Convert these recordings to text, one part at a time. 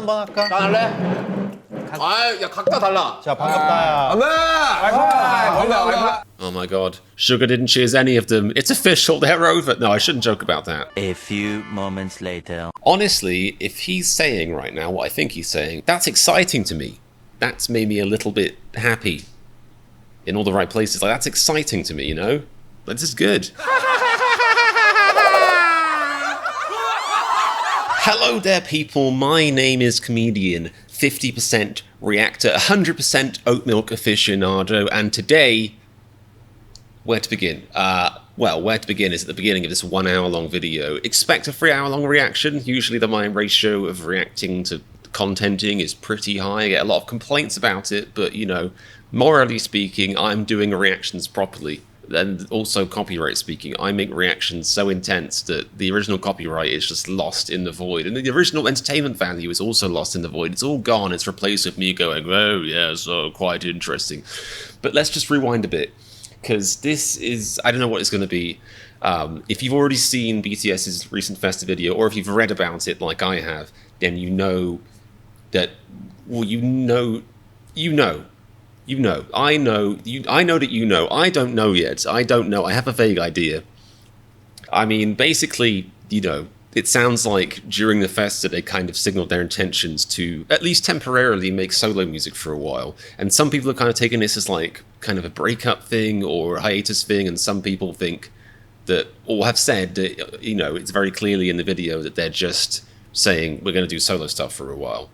한번 할까? 짠 할래? 야 각자 달라. 자, 반갑다. Oh my god. Sugar didn't choose any of them. It's official, they're over. No, I shouldn't joke about that. A few moments later. Honestly, if he's saying right now what I think he's saying, that's exciting to me. That's made me a little bit happy. In all the right places. Like, that's exciting to me, you know? This is good. Hello there, people. My name is Comedian, 50% reactor, 100% oat milk aficionado, and today, where to begin? Well, where to begin is at the beginning of this 1 hour long video. Expect a 3 hour long reaction. Usually my ratio of reacting to contenting is pretty high. I get a lot of complaints about it, but you know, morally speaking, I'm doing reactions properly. And also copyright speaking, I make reactions so intense that the original copyright is just lost in the void. And the original entertainment value is also lost in the void. It's all gone. It's replaced with me going, oh yeah, so quite interesting. But let's just rewind a bit, because this is, I don't know what it's going to be. If you've already seen BTS's recent Festa video, or if you've read about it like I have, then you know that, well, you know. I know that you know. I don't know yet. I don't know. I have a vague idea. I mean, basically, you know, it sounds like during the Festa they kind of signaled their intentions to, at least temporarily, make solo music for a while. And some people have kind of taken this as like kind of a breakup thing or a hiatus thing, and some people think that, or have said that, you know, it's very clearly in the video that they're just saying we're going to do solo stuff for a while.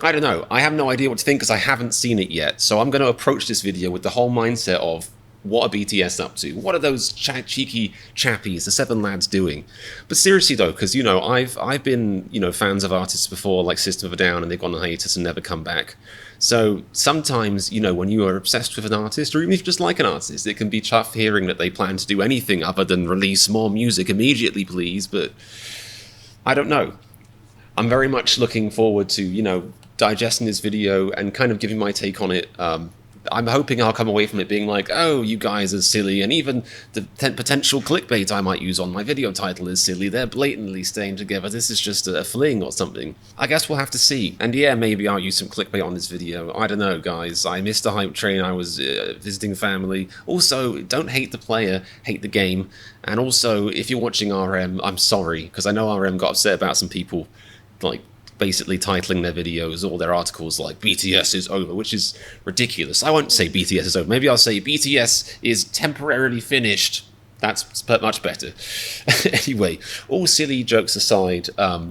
I don't know. I have no idea what to think because I haven't seen it yet. So I'm going to approach this video with the whole mindset of what are BTS up to? What are those cheeky chappies, the 7 lads, doing? But seriously though, because you know, I've been, you know, fans of artists before, like System of a Down, and they've gone on hiatus and never come back. So sometimes, you know, when you are obsessed with an artist, or even if you just like an artist, it can be tough hearing that they plan to do anything other than release more music immediately, please. But I don't know. I'm very much looking forward to, you know, digesting this video and kind of giving my take on it. I'm hoping I'll come away from it being like, oh, you guys are silly, and even the potential clickbait I might use on my video title is silly. They're blatantly staying together. This is just a fling or something. I guess we'll have to see. And yeah, maybe I'll use some clickbait on this video. I don't know, guys. I missed the hype train. I was visiting family. Also, don't hate the player, hate the game. And also, if you're watching RM, I'm sorry, because I know RM got upset about some people, like, basically titling their videos or their articles like BTS is over, which is ridiculous. I won't say BTS is over. Maybe I'll say BTS is temporarily finished. That's much better. Anyway, all silly jokes aside,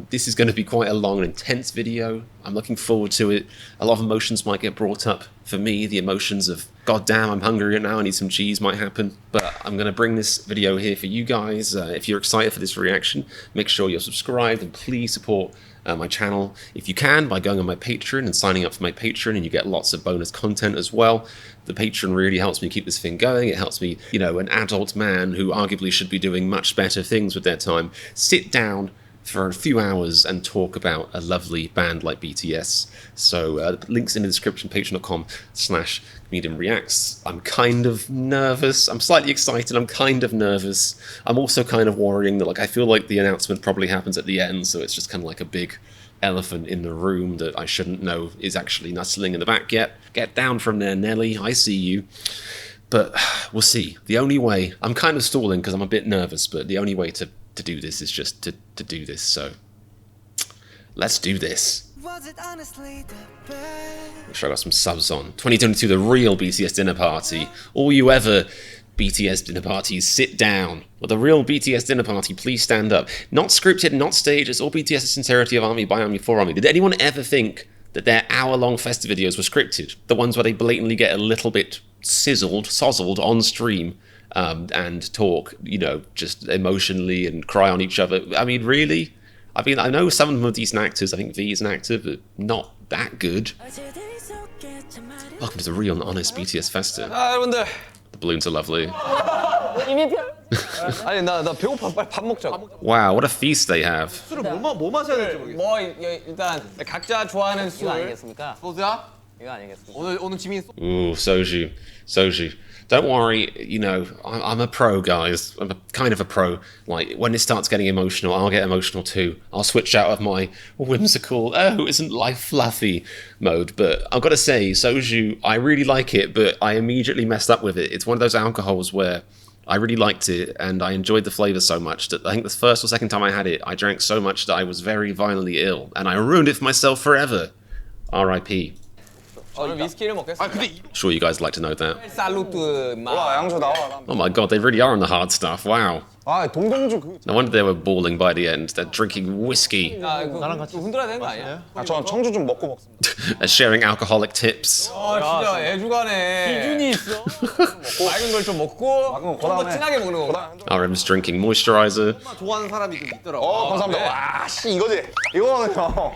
this is going to be quite a long and intense video. I'm looking forward to it. A lot of emotions might get brought up. For me, the emotions of, God damn, I'm hungry now, I need some cheese might happen. But I'm going to bring this video here for you guys. If you're excited for this reaction, make sure you're subscribed and please support my channel if you can by going on my Patreon and signing up for my Patreon, and you get lots of bonus content as well. The Patreon really helps me keep this thing going. It helps me, you know, an adult man who arguably should be doing much better things with their time, sit down for a few hours and talk about a lovely band like BTS. So links in the description, patreon.com/ComedianReacts. I'm kind of nervous. I'm slightly excited. I'm kind of nervous. I'm also kind of worrying that, like, I feel like the announcement probably happens at the end, so it's just kind of like a big elephant in the room that I shouldn't know is actually nestling in the back yet. Get down from there, Nelly. I see you. But we'll see. The only way, I'm kind of stalling because I'm a bit nervous, but the only way to do this is just to do this, so let's do this. Make sure I got some subs on. 2022, the real BTS dinner party. All you ever BTS dinner parties, sit down. Well, the real BTS dinner party, please stand up. Not scripted, not staged, it's all BTS sincerity of ARMY, by ARMY, for ARMY. Did anyone ever think that their hour-long Festa videos were scripted? The ones where they blatantly get a little bit sozzled on stream, and talk, you know, just emotionally and cry on each other. I mean, really? I mean, I know some of them are decent actors. I think V is an actor, but not that good. Welcome to the real and honest BTS Festa. 여러분들. The balloons are lovely. 아니 나 배고파. 빨리 밥 먹자. Wow, what a feast they have. 술을 뭐 마셔야 될지 모르겠어. 일단 각자 좋아하는 술 아니겠습니까? 소주야? 이거 아니겠습니까? 오늘 지민 Ooh, Soju. Don't worry, you know, I'm a pro, guys. I'm kind of a pro. Like, when it starts getting emotional, I'll get emotional too. I'll switch out of my whimsical, oh, isn't life fluffy mode. But I've got to say, Soju, I really like it, but I immediately messed up with it. It's one of those alcohols where I really liked it, and I enjoyed the flavor so much that I think the first or second time I had it, I drank so much that I was very violently ill, and I ruined it for myself forever. R.I.P. 저는 위스키를 먹겠습니다. Sure you guys like to know that. 살루트 와 양주 나와. Oh my god, they really are on the hard stuff. Wow. 아 동동주 그. No wonder they were bawling by the end. They're drinking whiskey. 나랑 같이 흔들어야 되는 거 아니야? 아 저는 청주 좀 먹고 먹습니다. They're sharing alcoholic tips. 진짜 애주가네. 기준이 있어. 맑은 걸 좀 먹고 좀 더 진하게 먹는 거. RM's drinking moisturizer. 좋아하는 사람이 좀 있더라고. 감사합니다. 와씨 이거지. 이거는요.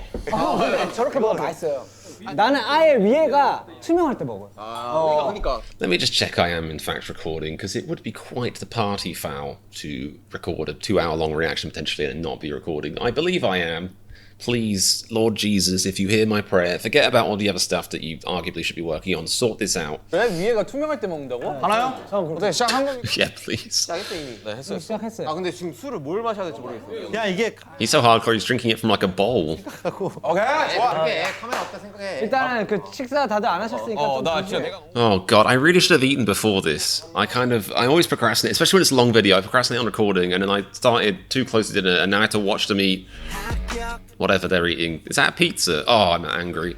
저렇게 먹으면 맛있어요. 나는 아예 위에가 투명할 때 먹어요. 그러니까. Let me just check I am in fact recording, because it would be quite the party foul to record a 2-hour-long reaction potentially and not be recording. I believe I am. Please, Lord Jesus, if you hear my prayer, forget about all the other stuff that you arguably should be working on. Sort this out. 왜 위에가 투명할 때 먹는다고? 하나요? 어떻게 시작한 거? Yeah, please. 했어 이미. 네 했어요. 시작했어요. 아 근데 지금 술을 뭘 마셔야 될지 모르겠어요. 야 이게 He's so hardcore, he's drinking it from like a bowl. 오케이 좋아. 카메라 없다 생각해. 일단은 그 식사 다들 안 하셨으니까 좀 나 드세요. 진짜 내가 Oh god, I really should have eaten before this. I always procrastinate, especially when it's a long video. I procrastinate on recording, and then I started too close to dinner, and now I have to watch them eat whatever they're eating. Is that pizza? Oh, I'm angry.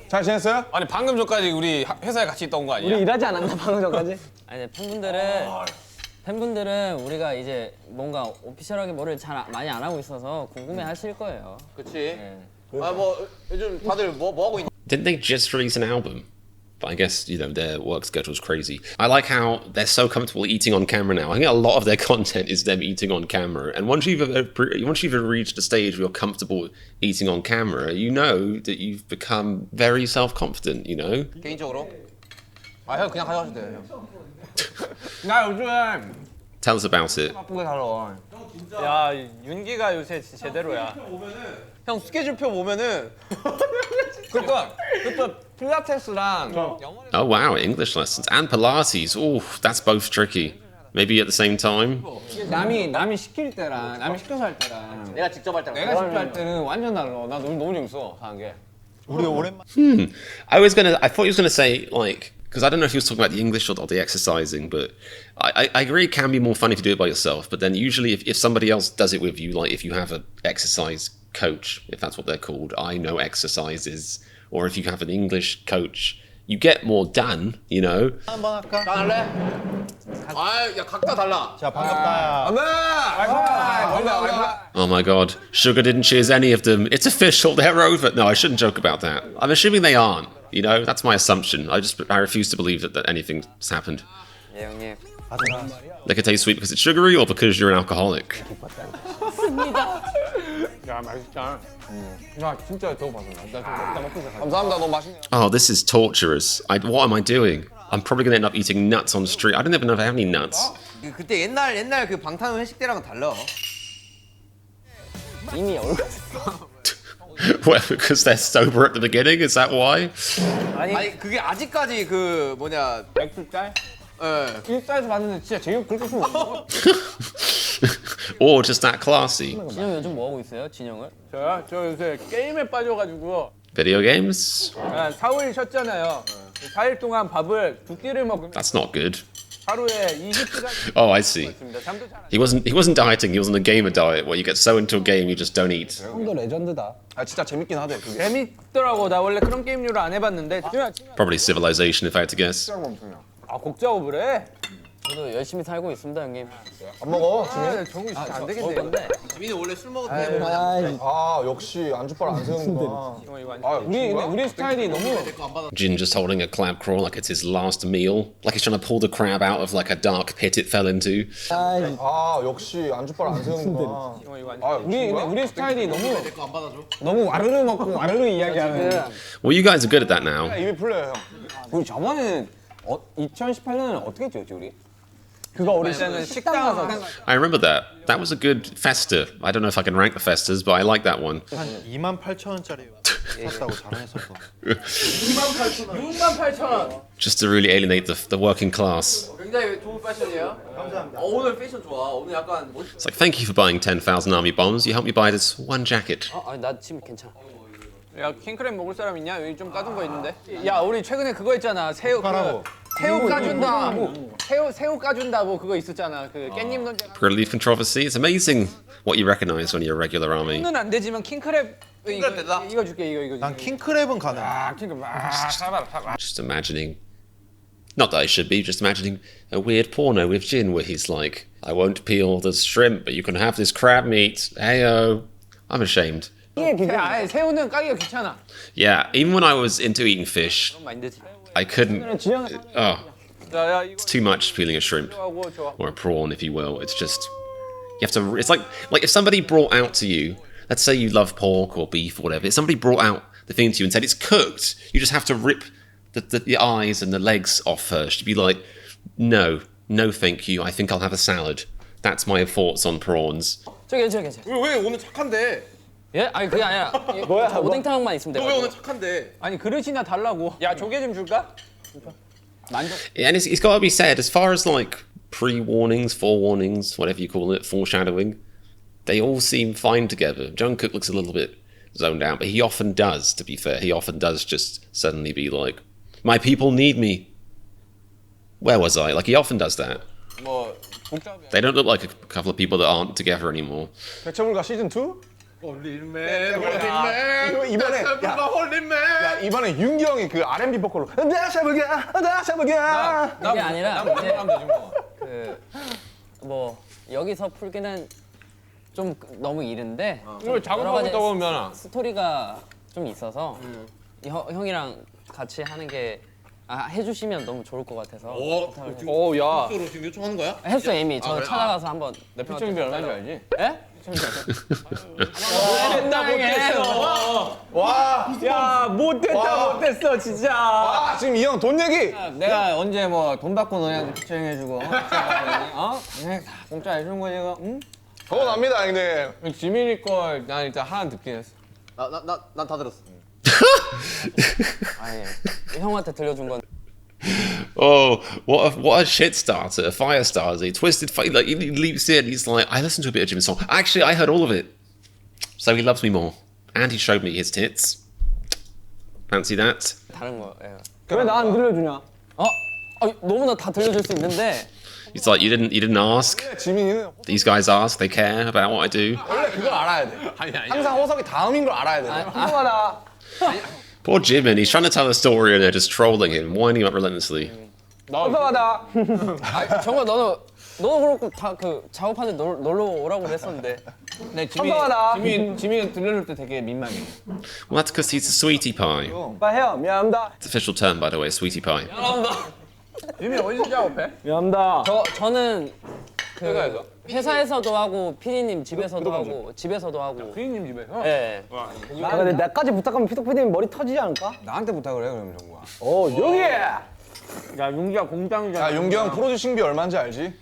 잘 지냈어요? 아니 방금 전까지 우리 회사에 같이 있던 거 아니야? 우리 일하지 않았나 방금 전까지? 아니 팬분들은 우리가 이제 뭔가 오피셜하게 뭐를 많이 안 하고 있어서 궁금해하실 거예요. 그렇지. 아뭐 요즘 다들 뭐 하고 있냐? Didn't they just release an album? But I guess, you know, their work schedule's crazy. I like how they're so comfortable eating on camera now. I think a lot of their content is them eating on camera. And once you've reached a stage where you're comfortable eating on camera, you know that you've become very self-confident, you know? 개인적으로? 형 그냥 가져가셔도 돼요 형. 나 요즘 Tell us about it. 바쁘게 살아. 야 윤기가 요새 제대로야. 형 스케줄표 보면은 그러니까 필라테스랑 영어를 Oh wow, English lessons and Pilates. Oh, that's both tricky. Maybe at the same time. 남이 시킬 때랑 남이 시켜서 할 때랑 내가 직접 할 때랑 내가 직접 할 때는 완전 달라. 나 너무 재밌어 하는 게. 우리 오랜만. I thought he was gonna say like, because I don't know if he was talking about the English or the exercising, but I agree it can be more fun if you do it by yourself. But then usually if somebody else does it with you, like if you have an exercise coach, if that's what they're called, I know exercises, or if you have an English coach, you get more done, you know? 한번 할까? 할래? 야 각자 달라. 자 반갑다. Oh my god, Sugar didn't cheers any of them. It's official, they're over. No, I shouldn't joke about that. I'm assuming they aren't, you know? That's my assumption. I refuse to believe that anything's happened. 예 형님. Liquor tastes sweet because it's sugary or because you're an alcoholic? 야 맛있다. 야 진짜 더 맛있어. 나 먹고 시작해. 감사합니다. 너무 맛있네. Oh, this is torturous. What am I doing? I'm probably going to end up eating nuts on the street. I don't even know if I have any nuts. 그때 옛날 그 방탄회식 때랑은 달라. 이미 얼굴 Well, because they're sober at the beginning? Is that why? 아니 그게 아직까지 그 뭐냐 맥주짤? 예. 일자에서 봤는데 진짜 제육 그렇게 쓰면 안 Or just that classy? 진영 요즘 뭐 하고 있어요? 진영을? 저요? 저 요새 게임에 빠져가지고 Video games? 4일 쉬었잖아요. 4일 동안 밥을 2끼를 먹으면 That's not good. 하루에 20시간 Oh, I see. 있습니다. 잠도 잘 안. He wasn't dieting. He was on a gamer diet where you get so into a game you just don't eat. 형도 레전드다. 아 진짜 재밌긴 하대 그게. 재밌더라고. 나 원래 그런 게임류를 안 해봤는데. Probably Civilization, if I had to guess. 아 곡 작업을 해? 저도 열심히 살고 있습니다 형님. 안 먹어 지민? 아, 정이 진짜 안 되겠네. 근데 지민이 원래 술 먹을 때 보면 아 역시 안주빨 안 세우는구나. 아 우리 스타일이 너무 Jin just holding a crab crawl like it's his last meal. Like he's trying to pull the crab out of like a dark pit it fell into. 아 역시 안주빨 안 세우는구나. 아 우리 스타일이 너무 와르르 먹고 와르르 이야기하는. Well, you guys are good at that now. 입이 풀려요 형. 우리 저번에는 2018년은 어떻게 찍었지 우리? 그거 우리 때는 식당 가서 I remember that. That was a good festa. I don't know if I can rank the festas, but I like that one. 28,000원짜리. 샀다고 자랑했었어. 68,000원. Just to really alienate the working class. 굉장히 좋은 패션이에요. 감사합니다. 오늘 패션 좋아. 오늘 약간 It's like, thank you for buying 10,000 army bombs. You helped me buy this one jacket. 아니 나 지금 괜찮아. 야 킹크랩 먹을 사람 있냐? 여기 좀 까둔 거 있는데. 야 우리 최근에 그거 있잖아. 새우 까준다. 새우 까준다 뭐 그거 있었잖아. 그 깻잎 논쟁. Relief controversy. It's amazing what you recognize when you're a regular army. 는 안 되지만 킹크랩 이거 줄게 이거. 난 킹크랩은 가능. Just imagining. Not that I should be, just imagining a weird porno with Jin where he's like, I won't peel the shrimp, but you can have this crab meat. Heyo. I'm ashamed. 아예 새우는 까기가 귀찮아. Yeah, even when I was into eating fish, 만들지. I couldn't. Oh, 야야 이거 it's too much peeling a shrimp 하고 좋아. or a prawn, if you will. It's just you have to. It's like if somebody brought out to you. Let's say you love pork or beef or whatever. If somebody brought out the thing to you and said it's cooked, you just have to rip the eyes and the legs off first. You'd be like, no, thank you. I think I'll have a salad. That's my thoughts on prawns. 저 괜찮아. 왜 오늘 착한데? 예? 아니 그게 아니라 저 오뎅탕만 있으면 돼요. 왜 오늘 착한데? 아니 그릇이나 달라고. 야 조개 좀 줄까? 만족. And it's got to be said, as far as like pre-warnings, forewarnings, whatever you call it, foreshadowing, they all seem fine together. Jungkook looks a little bit zoned out, but he often does, to be fair. He often does just suddenly be like, my people need me. Where was I? Like, he often does that. 뭐 복잡해. They don't look like a couple of people that aren't together anymore. 대체불가 시즌 2? 홀리맨. 이번에 야 이번에 윤기 형이 그 R&B 보컬로 나 잡을게. 그게 아니라 이제 되지 뭐. 뭐 여기서 풀기는 좀 너무 이른데 이걸 작업하고 있다 보면 스토리가 좀 있어서 형이랑 같이 하는 게 해주시면 너무 좋을 것 같아서 부탁을 해요. 오 야. 지금 요청하는 거야? 했어 이미. 저 찾아가서 한번. 내 피처링비 얼마인지 알지? 예? 못됐어. 와. 야 와. 못됐어 진짜. 아 지금 이 형 돈 얘기. 내가 언제 뭐 돈 받고 너네한테 피처링 해주고 그냥 다 공짜 해주는 거지 이거? 응? 그건 압니다 형님. 지민이 걸 난 일단 하나 듣긴 했어. 난 다 들었어. 아니 형한테 들려준 건. Oh, what a shit starter, a fire starter. He twisted, like he leaps in. He's like, I listened to a bit of Jimin's song. Actually, I heard all of it, so he loves me more. And he showed me his tits. Fancy that? 다른 거예요. 왜 나 안 들려주냐? 너무나 다 들려줄 수 있는데. He's like, you didn't ask. 지민이는 These guys ask. They care about what I do. 원래 그걸 알아야 돼. 항상 호석이 다음인 걸 알아야 돼. 궁금하다. Poor Jimin. He's trying to tell a story and they're just trolling him, winding him up relentlessly. 궁금하다. 정말 너는 그렇고 다 그 작업하는데 놀러 오라고 그랬었는데. 네, 감사하다. 지민이 들려줄 때 되게 민망해. Well, that's because he's a sweetie pie. 오빠 해요. 미안합니다. It's official term, by the way, sweetie pie. 지민 어디서 작업해? 미안합니다. 저는 그 회사에서도 하고 피디님 집에서도 하고 집에서도 하고. 피디님 집에서? 예. 근데 나까지 부탁하면 피독 PD님 머리 터지지 않을까? 나한테 부탁을 해 그러면 정국아. 여기. 야 윤기야 공장이잖아. 야 윤기 형 프로듀싱비 얼마인지 알지?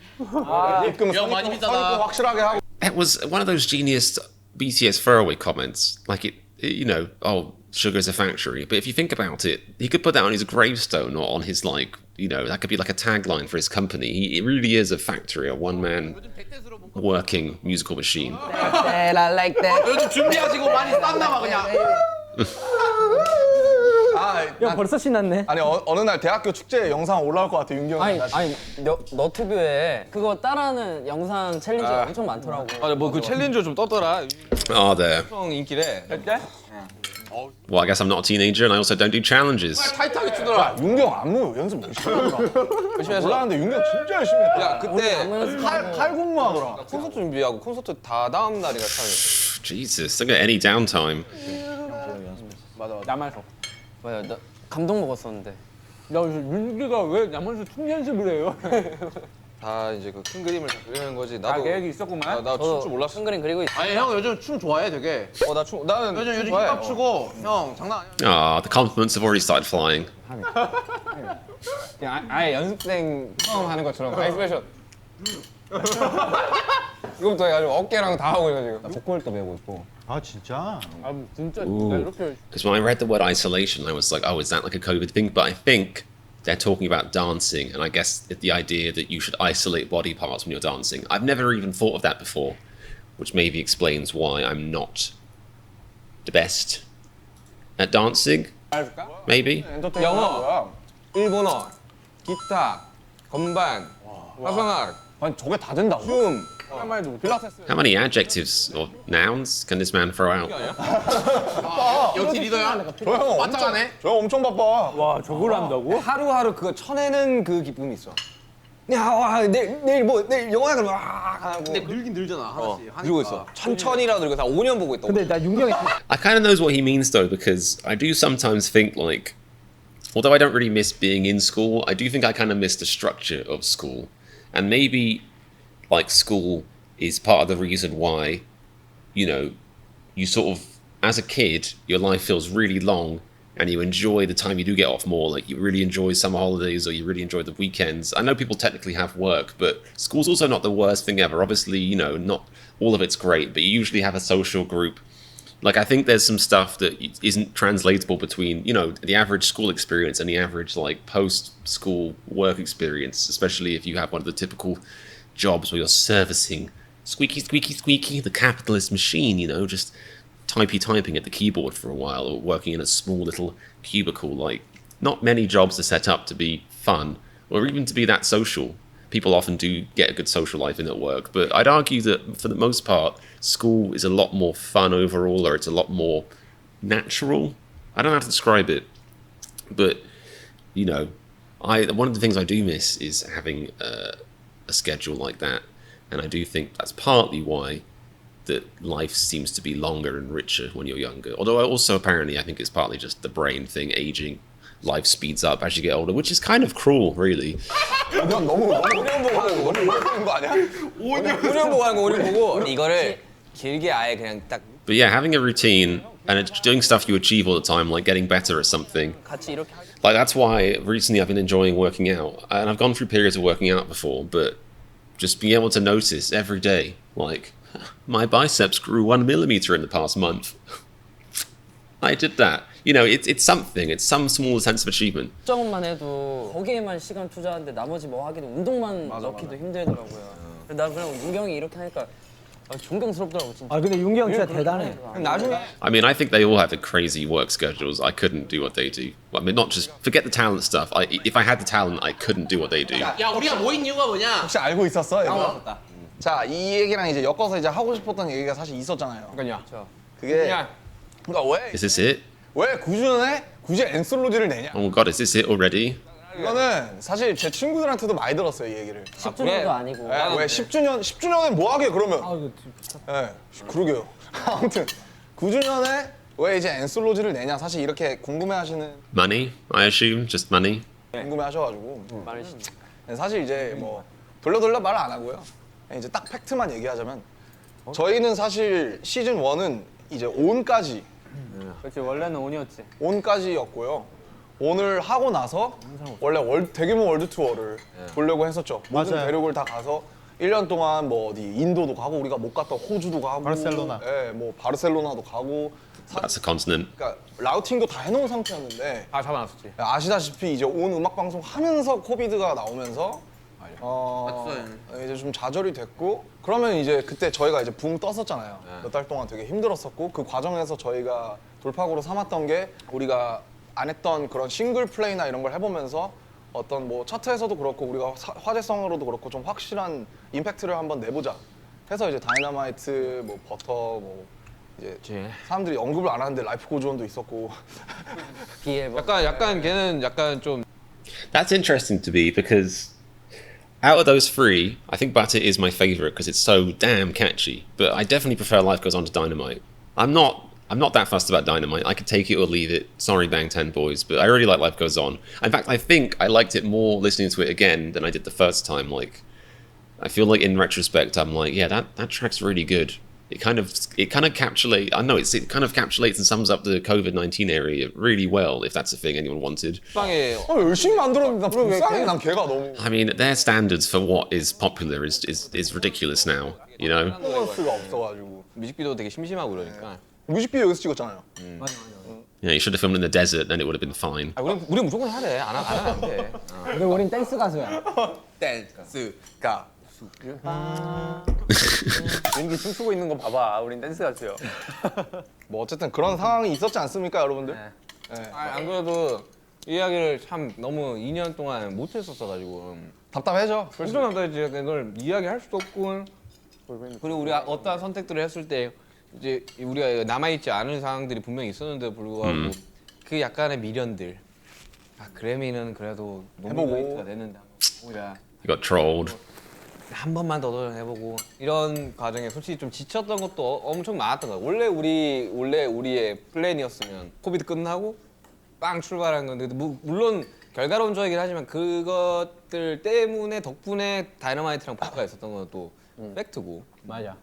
입금 선입금 확실하게 하고. It was one of those genius BTS throwaway comments. Like you know, oh, sugar's a factory. But if you think about it, he could put that on his gravestone or on his like, you know, that could be like a tagline for his company. He really is a factory, a one-man working musical machine. I like that. 요즘 준비하시고 많이 쌌나 봐 그냥. 형 벌써 신났네. 아니 어느 날 대학교 축제 영상 올라올 것 같아 윤기 형이. 아니 너튜브에 그거 따라하는 영상 챌린지 엄청 많더라고. 뭐 그 챌린저 좀 떴더라. Are there? 형 인기래. Well, I guess I'm not a teenager and I also don't do challenges. 타이트하게 추더라. 윤기 형 안무 연습 열심히 하더라. 열심히 해서 올라왔는데 윤기 형 진짜 열심히 했다. 야 그때 칼군무하더라. 콘서트 준비하고 콘서트 다 다음 날이가 참. Jesus, don't get any downtime. 남아서. 맞아, 나 감동 먹었었는데. 야 윤기가 왜 남아서 춤 연습을 해요? 다 이제 그 큰 그림을 다 그리는 거지. 다 나도 계획이 있었구만. 나 춤 줄 몰랐어. 큰 그림 그리고 있어. 아니 형 요즘 춤 좋아해 되게. 나는 요즘 좋아해. 힙합 추고 형 장난 아니야. Ah, the compliments have already started flying. 그냥 아예 연습생 처음 하는 것처럼 아이스베이션. 이거부터 해가지고 어깨랑 다 하고 있어 지금. 복근을 또 배우고 있고. 아 진짜? 아 진짜 Ooh. 이렇게 Because when I read the word isolation, I was like, oh, is that like a COVID thing? But I think they're talking about dancing, and I guess the idea that you should isolate body parts when you're dancing. I've never even thought of that before, which maybe explains why I'm not the best at dancing. Maybe. 영어, 일본어, 기타, 건반, 화성악, 아니 저게 다 된다고? 춤, 필라테스. How many adjectives or nouns can this man throw out? 역시 리더야. 저 형 엄청 바빠. 와 저걸 한다고? 하루하루 그거 쳐내는 그 기쁨이 있어. 야, 내일 영화야 그러면 하고. 근데 늘긴 늘잖아 하나씩. 그러고 있어. 천천히라도 이거 다 5년 보고 있다고. 근데 나 윤경이 I kind of knows what he means though, because I do sometimes think like, although I don't really miss being in school, I do think I kind of miss the structure of school, and maybe like school is part of the reason why, you know, you sort of as a kid your life feels really long and you enjoy the time you do get off more. Like you really enjoy summer holidays or you really enjoy the weekends. I know people technically have work, but school's also not the worst thing ever. Obviously, you know, not all of it's great, but you usually have a social group. Like I think there's some stuff that isn't translatable between, you know, the average school experience and the average like post-school work experience, especially if you have one of the typical jobs where you're servicing squeaky, squeaky, squeaky, the capitalist machine, you know, just typing at the keyboard for a while or working in a small little cubicle. Like, not many jobs are set up to be fun or even to be that social. People often do get a good social life in at work, but I'd argue that for the most part, school is a lot more fun overall, or it's a lot more natural. I don't know how to describe it, but, you know, one of the things I do miss is having a schedule like that, and I do think that's partly why that life seems to be longer and richer when you're younger. Although also apparently I think it's partly just the brain thing, aging. Life speeds up as you get older, which is kind of cruel, really. 넌 너무 5년 보고 하는 거 5년 보는 거 아니야? 5년 보고 하는 거 5년 보고 이거를 길게 아예 그냥 딱. But yeah, having a routine and it's doing stuff you achieve all the time, like getting better at something. 같이 이렇게 하기. Like that's why recently I've been enjoying working out, and I've gone through periods of working out before, but just being able to notice every day, like my biceps grew 1 millimeter in the past month. I did that. You know, it's something. It's some small sense of achievement. 조금만 해도 거기에만 시간 투자하는데 나머지 뭐 하기도 운동만 넣기도 힘들더라고요. 나 그냥 윤경이 이렇게 하니까 존경스럽더라고 진짜. 아 근데 윤경 진짜 대단해. 나중에 I mean, I think they all have the crazy work schedules. I couldn't do what they do. I mean, not just forget the talent stuff. If I had the talent, I couldn't do what they do. 야 우리가 모인 이유가 뭐냐? 혹시 알고 있었어? 이거? 자, 이 얘기랑 이제 엮어서 이제 하고 싶었던 얘기가 사실 있었잖아요. 그러니까 그게 그러니까 Is this it? 왜 9주년에 굳이 엔솔로지를 내냐? Oh God, is this it already? 이거는 사실 제 친구들한테도 많이 들었어요, 이 얘기를. 10주년도 아니고. 왜 10주년에 뭐 하게 그러면? 예, 그러게요. 아무튼 9주년에 왜 이제 엔솔로지를 내냐? 사실 이렇게 궁금해하시는 Money, I assume, just money. 궁금해하셔가지고 많으시죠. 사실 이제 뭐 돌려 말 안 하고요. 이제 딱 팩트만 얘기하자면 저희는 사실 시즌 1은 이제 온까지 그렇지 원래는 온이었지. 온까지였고요. 오늘 하고 나서 원래 대규모 월드 투어를 보려고 했었죠. 모든 맞아요. 대륙을 다 가서 1년 동안 뭐 어디 인도도 가고 우리가 못 갔던 호주도 가고 바르셀로나. 예, 뭐 바르셀로나도 가고 That's a continent. 그러니까 라우팅도 다 해놓은 상태였는데 다 잡아놨었지. 아시다시피 이제 온 음악 방송 하면서 코비드가 나오면서 이제 좀 좌절이 됐고 그러면 이제 그때 저희가 이제 붕 떴었잖아요. 몇 달 동안 되게 힘들었었고 그 과정에서 저희가 돌파구로 삼았던 게 우리가 안 했던 그런 싱글 플레이나 이런 걸 해보면서 어떤 뭐 차트에서도 그렇고 우리가 화제성으로도 그렇고 좀 확실한 임팩트를 한번 내보자 해서 이제 다이너마이트 뭐 버터 뭐 이제 사람들이 언급을 안 하는데 라이프 고즈온도 있었고 비앨범. 약간 걔는 약간 좀 That's interesting to me because out of those three, I think Butter is my favorite because it's so damn catchy. But I definitely prefer Life Goes On to Dynamite. I'm not that fussed about Dynamite. I could take it or leave it. Sorry, Bang 10 Boys, but I really like Life Goes On. In fact, I think I liked it more listening to it again than I did the first time. Like, I feel like in retrospect, I'm like, yeah, that track's really good. It kind of encapsulates. I know it kind of encapsulates and sums up the COVID-19 area really well. If that's a thing anyone wanted. 빵에 열심히 만들었는데 난 불쌍해. 난 걔가 너무 I mean, their standards for what is popular is ridiculous now. You know. 퍼포먼스가 없어가지고 뮤직비디오 되게 심심하고 그러니까. 뮤직비디오 여기서 찍었잖아요. Yeah, you should have filmed in the desert, then it would have been fine. 아, 우리 무조건 해야 돼. 안 하면 안 돼. 근데 우린 댄스 가수야. 댄스 가. 연기 춤추고 있는 거 봐봐. 우린 댄스 가수요. 뭐 어쨌든 그런 상황이 있었지 않습니까, 여러분들? 안 그래도 이 이야기를 참 너무 2년 동안 못 했었어가지고 답답해져. 엄청 답답했지. 그걸 이야기할 수도 없고 그리고 우리가 어떠한 선택들을 했을 때 이제 우리가 남아있지 않은 상황들이 분명히 있었는데 불구하고 그 약간의 미련들 그래미는 그래도 노미네이트가 됐는데 우리가 You got trolled. 한 번만 더 도전해보고 이런 과정에 솔직히 좀 지쳤던 것도 엄청 많았던 거야. 원래 우리의 플랜이었으면 코비드 끝나고 빵 출발한 건데 물론 결과론적이긴 하지만 그것들 때문에 덕분에 다이너마이트랑 포크가 있었던 건 또 팩트고. 맞아.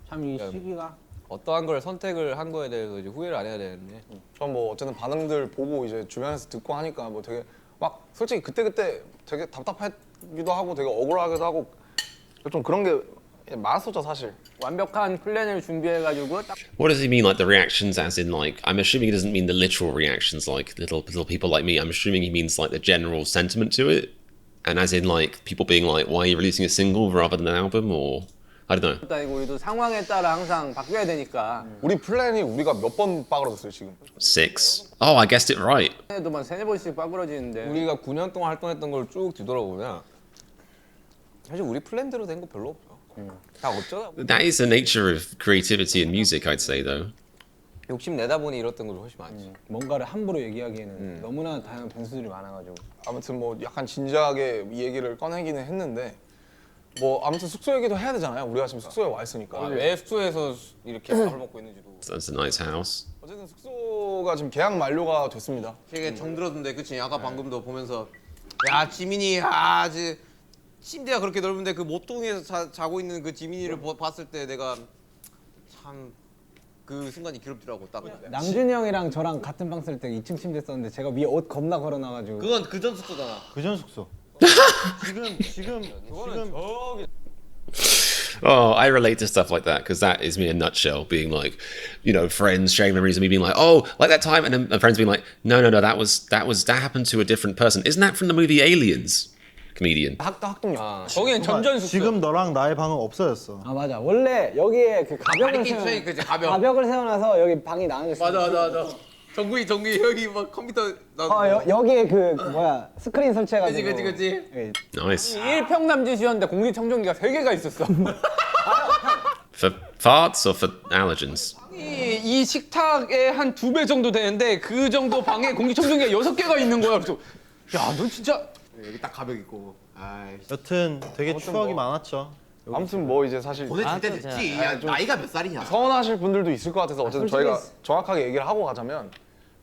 참 이 시기가 어떠한 걸 선택을 한 거에 대해서 이제 후회를 안 해야 되는데. 전 뭐 어쨌든 반응들 보고 이제 주변에서 듣고 하니까 뭐 되게 막 솔직히 그때 되게 답답하기도 하고 되게 억울하기도 하고 좀 그런 게 많았었죠 사실. 완벽한 플랜을 준비해가지고 딱 What does he mean, like the reactions, as in like? I'm assuming he doesn't mean the literal reactions, like little people like me. I'm assuming he means like the general sentiment to it, and as in like people being like, "Why are you releasing a single rather than an album?" Or I don't know. 아니고 우리도 상황에 따라 항상 바뀌어야 되니까. 우리 플랜이 우리가 몇 번 빠그러졌어요 지금. 6. Oh, I guessed it right. 해도만 3-4번씩 빠꾸러지는데. 우리가 9년 동안 활동했던 걸 쭉 뒤돌아보면 사실 우리 플랜대로 된 거 별로 없죠. 다 어쩌다 That is the nature of creativity in music, I'd say, though. 욕심 내다 보니 이랬던 거 훨씬 많지. 뭔가를 함부로 얘기하기에는 너무나 다양한 변수들이 많아가지고. 아무튼 뭐 약간 진지하게 이 얘기를 꺼내기는 했는데 뭐 아무튼 숙소 얘기도 해야 되잖아요. 우리가 지금 숙소에 와 있으니까. 왜 숙소에서 이렇게 밥을 먹고 있는지도. That's a nice house. 어쨌든 숙소가 지금 계약 만료가 됐습니다. 되게 정들었는데 그치? 아까 방금도 보면서 야 지민이 아주 침대가 그렇게 넓은데 그 모퉁이에서 자고 있는 그 지민이를 봤을 때 내가 참 그 순간이 괴롭더라고 딱. 남준이 형이랑 저랑 같은 방 쓸 때 2층 침대 썼는데 제가 위에 옷 겁나 걸어놔가지고. 그건 그전 숙소잖아. 그전 숙소. 지금 Oh, I relate to stuff like that because that is me in a nutshell. Being like, you know, friends sharing memories and me being like, oh, like that time, and then my friends being like, no, that happened to a different person. Isn't that from the movie Aliens? Comedian. 학동역. 거기는 전전 숙소. 지금 너랑 나의 방은 없어졌어. 아 맞아. 원래 여기에 그 가벽을 그치 가벼. 가벽을 세워놔서 여기 방이 나눠져 있어. 맞아. 정국이 여기 막 컴퓨터 여기에 그 뭐야 스크린 설치해가지고. 그치. 예. Nice. 1평남짓이었는데 공기청정기가 3개가 있었어. For farts or for allergens? 이 식탁의 한 2배 정도 되는데 그 정도 방에 공기청정기가 6개가 있는 거야. 그래서 야, 너 진짜 여기 딱 가벽 있고. 아이. 여튼 되게 추억이 많았죠. 아무튼 뭐 이제 사실 보내줄 때 됐지. 야, 나이가 몇 살이냐? 서운하실 분들도 있을 것 같아서 어쨌든 솔직히 저희가 정확하게 얘기를 하고 가자면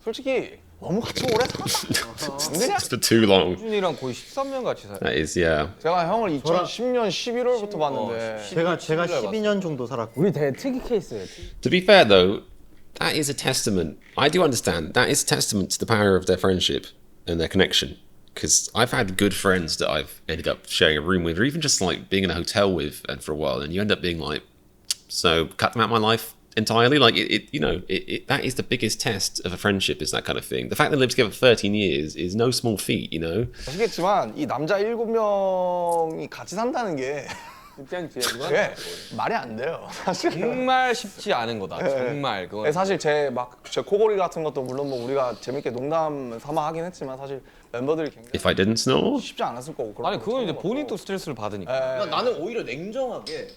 솔직히 너무 같이 오래 살았다. 근데 For too long. 준이랑 거의 13년 같이 살아. That is, yeah. 제가 형을 2010년 11월부터 봤는데 제가 12년 정도 살았고. 우리 되게 특이 케이스예요. To be fair, though, that is a testament. I do understand. That is a testament to the power of their friendship and their connection. Because I've had good friends that I've ended up sharing a room with, or even just like being in a hotel with, and for a while, and you end up being like, so cut them out of my life entirely. Like that is the biggest test of a friendship, is that kind of thing. The fact they lived together for 13 years is no small feat, you know. 아시겠지만 이 남자 7명이 같이 산다는 게 그게 말이 안 돼요. 사실. 정말 쉽지 않은 거다. 정말 그건. 사실 제 코골이 같은 것도 물론 뭐 우리가 재밌게 농담 삼아 하긴 했지만 사실 멤버들이 굉장히 If I didn't snore, 쉽지 않았을 거고. 그런 아니 거 그건 이제 처음 본인도 해봤고. 스트레스를 받으니까. 그러니까 나는 오히려 냉정하게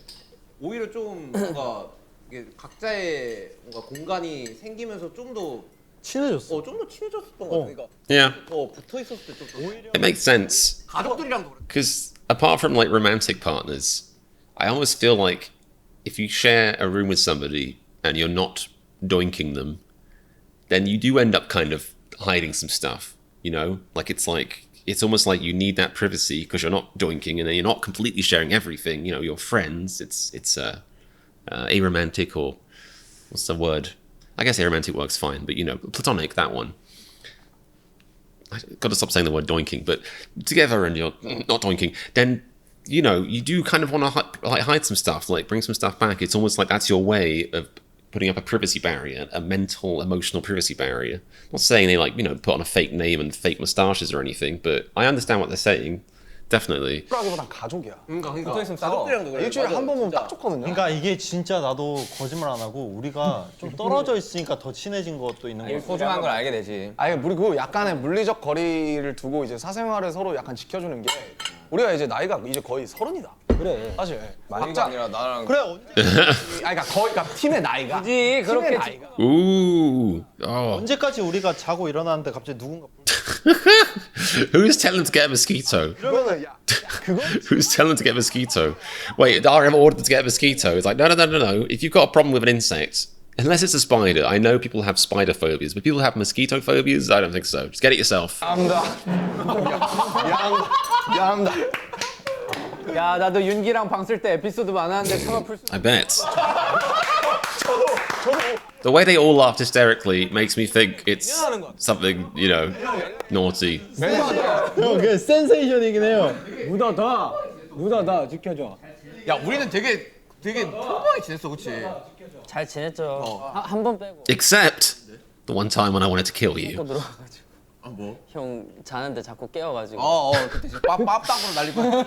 오히려 좀 뭔가 이게 각자의 뭔가 공간이 생기면서 좀 더 친해졌어. 좀 더 친해졌었던 것 같아. 그러니까 yeah, 더 붙어 있었을 때 좀 오히려 it makes sense. 가족들이랑도 그래. Because apart from like romantic partners, I almost feel like if you share a room with somebody and you're not doinking them, then you do end up kind of hiding some stuff, you know? Like it's almost like you need that privacy because you're not doinking and then you're not completely sharing everything, you know, your friends. It's aromantic, or what's the word? I guess aromantic works fine, but you know, platonic, that one. I've got to stop saying the word doinking, but together and you're not doinking, then you know, you do kind of want to like hide some stuff, like bring some stuff back. It's almost like that's your way of putting up a privacy barrier, a mental, emotional privacy barrier. I'm not saying they like, you know, put on a fake name and fake moustaches or anything, but I understand what they're saying. Definitely. 라기보단 가족이야. 그러니까 가족들이랑도 그래. 일주일에 한 번 보면 딱 좋거든요. 그러니까 이게 진짜 나도 거짓말 안 하고 우리가 좀 떨어져 있으니까 더 친해진 것도 있는 거 같아. 소중한 걸 알게 되지. 아니 그리고 약간의 물리적 거리를 두고 이제 사생활을 서로 약간 지켜주는 게 우리가 이제 나이가 이제 거의 30이다. 그래. 사실 많이가 아니라 나랑. 그래. 그러니까 거의 그러니까 팀의 나이가. 그지 그렇게 팀의 나이가. Ooh. Oh. 언제까지 우리가 자고 일어나는데 갑자기 누군가 Who's telling them to get a mosquito? 그거는 야 그거 Who's telling them to get a mosquito? Wait, the RM ordered them to get a mosquito. It's like, no. If you've got a problem with an insect, unless it's a spider, I know people have spider phobias, but people have mosquito phobias? I don't think so. Just get it yourself. 미안합니다. 야 나도 윤기랑 방 쓸 때 에피소드 많았는데 차마 풀 수. I bet. The way they all laughed hysterically makes me think it's something, you know, naughty. 형, 그게 센세이션이긴 해요. 묻어다 지켜줘. 야 우리는 되게 평범하게 지냈어, 그렇지? 잘 지냈죠. 한 번 빼고. Except the one time when I wanted to kill you. 또 들어와가지고. 뭐? 형 자는데 자꾸 깨워가지고. 그때 진짜 빡빡으로 날리고.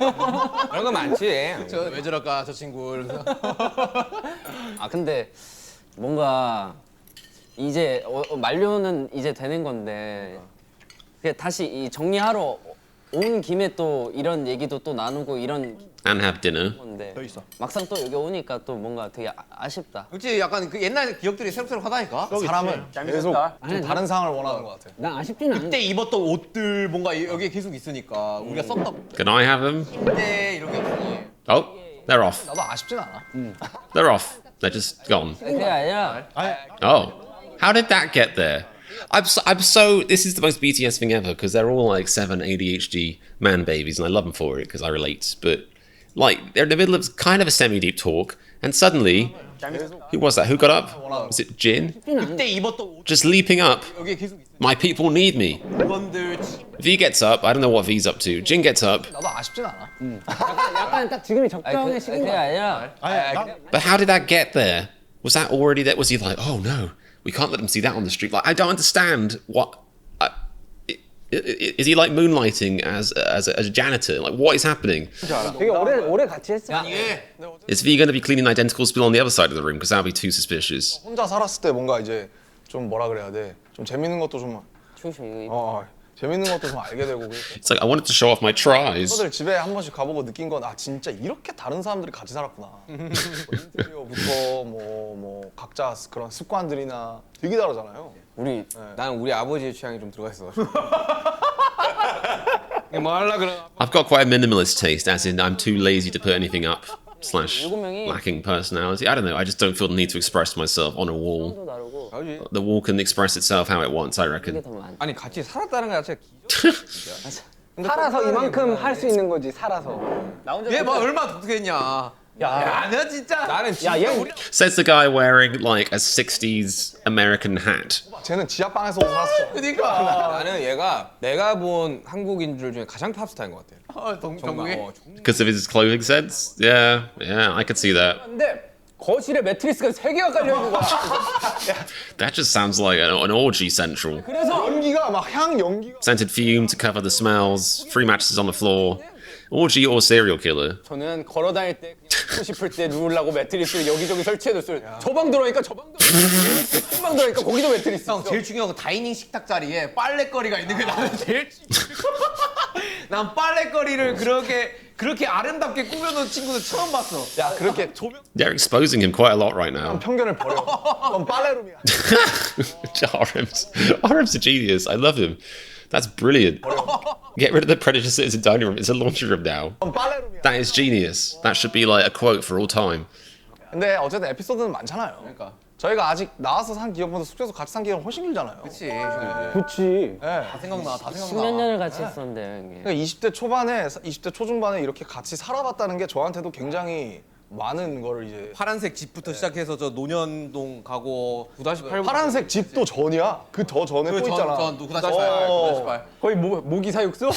그런 거 많지. 왜 저럴까 저 친구. 이러면서. 아 근데 뭔가 이제 만료는 이제 되는 건데 그게 다시 이 정리하러 온 김에 또 이런 얘기도 또 나누고 이런 And have dinner. 건데 막상 또 여기 오니까 또 뭔가 되게 아쉽다. 그렇지 약간 그 옛날 기억들이 새록새록하다니까. 사람은 계속 좀 다른 상황을 원하는 것 같아. 난 아쉽진 않아. 그때 입었던 옷들 뭔가 여기에 계속 있으니까 우리가 썼던 Can I have them? 그때 이런 게 없으니. Oh, they're off. 나도 아쉽진 않아. They're off. They're just gone. 그게 아니라 Oh, how did that get there? I'm so. This is the most BTS thing ever because they're all like 7 ADHD man babies, and I love them for it because I relate. But like, they're in the middle of kind of a semi-deep talk, and suddenly, who was that? Who got up? Was it Jin? 그때 입었던 옷 Just leaping up. 여기에 계속 있어. My people need me. 물건들. V gets up. I don't know what V's up to. Jin gets up. 나도 아쉽진 않아. 약간 딱 지금이 적당한 시기인 그게 거 같아. 아니라 But how did that get there? Was that already there? Was he like, oh no, we can't let them see that on the street? Like, I don't understand what. Is he like moonlighting as a janitor? Like, what is happening? 되게 오래 같이 했어. Is V going to be cleaning an identical spill on the other side of the room? Because that would be too suspicious. 혼자 살았을 때 뭔가 이제 좀 뭐라 그래야 돼. 좀 재밌는 것도 좀 재밌는 것도 좀 알게 되고. It's like I wanted to show off my tries. 친구들 집에 한 번씩 가보고 느낀 건 아 진짜 이렇게 다른 사람들이 같이 살았구나. 뭐 인테리어부터 뭐 각자 그런 습관들이나 되게 다르잖아요. 나는 우리 아버지의 취향이 좀 들어가 있어. 뭐 하려 그래? I've got quite a minimalist taste, as in I'm too lazy to put anything up. / lacking personality. I don't know. I just don't feel the need to express myself on a wall. 다르고 The wall can express itself how it wants, I reckon. 더 많아. 아니 같이 살았다는 거 자체가 살아서 이만큼 할 수 있는 거지. 살아서. 얘 뭐 얼마나 독특했냐. 야, 너 진짜. 나는 진짜 Says the guy wearing like a 60s American hat. 쟤는 지하방에서도 살았어. 그러니까. 나는 얘가 내가 본 한국인들 중에 가장 팝스타인 것 같아. 정국이. Because of his clothing sense? Yeah, I could see that. 근데 거실에 매트리스가 3개가 깔려 있는 거야. That just sounds like an orgy central. 그래서 연기가 막 향 연기가. Scented fume to cover the smells, 3 mattresses on the floor. Orgy or serial killer? 저는 걸어 다닐 때 그냥 눕고 싶을 때 누우려고 매트리스를 여기저기 설치해뒀어요. 저 방 들어오니까 저 방도 방 들어오니까 거기도 매트리스 형 있어. 제일 중요한 건 다이닝 식탁 자리에 빨래거리가 있는 게 나는 제일 난 빨래거리를 그렇게 아름답게 꾸며놓은 친구들 처음 봤어. 야 그렇게 조명 They're exposing him quite a lot right now. 편견을 버려. 그건 빨래룸이야. RM's a genius. I love him. That's brilliant. Get rid of the predator citizen dining room. It's a laundry room now. 그건 빨래룸이야. That is genius. That should be like a quote for all time. 근데 어쨌든 에피소드는 많잖아요. 그러니까. 저희가 아직 나와서 산 기억보다 숙소에서 같이 산 기억은 훨씬 길잖아요. 그치. 그렇지. 다 생각나. 10몇 년을 같이 했었는데 형님. 그러니까 20대 초반에 20대 초중반에 이렇게 같이 살아봤다는 게 저한테도 굉장히 많은 거를 이제 파란색 집부터 시작해서 저 논현동 가고 9-8 파란색 집도 전이야. 그 더 전에 또 있잖아. 전 9-8 어. 거의 모기 사육소?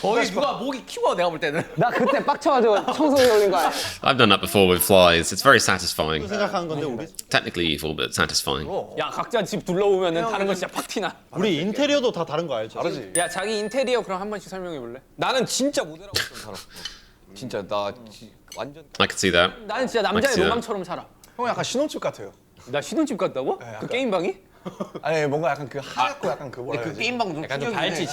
거기 누가 모기 키워 내가 볼 때는. 나 그때 빡쳐가지고 청소기 올린 거 아니야? I've done that before with flies. It's very satisfying. 생각하는 건데 우리 Technically evil, but satisfying. 야 각자 집 둘러보면은 다른 거 진짜 팍 티나. 우리 인테리어도 다 다른 거 알죠? 다르지. 야 자기 인테리어 그럼 한 번씩 설명해 볼래? 나는 진짜 모델하고 좀 살아. 진짜 완전. I can see that. 나는 진짜 남자의 맞지? 로망처럼 살아. 형 약간 신혼집 같아요. 나 신혼집 갔다고? 약간. 그 게임 방이? 아니 뭔가 약간 그 하얗고 약간 그 뭐라 그 해야지. 게임방 좀 약간 좀 발찌.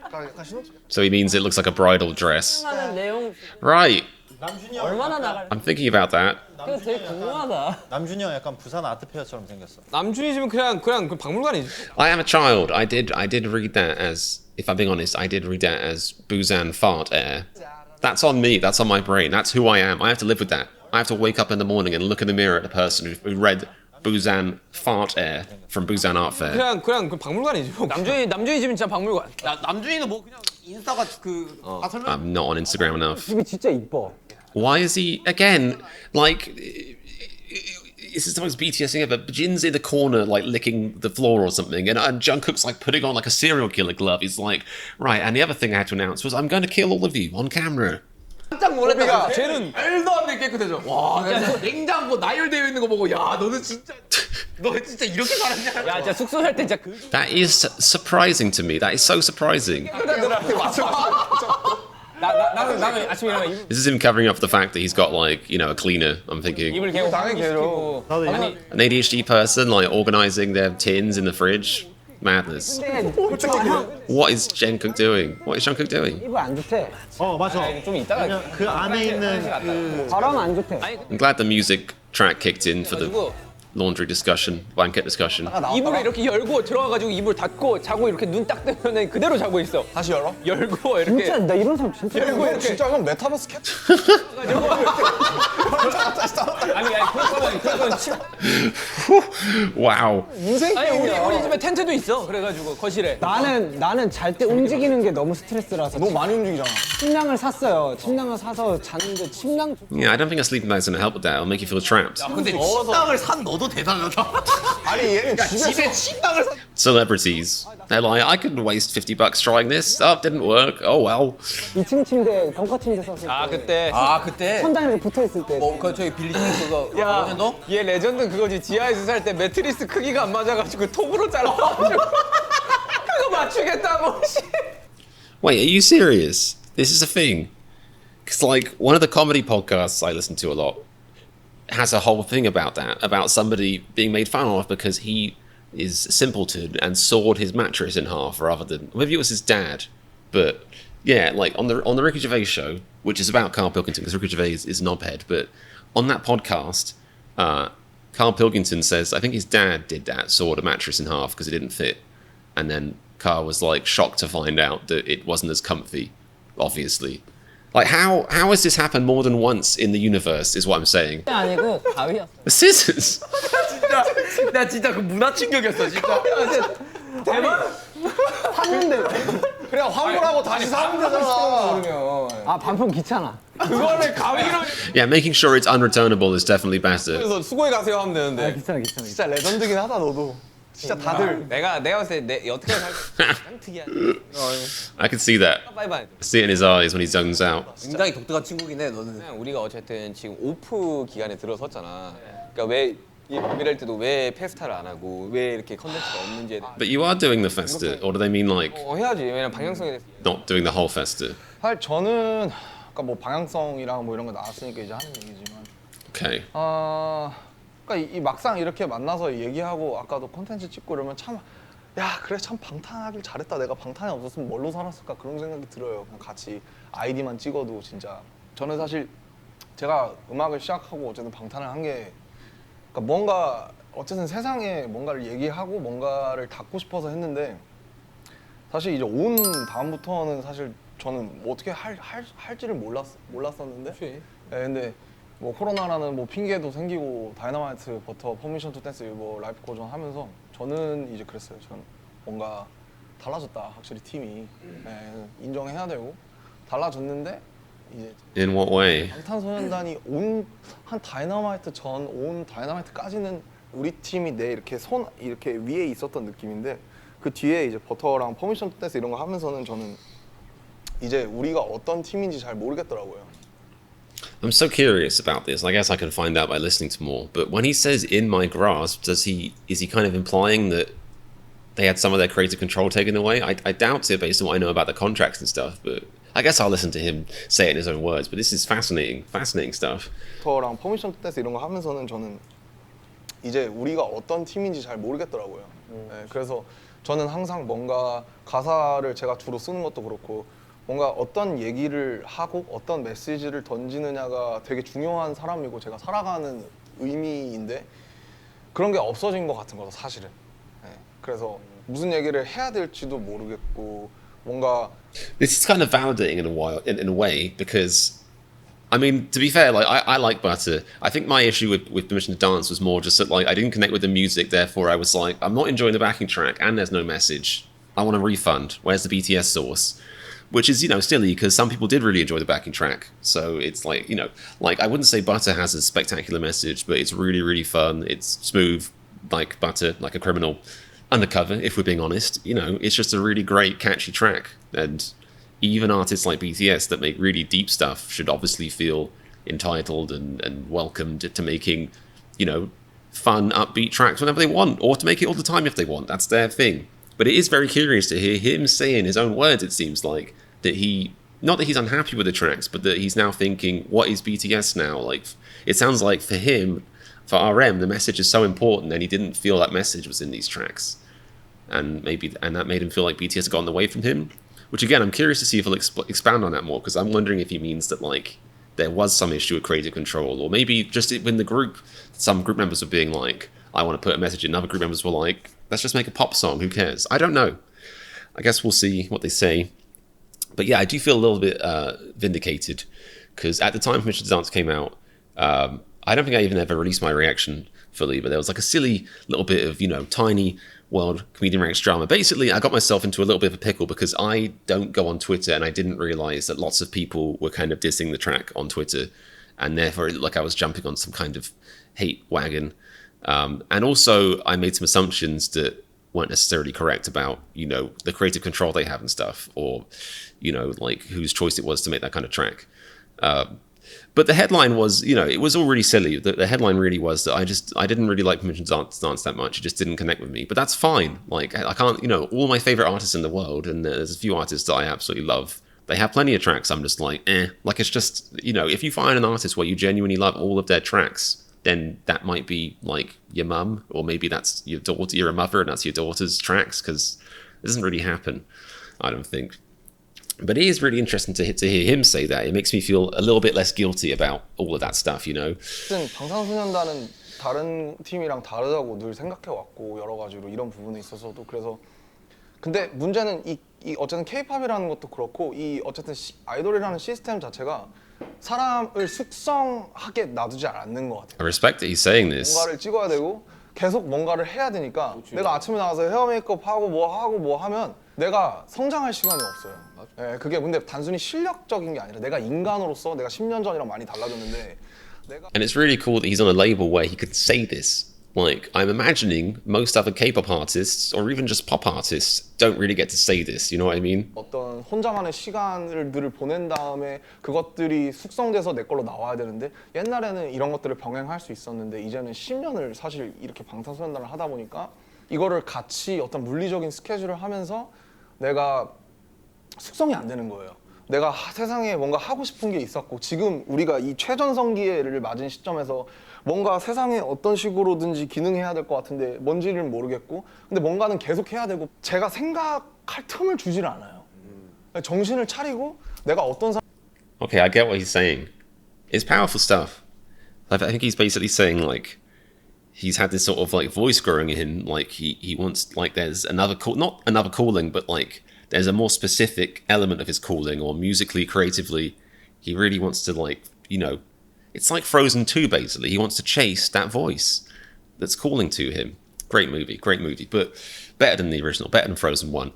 약간 신혼집. So he means it looks like a bridal dress. 하는 내용 Right. 남준이 형 얼마나 나갈? I'm thinking about that. 그거 되게 궁금하다. 남준이 형 약간 부산 아트페어처럼 생겼어. 남준이 집은 그냥 그 박물관이지. I am a child. I did read that as, if I'm being honest, I did read that as Busan fart air. That's on me. That's on my brain. That's who I am. I have to live with that. I have to wake up in the morning and look in the mirror at the person who read Busan fart air from Busan Art Fair. 그냥 그 박물관이지. 남준이 집은 진짜 박물관. 야 남준이는 뭐 그냥 인스타가 다 설명. I'm not on Instagram enough. 집이 진짜 이뻐. Why is he again like? This is the most BTS thing ever. Jin's in the corner, like licking the floor or something, and Jungkook's like putting on like a serial killer glove. He's like, right. And the other thing I had to announce was, I'm going to kill all of you on camera. 깜짝 놀랐다. 쟤는 말도 안 되게 깨끗해져. 와, 나 냉장고 나열되어 있는 거 보고 야, 너 진짜 이렇게 살았냐? 야 진짜 숙소 살 때 진짜 그 That is surprising to me. That is so surprising. 나는 아침에 일어나 This is him covering up for the fact that he's got like, you know, a cleaner. I'm thinking 입을 개고 당연히 개죠. 나도 이거 an ADHD person like organizing their tins in the fridge. Madness. What is Jungkook doing? What is Jungkook doing? 입을 안 좋대. 맞아. 좀 이따가 그냥 그 안에 있는 그 바람 안 좋대. I'm glad the music track kicked in for the laundry discussion, blanket discussion. 이불을 이렇게 열고 들어가가지고 이불 닫고 자고 이렇게 눈 딱 뜨면은 그대로 자고 있어. 다시 열어? 열고 이렇게. 진짜 나 이런 사람 진짜. 열고 이렇게. 진짜 형 메타버스 캡. 아니 그거는 Wow. 인생 아니 게임이야. 우리 집에 텐트도 있어. 그래가지고 거실에. 나는 잘 때 움직이는 게 너무 스트레스라서 너 많이 움직이잖아. 침낭을 샀어요. 침낭을 사서 잤는데 침낭 Yeah, I don't think a sleeping bag's gonna help with that. It'll make you feel trapped. 근데 침낭을 산 너도 대단하다. 아니 얘는 집에 침낭을 산. Celebrities. They're like, I could waste $50 trying this. Oh, it didn't work. Oh well. 2층 침대 벙커 침대 샀을 때 그때. 그때. 천장에 이렇게 붙어 있을 때 그 저기 빌리는 그거. 야, 너? 얘 레전드 그거지. 지하에서 살 때 매트리스 크기가 안 맞아가지고 톱으로 잘라가지고 그거 맞추겠다고. Wait, are you serious? This is a thing? Because like one of the comedy podcasts I listen to a lot has a whole thing about that, about somebody being made fun of because he is simpleton and sawed his mattress in half rather than maybe it was his dad, but yeah, like on the Ricky Gervais show, which is about Carl Pilkington because Ricky Gervais is knobhead, but on that podcast, Carl Pilkington says I think his dad did that, sawed a mattress in half because it didn't fit, and then Carl was like shocked to find out that it wasn't as comfy, obviously. Like how has this happened more than once in the universe is what I'm saying. 아니고 가위였어. The scissors. 나 진짜 그 문화 충격이었어 진짜. 그냥 환불하고 다시 사면 되잖아. 아 반품 귀찮아. 그거를 가위로. Yeah, making sure it's unreturnable is definitely better. 그래서 수고해 가세요 하면 되는데. 귀찮아. 진짜 레전드긴 하다 너도. 진짜 다들 내가 봤을 때 어떻게 살까? 가장 특이한. I can see that. 바이바이. See it in his eyes when he zones out. 굉장히 독특한 친구긴 해 너는. 그냥 우리가 어쨌든 지금 오프 기간에 들어섰잖아. 그러니까 왜 이럴 때도 왜 페스타를 안 하고 왜 이렇게 컨텐츠가 없는지에 대해 But you are doing the festa, or do they mean like 해야지. 왜냐면 방향성에 대해서. not doing the whole festa? 사실 저는 아까 뭐 방향성이랑 뭐 이런 거 나왔으니까 이제 하는 얘기지만 Okay. 그러니까 이 막상 이렇게 만나서 얘기하고 아까도 콘텐츠 찍고 이러면 참 야 그래 참 방탄하길 잘했다 내가 방탄이 없었으면 뭘로 살았을까 그런 생각이 들어요. 그냥 같이 아이디만 찍어도 진짜 저는 사실 제가 음악을 시작하고 어쨌든 방탄을 한 게 그러니까 뭔가 어쨌든 세상에 뭔가를 얘기하고 뭔가를 닫고 싶어서 했는데 사실 이제 온 다음부터는 사실 저는 뭐 어떻게 할지를 몰랐었는데 네, 근데 뭐 코로나라는 뭐 핑계도 생기고 다이너마이트 버터 퍼미션 투 댄스 뭐 라이프 고전 하면서 저는 이제 그랬어요. 저는 뭔가 달라졌다 확실히 팀이 네, 인정해야 되고 달라졌는데 이제 In what way? 방탄소년단이 한 다이너마이트 전 온 다이너마이트까지는 우리 팀이 내 이렇게 손 이렇게 위에 있었던 느낌인데 그 뒤에 이제 버터랑 퍼미션 투 댄스 이런 거 하면서는 저는 이제 우리가 어떤 팀인지 잘 모르겠더라고요. I'm so curious about this. I guess I can find out by listening to more. But when he says "in my grasp," is he kind of implying that they had some of their creative control taken away? I doubt it based on what I know about the contracts and stuff. But I guess I'll listen to him say it in his own words. But this is fascinating stuff. 버터랑 퍼미션 투 댄스 이런 거 하면서는 저는 이제 우리가 어떤 팀인지 잘 모르겠더라고요. 네, 그래서 저는 항상 뭔가 가사를 제가 주로 쓰는 것도 그렇고 뭔가 어떤 얘기를 하고 어떤 메시지를 던지느냐가 되게 중요한 사람이고 제가 살아가는 의미인데 그런 게 없어진 것 같은 거죠, 사실은. 네, 그래서 무슨 얘기를 해야 될지도 모르겠고 뭔가 This is kind of validating in a way because, I mean, to be fair, like I like Butter. I think my issue with Permission to Dance was more just that like I didn't connect with the music. Therefore, I was like, I'm not enjoying the backing track, and there's no message. I want a refund. Where's the BTS source? Which is, you know, silly because some people did really enjoy the backing track. So it's like, you know, like I wouldn't say Butter has a spectacular message, but it's really, really fun. It's smooth, like Butter, like a criminal. Undercover, if we're being honest, you know, it's just a really great, catchy track. And even artists like BTS that make really deep stuff should obviously feel entitled and welcomed to making, you know, fun, upbeat tracks whenever they want, or to make it all the time if they want. That's their thing. But it is very curious to hear him say in his own words, it seems like, that not that he's unhappy with the tracks, but that he's now thinking, what is BTS now? Like, it sounds like for him, for RM, the message is so important and he didn't feel that message was in these tracks. And that made him feel like BTS had gotten away from him. Which again, I'm curious to see if he'll expand on that more, because I'm wondering if he means that like there was some issue with creative control, or maybe just when the group, some group members were being like, I want to put a message in, other group members were like, let's just make a pop song, who cares? I don't know. I guess we'll see what they say. But yeah, I do feel a little bit vindicated, because at the time Permission to Dance came out, I don't think I even ever released my reaction fully, but there was like a silly little bit of, you know, tiny world ComedianReacts drama. Basically, I got myself into a little bit of a pickle because I don't go on Twitter, and I didn't realize that lots of people were kind of dissing the track on Twitter, and therefore it looked like I was jumping on some kind of hate wagon. And also, I made some assumptions that weren't necessarily correct about, you know, the creative control they have and stuff, or, you know, like whose choice it was to make that kind of track. But the headline was, you know, it was all really silly. The headline really was that I didn't really like Permission to Dance that much. It just didn't connect with me. But that's fine. Like, I can't, you know, all my favorite artists in the world, and there's a few artists that I absolutely love, they have plenty of tracks I'm just like, eh. Like, it's just, you know, if you find an artist where you genuinely love all of their tracks, then that might be like your mum, or maybe that's your daughter, you're a mother and that's your daughter's tracks, because it doesn't really happen, I don't think. But it is really interesting to hear him say that. It makes me feel a little bit less guilty about all of that stuff, you know. 방탄소년단은 다른 팀이랑 다르다고 늘 생각해 왔고 여러 가지로 이런 부분에 있어서도 그래서 근데 문제는 이 어쨌든 K-팝이라는 것도 그렇고 이 어쨌든 아이돌이라는 시스템 자체가 사람을 숙성하게 놔두지 않는 것 같아요. I respect that he's saying this. 뭔가를 찍어야 되고 계속 뭔가를 해야 되니까 내가 아침에 나가서 헤어 메이크업 하고 뭐 하면 내가 성장할 시간이 없어요. 예, 그게 근데 단순히 실력적인 게 아니라 내가 인간으로서 내가 10년 전이랑 많이 달라졌는데 And it's really cool that he's on a label where he could say this. Like, I'm imagining most other K-pop artists, or even just pop artists, don't really get to say this, you know what I mean? 어떤 혼자만의 시간들을 보낸 다음에 그것들이 숙성돼서 내 걸로 나와야 되는데 옛날에는 이런 것들을 병행할 수 있었는데 이제는 10년을 사실 이렇게 방탄소년단을 하다 보니까 이거를 같이 어떤 물리적인 스케줄을 하면서 내가 숙성이 안 되는 거예요. 내가 세상에 뭔가 하고 싶은 게 있었고 지금 우리가 이 최전성기를 맞은 시점에서 뭔가 세상에 어떤 식으로든지 기능해야 될 것 같은데 뭔지를 모르겠고 근데 뭔가는 계속 해야 되고 제가 생각할 틈을 주질 않아요. 정신을 차리고 내가 어떤 Okay, I get what he's saying. It's powerful stuff. I think he's basically saying like he's had this sort of like voice growing in him, like he wants, like there's another not another calling, but like there's a more specific element of his calling, or musically, creatively, he really wants to, like, you know, it's like Frozen 2, basically. He wants to chase that voice that's calling to him. Great movie, but better than the original, better than Frozen 1.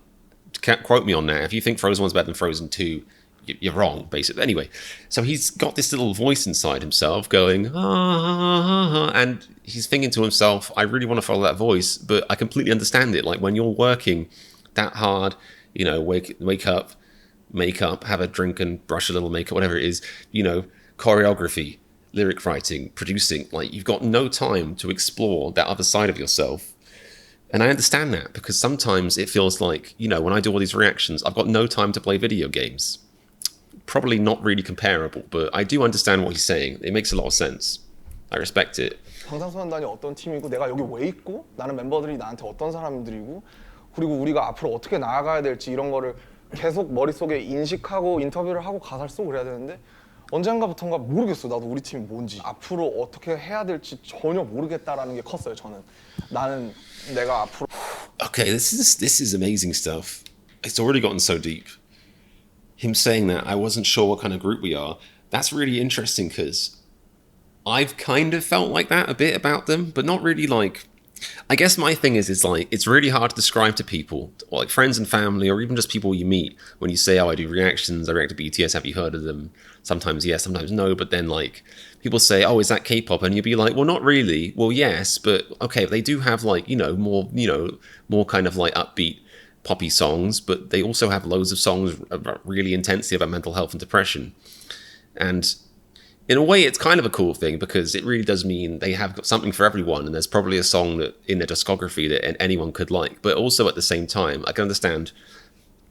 Can't quote me on that. If you think Frozen 1's better than Frozen 2, you're wrong, basically. Anyway, so he's got this little voice inside himself going, and he's thinking to himself, I really want to follow that voice, but I completely understand it. Like when you're working that hard, you know, wake up, make up, have a drink and brush a little makeup, whatever it is, you know, choreography, lyric writing, producing, like you've got no time to explore that other side of yourself. And I understand that because sometimes it feels like, you know, when I do all these reactions, I've got no time to play video games. Probably not really comparable, but I do understand what he's saying. It makes a lot of sense. I respect it. 방탄소년단이 어떤 팀이고 내가 여기 왜 있고 나는 멤버들이 나한테 어떤 사람들이고 그리고 우리가 앞으로 어떻게 나아가야 될지 이런 거를 계속 머릿속에 인식하고 인터뷰를 하고 가사를 쓰고 그래야 되는데 언젠가부턴가 모르겠어. 나도 우리 팀이 뭔지 앞으로 어떻게 해야 될지 전혀 모르겠다라는 게 컸어요. 저는 나는 내가 앞으로 Okay, this is amazing stuff. It's already gotten so deep. Him saying that I wasn't sure what kind of group we are, that's really interesting because I've kind of felt like that a bit about them, but not really like. I guess my thing is like it's really hard to describe to people, or like friends and family, or even just people you meet when you say, "Oh, I do reactions. I react to BTS. Have you heard of them?" Sometimes yes, sometimes no. But then like people say, "Oh, is that K-pop?" And you'd be like, "Well, not really." Well, yes, but okay, they do have like more kind of like upbeat poppy songs, but they also have loads of songs really intensely about mental health and depression. And in a way, it's kind of a cool thing because it really does mean they have got something for everyone, and there's probably a song that in their discography that anyone could like. But also at the same time, I can understand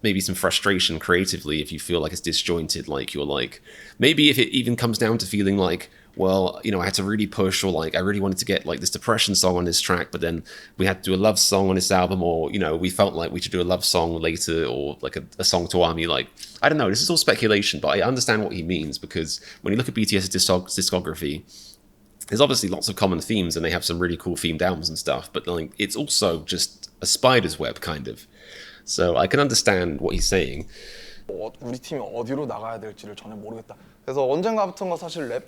maybe some frustration creatively if you feel like it's disjointed, like you're like, maybe if it even comes down to feeling like, well, you know, I had to really push, or like I really wanted to get like this depression song on this track, but then we had to do a love song on this album, or, you know, we felt like we should do a love song later, or like a song to army. Like, I don't know, this is all speculation, but I understand what he means because when you look at BTS's discography, there's obviously lots of common themes and they have some really cool themed albums and stuff, but like it's also just a spider's web kind of. So I can understand what he's saying. 우리 팀이 어디로 나가야 될지를 전혀 모르겠다. 그래서 언젠가부터가 사실 랩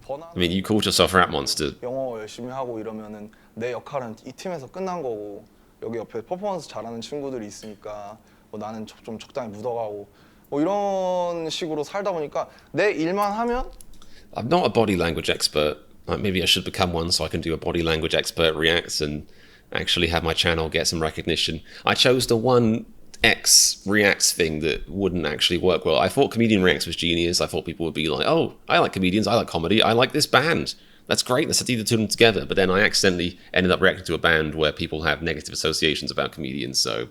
I mean, you called yourself a rap monster. 영어 열심히 하고 이러면은 내 역할은 이 팀에서 끝난 거고 여기 옆에 퍼포먼스 잘하는 친구들이 있으니까 뭐 나는 좀 적당히 묻어가고 뭐 이런 식으로 살다 보니까 내 일만 하면 I'm not a body language expert. Like maybe I should become one so I can do a body language expert reacts and actually have my channel get some recognition. I chose the one X reacts thing that wouldn't actually work well. I thought ComedianReacts was genius. I thought people would be like, oh, I like comedians, I like comedy, I like this band. That's great, let's either two of them together. But then I accidentally ended up reacting to a band where people have negative associations about comedians, so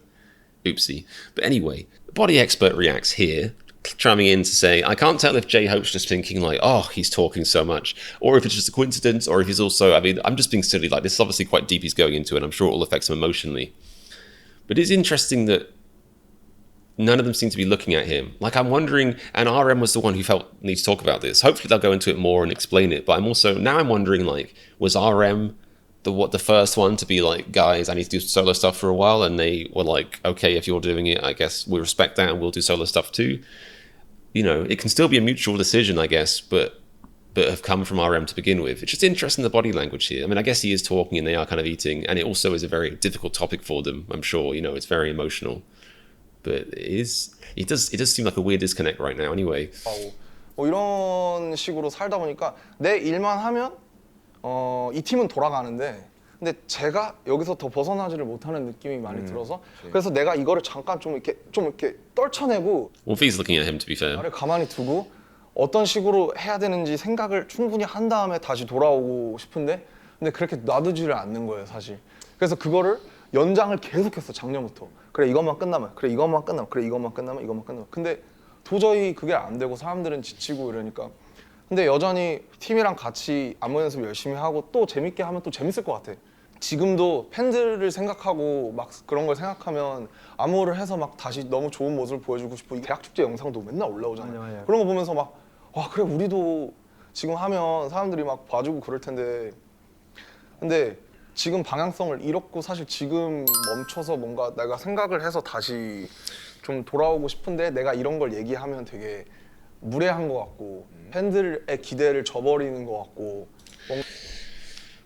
oopsie. But anyway, Body Expert Reacts here, chiming in to say, I can't tell if J-Hope's just thinking like, oh, he's talking so much, or if it's just a coincidence, or if he's also, I mean, I'm just being silly, like this is obviously quite deep he's going into it, and I'm sure it will affect him emotionally. But it's interesting that none of them seem to be looking at him. Like I'm wondering, and RM was the one who felt need to talk about this. Hopefully they'll go into it more and explain it. But I'm wondering like, was RM the first one to be like, guys, I need to do solo stuff for a while, and they were like, okay, if you're doing it, I guess we respect that and we'll do solo stuff too. You know, it can still be a mutual decision, I guess, but have come from RM to begin with. It's just interesting the body language here. I mean, I guess he is talking and they are kind of eating, and it also is a very difficult topic for them, I'm sure. You know, it's very emotional. But it does seem like a weird disconnect right now anyway. 뭐 이런 식으로 살다 보니까 내 일만 하면 이 팀은 돌아가는데 근데 제가 여기서 더 벗어나지를 못하는 느낌이 많이 들어서 그래서 내가 이거를 잠깐 좀 이렇게 떨쳐내고 Well, V's looking at him to be fair. 나를 가만히 두고 어떤 식으로 해야 되는지 생각을 충분히 한 다음에 다시 돌아오고 싶은데 근데 그렇게 놔두지를 않는 거예요, 사실. 그래서 그거를 연장을 계속했어, 작년부터. 그래 이것만 끝나면, 그래 이것만 끝나면, 그래 이것만 끝나면, 이것만 끝나면. 근데 도저히 그게 안 되고 사람들은 지치고 이러니까. 근데 여전히 팀이랑 같이 안무 연습 열심히 하고 또 재밌게 하면 또 재밌을 것 같아. 지금도 팬들을 생각하고 막 그런 걸 생각하면 안무를 해서 막 다시 너무 좋은 모습을 보여주고 싶어. 이 대학 축제 영상도 맨날 올라오잖아요. 맞아. 그런 거 보면서 막 와 그래 우리도 지금 하면 사람들이 막 봐주고 그럴 텐데. 근데 지금 방향성을 잃었고 사실 지금 멈춰서 뭔가 내가 생각을 해서 다시 좀 돌아오고 싶은데 내가 이런 걸 얘기하면 되게 무례한 것 같고 팬들의 기대를 저버리는 것 같고.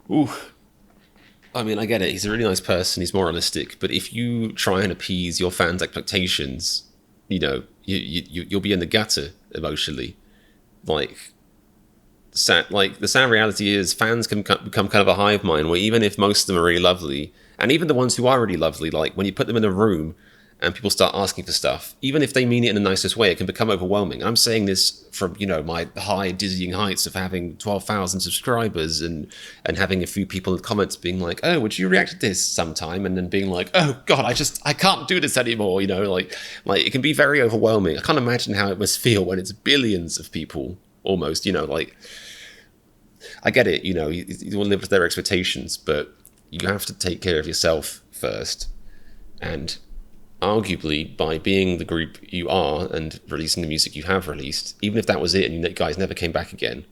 Ooh. I mean, I get it. He's a really nice person. He's moralistic. But if you try and appease your fans' expectations, you know, you'll be in the gutter emotionally. Like the sad reality is fans can become kind of a hive mind where even if most of them are really lovely, and even the ones who are really lovely, like when you put them in a room and people start asking for stuff, even if they mean it in the nicest way, it can become overwhelming. I'm saying this from, my high dizzying heights of having 12,000 subscribers and having a few people in the comments being like, oh, would you react to this sometime? And then being like, oh God, I can't do this anymore. Like it can be very overwhelming. I can't imagine how it must feel when it's billions of people almost, like, I get it, you want to live with their expectations, but you have to take care of yourself first. And arguably, by being the group you are and releasing the music you have released, even if that was it and you guys never came back again,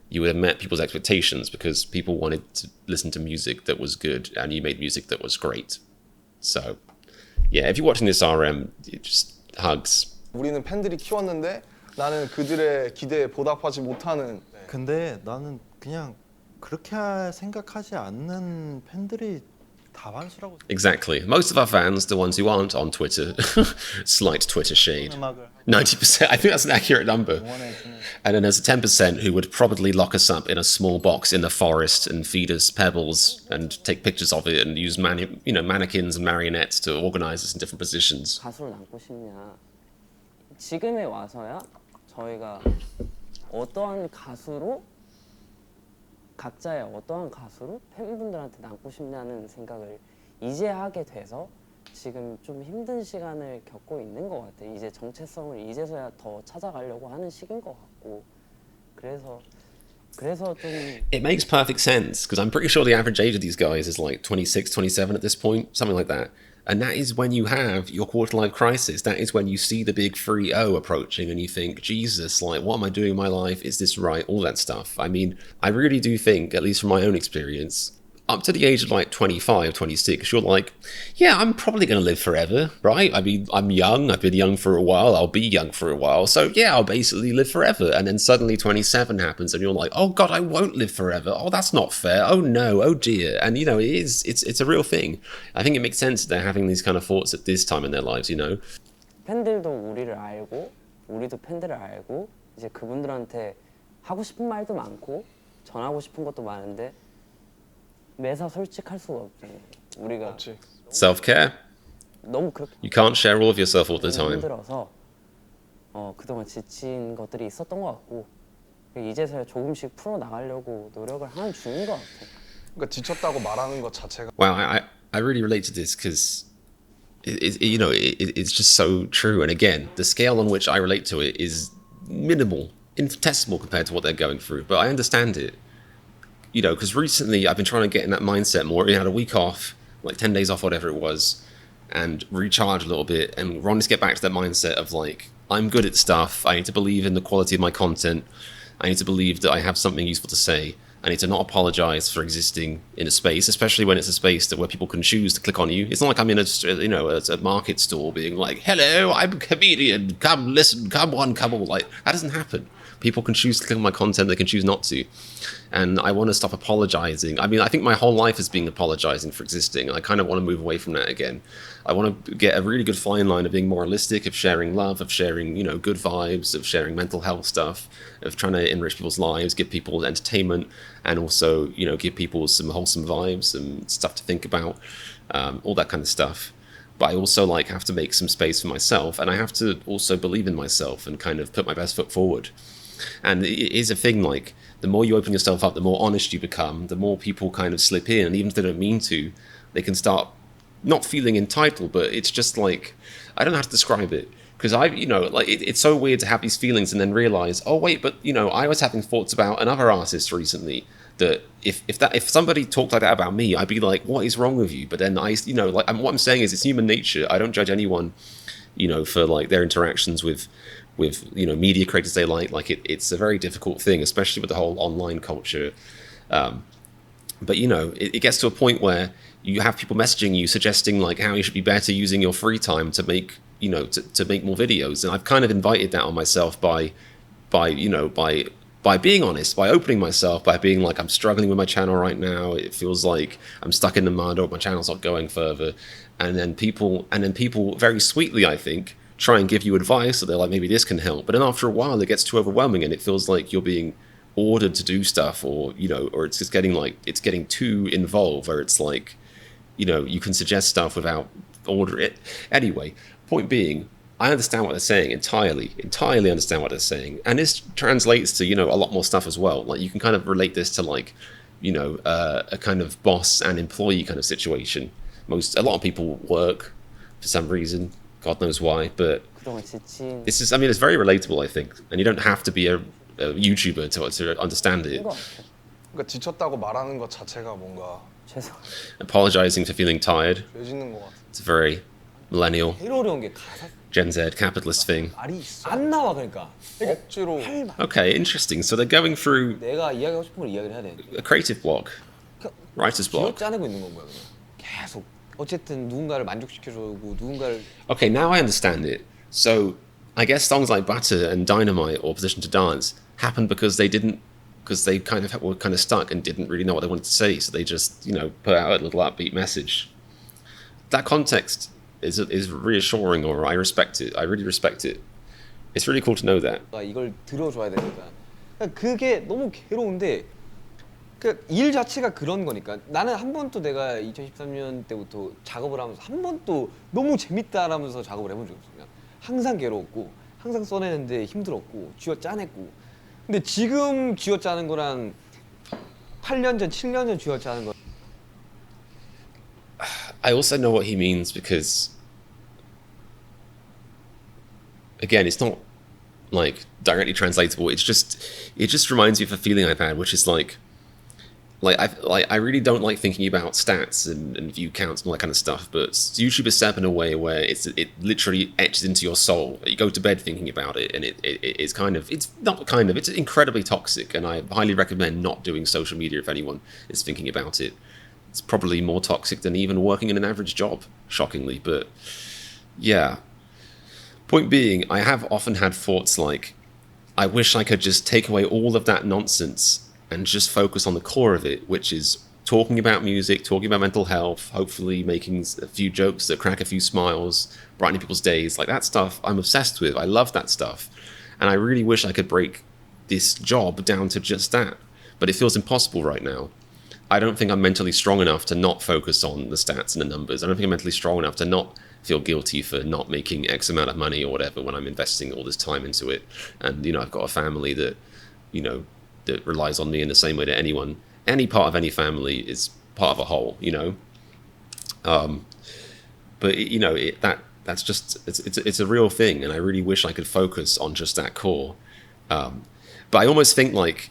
you would have met people's expectations because people wanted to listen to music that was good and you made music that was great. So, yeah, if you're watching this RM, just hugs. 우리는 팬들이 키웠는데 나는 그들의 기대에 보답하지 못하는. 근데 나는 그냥 그렇게 생각하지 않는 팬들이 다반수라고. Exactly. Most of our fans, the ones who aren't on Twitter, slight Twitter shade. 90%. I think that's an accurate number. And then there's a 10% who would probably lock us up in a small box in the forest and feed us pebbles and take pictures of it and use mannequins and marionettes to organize us in different positions. 가수로 남고 싶냐? 지금에 와서야 저희가 어떠한 가수로 각자의 어떠한 가수로 팬분들한테 남고 싶냐는 생각을 이제 하게 돼서 지금 좀 힘든 시간을 겪고 있는 것 같아요. 이제 정체성을 이제서야 더 찾아가려고 하는 시기인 것 같고 그래서 좀 It makes perfect sense because I'm pretty sure the average age of these guys is like 26, 27 at this point, something like that. And that is when you have your quarter-life crisis. That is when you see the big 3-0 approaching and you think, Jesus, like, what am I doing in my life? Is this right? All that stuff. I mean, I really do think, at least from my own experience, up to the age of like 25, 26, you're like, yeah, I'm probably going to live forever, right? I mean, I'm young. I've been young for a while. I'll be young for a while. So yeah, I'll basically live forever. And then suddenly 27 happens and you're like, oh God, I won't live forever. Oh, that's not fair. Oh no. Oh dear. And it's a real thing. I think it makes sense that they're having these kind of thoughts at this time in their lives, 팬들도 우리를 알고 우리도 팬들을 알고 이제 그분들한테 하고 싶은 말도 많고 전하고 싶은 것도 많은데 매사 솔직할 수가 없잖아요. 우리가 Self-care. 너무 그렇게 You can't share all of yourself all the time. 힘들어서 그동안 지친 것들이 있었던 것 같고 이제서야 조금씩 풀어 나가려고 노력을 하는 중인 것 같아요. 그러니까 지쳤다고 말하는 것 자체가. Wow, I really relate to this because it's just so true. And again, the scale on which I relate to it is minimal, infinitesimal compared to what they're going through. But I understand it. Because recently I've been trying to get in that mindset more. I had a week off, like 10 days off, whatever it was, and recharge a little bit and wanted to get back to that mindset of like, I'm good at stuff. I need to believe in the quality of my content. I need to believe that I have something useful to say. I need to not apologize for existing in a space, especially when it's a space where people can choose to click on you. It's not like I'm in a market stall being like, hello, I'm a comedian. Come listen, come on, come all. Like, that doesn't happen. People can choose to click on my content. They can choose not to. And I want to stop apologizing. I mean, I think my whole life has been apologizing for existing. And I kind of want to move away from that again. I want to get a really good fine line of being moralistic, of sharing love, of sharing, good vibes, of sharing mental health stuff, of trying to enrich people's lives, give people entertainment, and also, give people some wholesome vibes, some stuff to think about, all that kind of stuff. But I also have to make some space for myself, and I have to also believe in myself and kind of put my best foot forward. And it is a thing, the more you open yourself up, the more honest you become, the more people kind of slip in, and even if they don't mean to, they can start not feeling entitled, but it's just I don't know how to describe it. Because it's so weird to have these feelings and then realize, oh wait, but I was having thoughts about another artist recently that if somebody talked like that about me, I'd be like, what is wrong with you? But then what I'm saying is it's human nature. I don't judge anyone, for their interactions with media creators they like. It's a very difficult thing, especially with the whole online culture. But it gets to a point where you have people messaging you suggesting how you should be better using your free time to make to make more videos, and I've kind of invited that on myself by being honest, by opening myself, by being I'm struggling with my channel right now. It feels like I'm stuck in the mud or my channel's not going further, and then people very sweetly, I think, try and give you advice, or they're like, maybe this can help. But then after a while, it gets too overwhelming, and it feels like you're being ordered to do stuff, or or it's just getting too involved, or it's like, you can suggest stuff without order it. Anyway, point being, I understand what they're saying entirely understand what they're saying, and this translates to a lot more stuff as well. Like you can kind of relate this to like a kind of boss and employee kind of situation. A lot of people work for some reason, God knows why, but this is, it's very relatable, I think, and you don't have to be a YouTuber to understand it. 그러니까 지쳤다고 말하는 것 자체가 뭔가 Apologizing for feeling tired. 죄 짓는 것 같아. It's a very millennial, 제일 어려운 게 가사 Gen Z, capitalist thing. 말이 안 나와 그러니까. 억지로 Okay, interesting. So they're going through 내가 이야기하고 싶은 걸 이야기를 해야 돼. a creative block, writer's 기어 block. 짜내고 있는 건 거야 그냥. 계속. 어쨌든 누군가를 만족시켜주고 누군가를. Okay, now I understand it. So I guess songs like Butter and Dynamite or Position to Dance happened because they were kind of stuck and didn't really know what they wanted to say. So they just, put out a little upbeat message. That context is reassuring, or I respect it. I really respect it. It's really cool to know that. 이걸 들어줘야 되니까. 그게 너무 괴로운데 일 자체가 그런 거니까. 나는 한 번도 내가 2013년 때부터 작업을 하면서 한 번도 너무 재밌다라면서 작업을 해본 적이 없어. 그냥 항상 괴로웠고 항상 써내는데 힘들었고 쥐어 짜냈고. 근데 지금 쥐어 짜는 거랑 8년 전, 7년 전 쥐어 짜는 거. I also know what he means because, again, it's not like directly translatable. It just reminds me of a feeling I've had, which is like I really don't like thinking about stats and view counts and all that kind of stuff. But YouTube is set up in a way where it literally etches into your soul. You go to bed thinking about it, and it's incredibly toxic. And I highly recommend not doing social media if anyone is thinking about it. It's probably more toxic than even working in an average job, shockingly. But yeah. Point being, I have often had thoughts like, I wish I could just take away all of that nonsense and just focus on the core of it, which is talking about music, talking about mental health, hopefully making a few jokes that crack a few smiles, brightening people's days. Like that stuff I'm obsessed with. I love that stuff. And I really wish I could break this job down to just that. But it feels impossible right now. I don't think I'm mentally strong enough to not focus on the stats and the numbers. I don't think I'm mentally strong enough to not feel guilty for not making X amount of money or whatever when I'm investing all this time into it. And, I've got a family that, that relies on me in the same way that any part of any family is part of a whole, But, that's just, it's a real thing. And I really wish I could focus on just that core. But I almost think like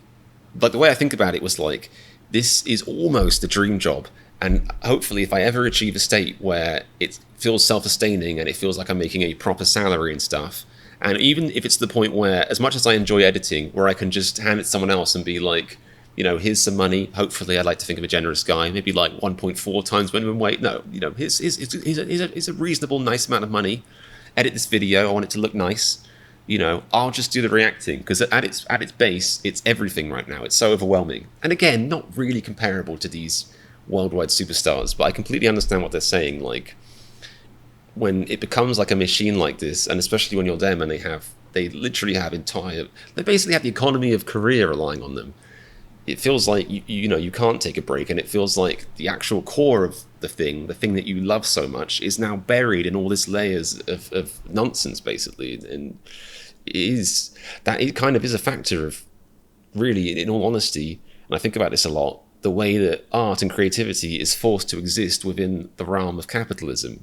the way I think about it was like, this is almost a dream job. And hopefully if I ever achieve a state where it feels self-sustaining and it feels like I'm making a proper salary and stuff, and even if it's the point where, as much as I enjoy editing, where I can just hand it to someone else and be like, here's some money. Hopefully I'd like to think of a generous guy, maybe like 1.4 times minimum wage. No, here's a reasonable, nice amount of money. Edit this video. I want it to look nice. I'll just do the reacting because at its base, it's everything right now. It's so overwhelming. And again, not really comparable to these worldwide superstars, but I completely understand what they're saying. Like when it becomes like a machine like this, and especially when you're them and they literally have they basically have the economy of Korea relying on them. It feels like you can't take a break, and it feels like the actual core of the thing that you love so much is now buried in all this layers of nonsense, basically. And it kind of is a factor of, really, in all honesty, and I think about this a lot, the way that art and creativity is forced to exist within the realm of capitalism,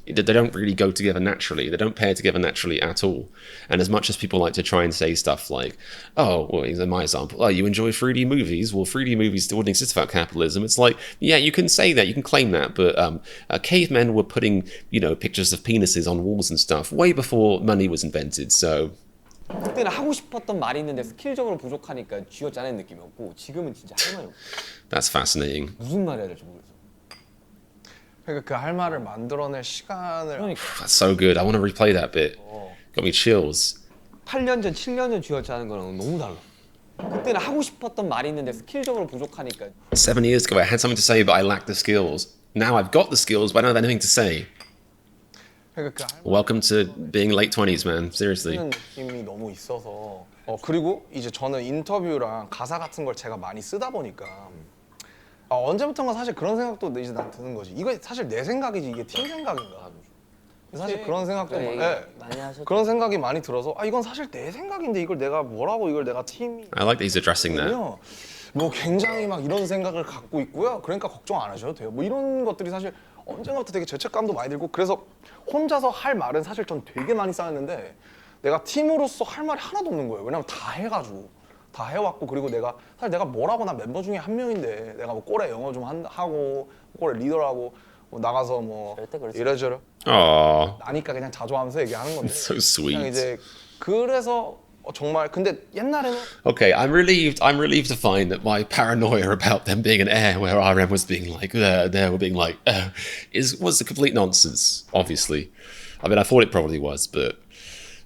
They don't really go together naturally. They don't pair together naturally at all. And as much as people like to try and say stuff like, in my example, you enjoy 3D movies? Well, 3D movies wouldn't exist without capitalism. It's like, yeah, you can say that, you can claim that, but cavemen were putting, pictures of penises on walls and stuff way before money was invented, so... 그때는 하고 싶었던 말이 있는데 스킬적으로 부족하니까 쥐어 짜낸 느낌이었고 지금은 진짜 할 말이 없어. That's fascinating. 무슨 말 해야 될지 모르겠어. 그러니까 그 할 말을 만들어낼 시간을 That's so good. I want to replay that bit. Got me chills. 8년 전, 7년 전 쥐어 짜는 거랑 너무 달라. 그때는 하고 싶었던 말이 있는데 스킬적으로 부족하니까. 7 years ago, I had something to say, but I lacked the skills. Now I've got the skills, but I don't have anything to say. 그러니까 그 Welcome to being late 20s, man. Seriously. 하는 느낌이 너무 있어서 그리고 이제 저는 인터뷰랑 가사 같은 걸 제가 많이 쓰다 보니까 언제부턴가 사실 그런 생각도 이제 난 드는 거지. 이거 사실 내 생각이지 이게 팀 생각인가? 사실 그런 생각도 많이 하셨죠. 그런 생각이 많이 들어서 이건 사실 내 생각인데 이걸 내가 뭐라고 이걸 내가 팀이 I like that he's addressing that. 뭐 굉장히 막 이런 생각을 갖고 있고요. 그러니까 걱정 안 하셔도 돼요. 뭐 이런 것들이 사실 언젠가부터 되게 죄책감도 많이 들고 그래서 혼자서 할 말은 사실 전 되게 많이 쌓였는데 내가 팀으로서 할 말이 하나도 없는 거예요. 왜냐면 다 해가지고 다 해왔고 그리고 사실 내가 뭐라고 나 멤버 중에 한 명인데 내가 뭐 꼴에 영어 좀 하고 꼴에 리더라고 뭐 나가서 뭐 절대 그렇지 이래저래 Aww, 나니까 그냥 자조하면서 얘기하는 건데 so 그냥 sweet. 이제 그래서 정말 근데 옛날에는 Okay, I'm relieved. I'm relieved to find that my paranoia about them being an air where RM was being like, they were being like, was a complete nonsense. Obviously, I mean, I thought it probably was, but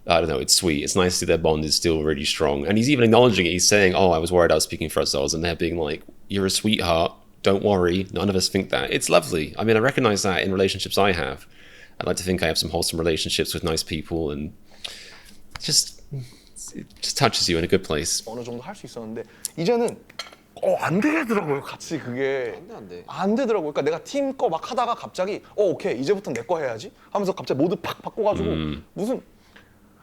I don't know. It's sweet. It's nice to see their bond is still really strong, and he's even acknowledging it. He's saying, "Oh, I was worried I was speaking for ourselves," and they're being like, "You're a sweetheart. Don't worry. None of us think that." It's lovely. I mean, I recognize that in relationships I have. I'd like to think I have some wholesome relationships with nice people, and it just touches you in a good place. 어느 정도 할 수 있었는데 이제는 안 되더라고요. 같이 그게 안 되더라고요. 그러니까 내가 팀 거 막 하다가 갑자기 오케이 이제부터 내 거 해야지 하면서 갑자기 모두 팍 바꿔가지고 무슨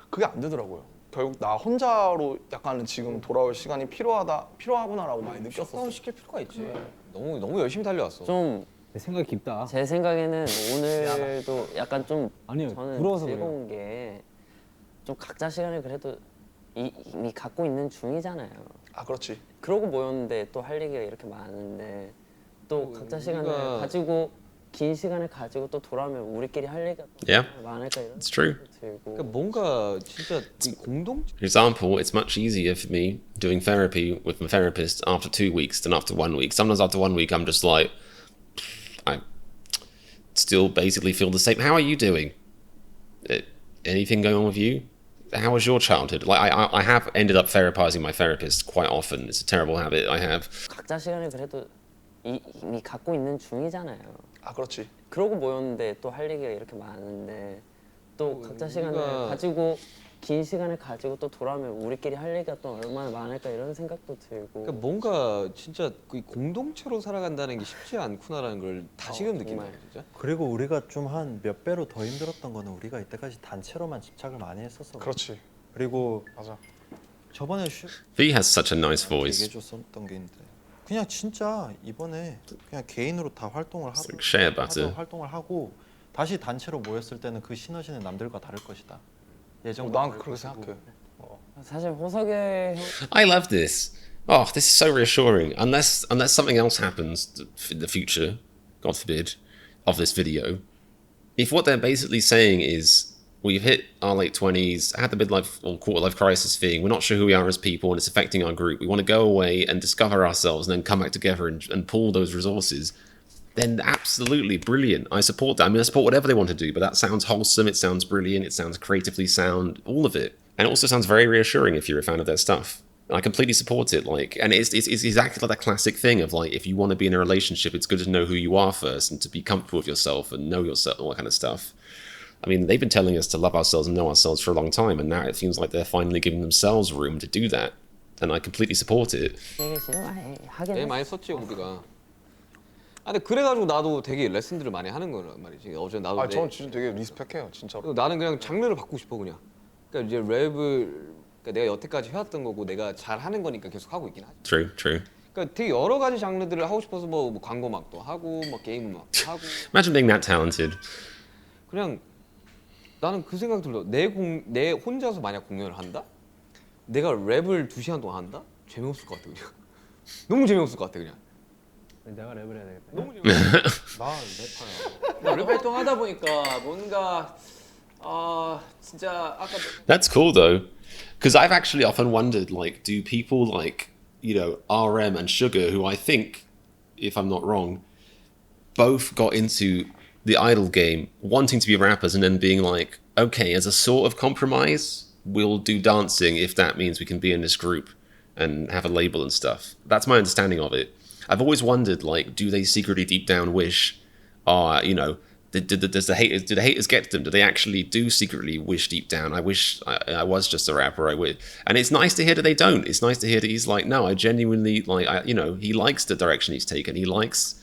그게 안 되더라고요. 결국 나 혼자로 약간은 지금 돌아올 시간이 필요하구나라고 많이 느꼈었어요. 시킬 필요가 있지. 너무 열심히 달려왔어. 좀 내 생각이 깊다. 제 생각에는 오늘도 약간 좀 아니요, 저는 부러워서 즐거운 게 좀 각자 시간을 그래도 이미 갖고 있는 중이잖아요. 아 그렇지. 그러고 모였는데 또 할 얘기가 이렇게 많은데 또 각자 시간을 우리가- 가지고 긴 시간을 가지고 또 돌아오면 우리끼리 할 얘기가 또 Yeah. 많을까 이런 It's true. 생각이 들고 그러니까 뭔가 진짜 이 공동 For example, it's much easier for me doing therapy with my therapist after 2 weeks than after 1 week. Sometimes after 1 week, I'm just like, I still basically feel the same. How are you doing? Anything going on with you? How was your childhood? Like, I have ended up therapizing my therapist quite often. It's a terrible habit I have. 각자 시간을 그래도 이미 갖고 있는 중이잖아요. 아 그렇지. 그러고 모였는데 또 할 얘기가 이렇게 많은데 또 각자 시간을 우리가- 가지고 긴 시간을 가지고 또 돌아오면 우리끼리 할 얘기가 또 얼마나 많을까 이런 생각도 들고 그러니까 뭔가 진짜 그 공동체로 살아간다는 게 쉽지 않구나라는 걸 다시금 느낀다 정말. 진짜. 그리고 우리가 좀 한 몇 배로 더 힘들었던 거는 우리가 이때까지 단체로만 집착을 많이 했었어. 그렇지. 그리고 맞아. 저번에 V has such a nice voice. 얘기해줬었던 게 있는데 그냥 진짜 이번에 그냥 개인으로 다 활동을 하고 like share butter. 활동을 하고 다시 단체로 모였을 때는 그 시너지는 남들과 다를 것이다. 예전 난 그렇게 생각해. 사실 호석의 I love this. Oh, this is so reassuring. Unless something else happens in the future, God forbid, of this video, if what they're basically saying is we've hit our late 20s, had the midlife or quarter life crisis thing, we're not sure who we are as people, and it's affecting our group. We want to go away and discover ourselves, and then come back together and pool those resources. Then absolutely brilliant. I support that. I mean, I support whatever they want to do, but that sounds wholesome. It sounds brilliant. It sounds creatively sound. All of it, and it also sounds very reassuring if you're a fan of their stuff. I completely support it. Like, and it's exactly like that classic thing of like, if you want to be in a relationship, it's good to know who you are first and to be comfortable with yourself and know yourself, all that kind of stuff. I mean, they've been telling us to love ourselves and know ourselves for a long time, and now it seems like they're finally giving themselves room to do that, and I completely support it. 얘기 지금 많이 하긴 되게 했어. 많이 썼지 우리가. 아 근데 그래가지고 나도 되게 레슨들을 많이 하는 거란 말이지. 어제 나도 저는 진짜 되게 리스펙해요, 진짜로. 나는 그냥 장르를 바꾸고 싶어 그냥. 그러니까 이제 랩을 그러니까 내가 여태까지 해왔던 거고 내가 잘 하는 거니까 계속 하고 있긴 하지. True, true. 그러니까 되게 여러 가지 장르들을 하고 싶어서 뭐 광고 음악도 하고 뭐 게임 음악도 하고 Imagine being that talented. 그냥 나는 그 생각 들어. 내 혼자서 만약 공연을 한다? 내가 랩을 2시간 동안 한다? 재미없을 것 같아 그냥. 너무 재미없을 것 같아 그냥. 내가 랩을 해야 되겠다. 너무 재미없어. 나 래퍼야. 랩 활동하다 보니까 뭔가 진짜 아까 That's cool though, because I've actually often wondered, like, do people like, you know, RM and Sugar, who I think, if I'm not wrong, both got into the idol game wanting to be rappers and then being like, okay, as a sort of compromise, we'll do dancing if that means we can be in this group and have a label and stuff. That's my understanding of it. I've always wondered, like, do they secretly deep down wish, you know, does the haters, do the haters get to them? Do they actually do secretly wish deep down, I wish I was just a rapper? And it's nice to hear that they don't. It's nice to hear that he's like, no, I genuinely like, he likes the direction he's taken. He likes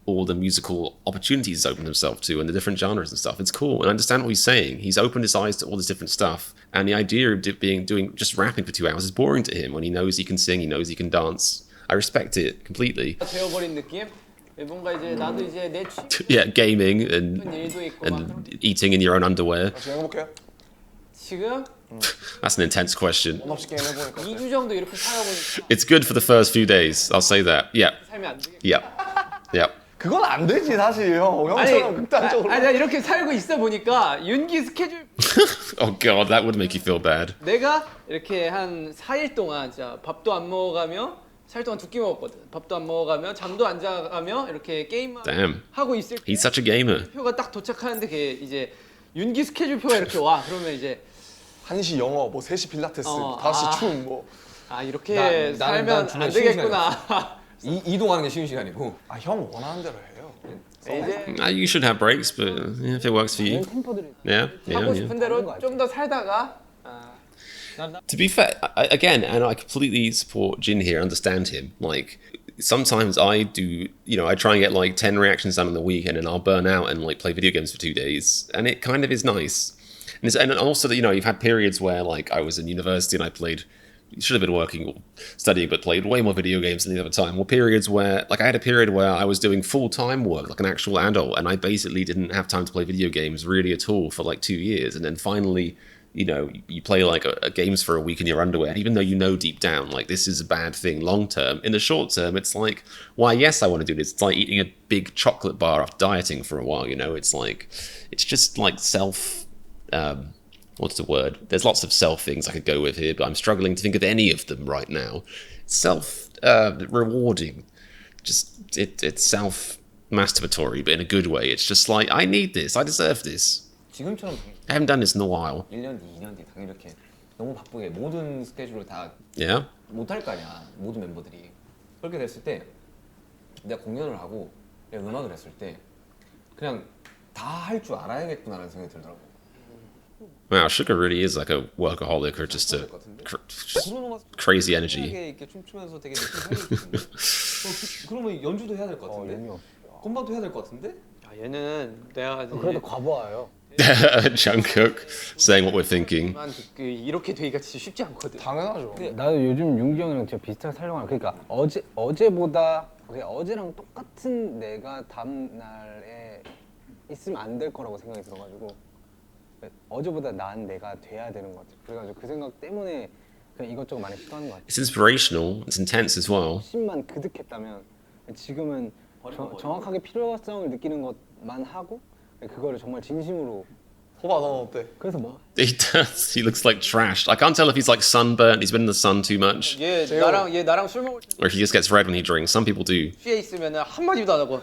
all the musical opportunities he's opened himself to and the different genres and stuff. It's cool, and I understand what he's saying. He's opened his eyes to all this different stuff, and the idea of doing just rapping for 2 hours is boring to him when he knows he can sing, he knows he can dance. I respect it completely. 되어버린 느낌? 뭔가 이제 나도 이제 내 Yeah, gaming 일도 있고 막 and eating in your own underwear. 진행해볼게요. 지금 That's an intense question. 없이 게임 해보니까. 2주 정도 이렇게 살아보니까 It's good for the first few days. I'll say that. Yeah. 삶이 안 되겠다. Yep. Yep. 그건 안 되지 사실 형. 형처럼 극단적으로. 아니 나 이렇게 살고 있어 보니까 윤기 스케줄 Oh god, that would make you feel bad. 내가 이렇게 한 4일 동안 진짜 밥도 안 먹어가며 4일 동안 2끼 먹었거든. 밥도 안 먹어가며 잠도 안 자가며 이렇게 게임만 Damn. 하고 있을 때 He's such a gamer. 표가 딱 도착하는데 그게 이제 윤기 스케줄표가 이렇게 와. 그러면 이제 1시 영어, 뭐 3시 필라테스, 어, 5시 춤, 뭐. 아 이렇게 나는 살면 주말에 안 쉬는 되겠구나. 이동하는 게 쉬운 시간이고. 아, 형 원하는 대로 해요. 이제 You should have breaks, but yeah, if it works for you. 템포들이 Yeah. Yeah. 하고 Yeah. 싶은 대로 좀 더 살다가 To be fair, again, and I completely support Jin here, understand him. Like, sometimes I do, I try and get like 10 reactions done on the weekend and I'll burn out and like play video games for 2 days. And it kind of is nice. And also that, you've had periods where like I was in university and I should have been working or studying, but played way more video games than the other time. Or periods where, like I had a period where I was doing full-time work, like an actual adult, and I basically didn't have time to play video games really at all for like 2 years. And then finally, you play like games for a week in your underwear, and even though you know deep down, like this is a bad thing long term, in the short term, it's like, why, yes, I want to do this. It's like eating a big chocolate bar after dieting for a while, It's like, it's just like what's the word? There's lots of self things I could go with here, but I'm struggling to think of any of them right now. Rewarding. Just, it's self-masturbatory, but in a good way. It's just like, I need this, I deserve this. 지금처럼 I haven't done this in a while. 1년 뒤, 2년 뒤 당연히 이렇게 너무 바쁘게 모든 스케줄을 다 Yeah? 못할 거 아니야. 모든 멤버들이. 그렇게 됐을 때 내가 공연을 하고 내가 음악을 했을 때 그냥 다 할 줄 알아야겠구나라는 생각이 들더라고. Wow, Sugar really is like a workaholic or just a crazy energy. 이렇게 춤추면서 되게 느낌 살리고 싶은데 그러면 연주도 해야 될 것 같은데 건반도 해야 될 것 같은데 얘는 내가 이제 그래도 과부하예요. Jungkook saying what we're thinking. 이렇게 되기가 진짜 쉽지 않거든. 당연하죠. 나도 요즘 윤기 형이랑 진짜 비슷하게 살려고 하는. 그러니까 어제보다 그냥 어제랑 똑같은 내가 다음 날에 있으면 안 될 거라고 생각이 들어가지고 어제보다 나은 내가 돼야 되는 것 같아. 그래가지고 그 생각 때문에 그냥 이것저것 많이 시도하는 것 같아. It's inspirational. It's intense as well. 심만 그득했다면 지금은 정확하게 필요성을 느끼는 것만 하고 그거를 정말 진심으로. 호바 넌 어때? 그래서 뭐 He does. He looks like trashed. I can't tell if he's like sunburnt. He's been in the sun too much, 얘 나랑 술 먹을 때 or if he just gets red when he drinks. Some people do. 취해 있으면은 한 마디도 안 하고.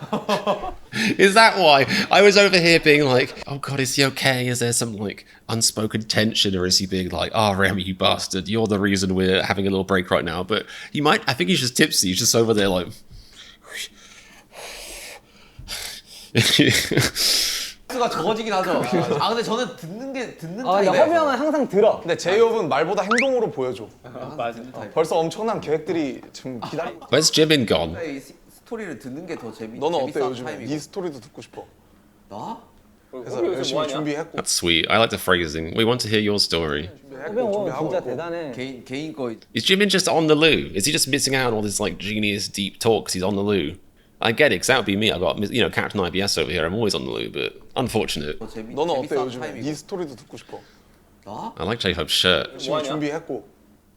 Is that why? I was over here being like, oh god, is he okay? Is there some like unspoken tension, or is he being like, oh Remy, you bastard, you're the reason we're having a little break right now? But I think he's just tipsy. He's just over there like. 가 적어지긴 하죠. 아 근데 저는 듣는 나 허비 형은 항상 들어. 근데 제이홉은 말보다 행동으로 보여줘. 맞아. 벌써 엄청난 계획들이 지금 기다리고. Where's Jimin gone? 스토리를 듣는 게 더 너는 어때 요즘에? 네 스토리도 듣고 싶어. 나? 그래서 열심히 준비했고. That's sweet. I like the phrasing. We want to hear your story. 허비 형은 진짜 대단해. 개인 거 Is Jimin just on the loo? Is he just missing out on all this like genius deep talk 'cause he's on the loo? I get it, because that would be me. I got Captain IBS over here. I'm always on the loo, but unfortunate. 너는 어때 요즘에? 네 스토리도 듣고 싶어. 나? I like J-Hope's shirt. 열심히 준비했고.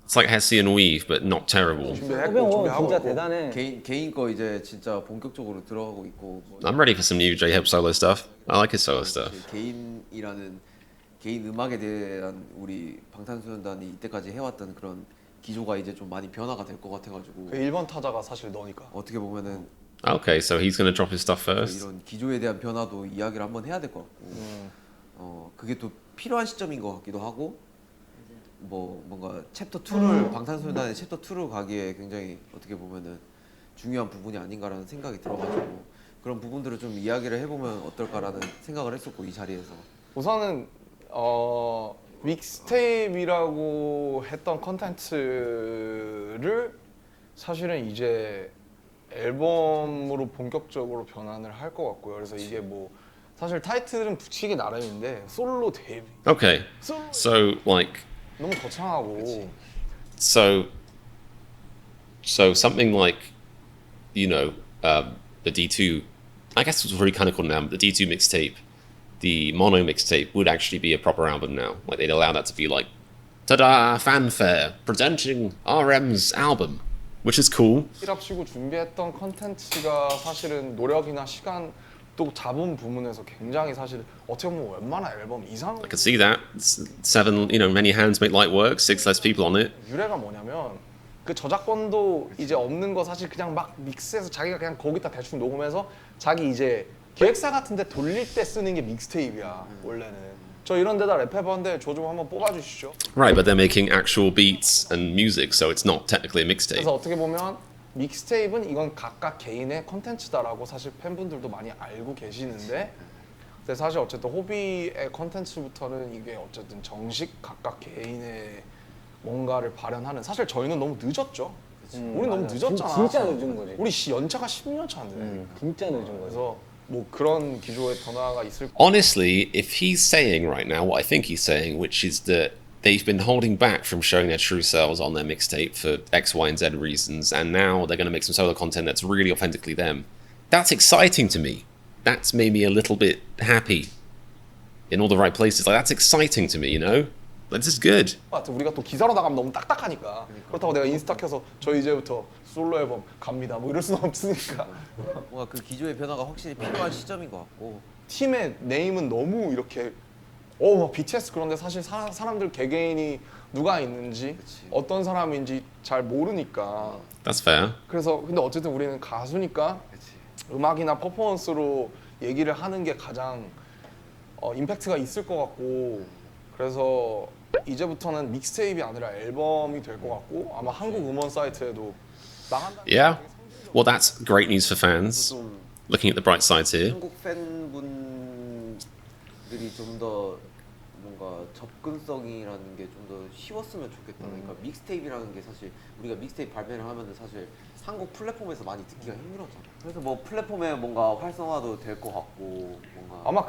It's like Hessian weave, but not terrible. 허비 준비했고 형은 준비하고 진짜 있고. 대단해. 개인 거 이제 진짜 본격적으로 들어가고 있고. I'm ready for some new J-Hope solo stuff. I like his solo stuff. 개인 음악에 대한 우리 방탄소년단이 이때까지 해왔던 그런 기조가 이제 좀 많이 변화가 될 것 같아가지고. 그 1번 타자가 사실 너니까. 어떻게 보면은 Okay, so he's gonna drop his stuff first. 이런 기조에 대한 변화도 이야기를 한번 해야 될 것 같고, 그게 또 필요한 시점인 것 같기도 하고, 뭐 뭔가 챕터 2를 방탄소년단의 챕터 2로 가기에 굉장히 어떻게 보면은 중요한 부분이 아닌가라는 생각이 들어가지고 그런 부분들을 좀 이야기를 해보면 어떨까라는 생각을 했었고 이 자리에서. 우선은 믹스테이프라고 했던 컨텐츠를 사실은 이제 앨범으로 본격적으로 변환을 할 것 같고요. 그래서 이게 뭐 사실 타이틀은 붙이기 나름인데 솔로 데뷔 Okay. So like 너무 거창하고 so something like the D2 I guess it's already kind of called now, the D2 mixtape, the mono mixtape would actually be a proper album now. Like they'd allow that to be like ta-da fanfare presenting RM's album, which is cool. 힐합시고 준비했던 컨텐츠가 사실은 노력이나 시간 또 잡은 부분에서 굉장히 사실 어떻게 보면 웬만한 앨범 이상 I can see that. Seven, many hands make light work, 6 less people on it. 유래가 뭐냐면 그 저작권도 이제 없는 거 사실 그냥 막 믹스해서 자기가 그냥 거기다 대충 녹음해서 자기 이제 기획사 같은 데 돌릴 때 쓰는 게 믹스테이프야 원래는. 저 이런 데다 랩해봤는데 저 좀 한번 뽑아주시죠. Right, but they're making actual beats and music, so it's not technically a mixtape. 그래서 어떻게 보면 믹스테이프는 이건 각각 개인의 컨텐츠다라고 사실 팬분들도 많이 알고 계시는데 근데 사실 어쨌든 호비의 컨텐츠부터는 이게 어쨌든 정식 각각 개인의 뭔가를 발현하는 사실 저희는 너무 늦었죠. 우리 너무 늦었잖아. 진짜 늦은 거지. 우리 연차가 10년 차인데. 진짜 늦은 거지. 그래서 뭐 그런 기조의 변화가 있을 Honestly, if he's saying right now what I think he's saying, which is that they've been holding back from showing their true selves on their mixtape for X, Y, and Z reasons, and now they're going to make some solo content that's really authentically them, that's exciting to me. That's made me a little bit happy in all the right places. Like, that's exciting to me, Like, this is good. 우리가 또 기사로 나가면 너무 딱딱하니까 그렇다고 내가 인스타 켜서 저 이제부터 솔로 앨범 갑니다 뭐 이럴 수는 없으니까 뭔가 그 기조의 변화가 확실히 필요한 시점인 것 같고. 팀의 네임은 너무 이렇게 막 BTS 그런데 사실 사람들 개개인이 누가 있는지 어떤 사람인지 잘 모르니까 That's fair. 그래서 근데 어쨌든 우리는 가수니까 음악이나 퍼포먼스로 얘기를 하는 게 가장 임팩트가 있을 것 같고 그래서 이제부터는 믹스테이프이 아니라 앨범이 될 것 같고 아마 한국 음원 사이트에도 나간다. Yeah. Well, that's great news for fans. Looking at the bright sides here. 한국 팬분들이 좀 더 뭔가 접근성이라는 게 좀 더 쉬웠으면 좋겠다. 그러니까 믹스테이프라는 게 사실 우리가 믹스테이프 발매를 하면은 사실 한국 플랫폼에서 많이 듣기가 힘들었잖아. 그래서 뭐 플랫폼에 뭔가 활성화도 될 것 같고 뭔가 아마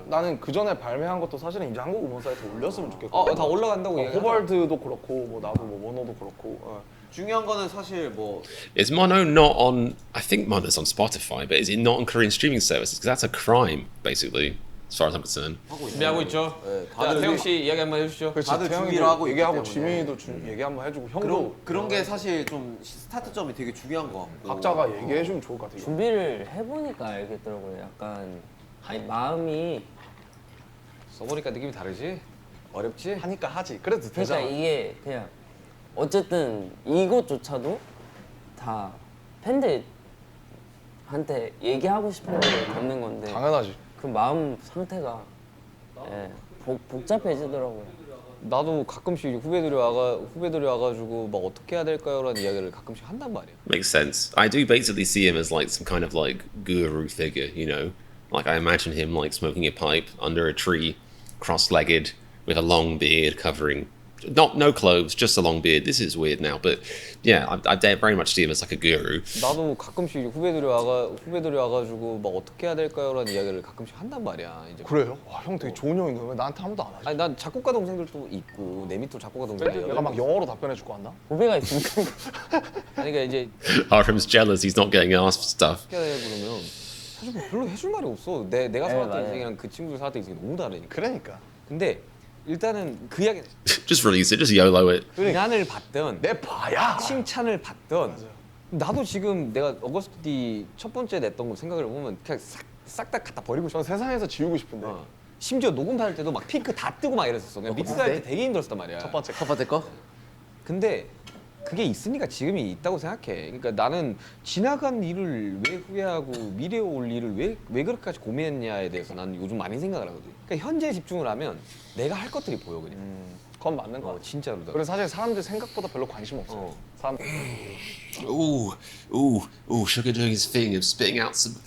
나는 그 전에 발매한 것도 사실은 이제 한국 음원 사이트에 올렸으면 좋겠고. 다 올라간다고 얘기하잖아. 호벌드도 그렇고 뭐 나도 뭐 모노도 그렇고. 중요한 거는 사실 뭐 Is Mono not on? I think Mono's on Spotify, but is it not on Korean streaming services? Because that's a crime, basically, as far as I'm concerned. 준비하고 있죠. 자, 태용 씨 이야기 한번 해주시죠. 그렇지, 다들 태영이도 준비를 하고 있기 얘기하고 때문에. 지민이도 얘기 한번 해주고 형도 그런 게 사실 좀 스타트점이 되게 중요한 것 같고. 각자가 얘기해주면 좋을 것 같아요. 준비를 해보니까 알겠더라고요. 약간 마음이 써보니까 느낌이 다르지? 어렵지? 하니까 하지. 그래도 그러니까 되잖아. 이게 그냥 어쨌든 이것조차도 다 팬들한테 얘기하고 싶은 걸 담는 건데 당연하지. 그 마음 상태가 복잡해지더라고요. 나도 가끔씩 후배들이 와가지고 막 어떻게 해야 될까요라는 이야기를 가끔씩 한단 말이야. Makes sense. I do basically see him as like some kind of like guru figure, Like I imagine him like smoking a pipe under a tree, cross-legged, with a long beard covering. No clothes, just a long beard. This is weird now, but yeah, I very much see him as like a guru. 나도 가끔씩 후배들이 와가지고 막 어떻게 해야 될까요라는 이야기를 가끔씩 한단 말이야. 이제. 그래요? 와, 형 되게 좋은 형인데 왜 나한테 아무도 안 하지? 아니 난 작곡가 동생들도 있고 내 밑도 작곡가 동생들. 내가 막 영어로 답변해줄 거 같나? 후배가 있으니까 아니 그러니까 이제 Arham's jealous he's not getting asked for stuff. 어떻게 해야 돼 그러면 사실 뭐 별로 해줄 말이 없어. 내가 살았던 맞아요. 인생이랑 그 친구들 살았던 인생이 너무 다르니까. 그러니까. 근데 일단은 그 이야기 Just release it, just YOLO it. 비난을 받던 내 봐야. 칭찬을 받던 나도 지금 내가 어거스티 첫 번째 냈던 거 생각을 해보면 그냥 싹 다 갖다 버리고 싶어. 전 세상에서 지우고 싶은데. 심지어 녹음 받을 때도 막 핑크 다 뜨고 막 이랬었어. 그냥 믹스할 때 되게 힘들었단 말이야. 첫 번째. 첫 번째 거? 근데 그게 있으니까 지금이 있다고 생각해. 그러니까 나는 지나간 일을 왜 후회하고 미래에 올 일을 왜 그렇게까지 고민했냐에 대해서 난 요즘 많이 생각을 하거든. 그러니까 현재에 집중을 하면 내가 할 것들이 보여 그냥. 그건 맞는 거 같아. 진짜로. 그리고 사실 사람들 생각보다 별로 관심 없어. 사람 Ooh, Sugar doing his thing of spitting out some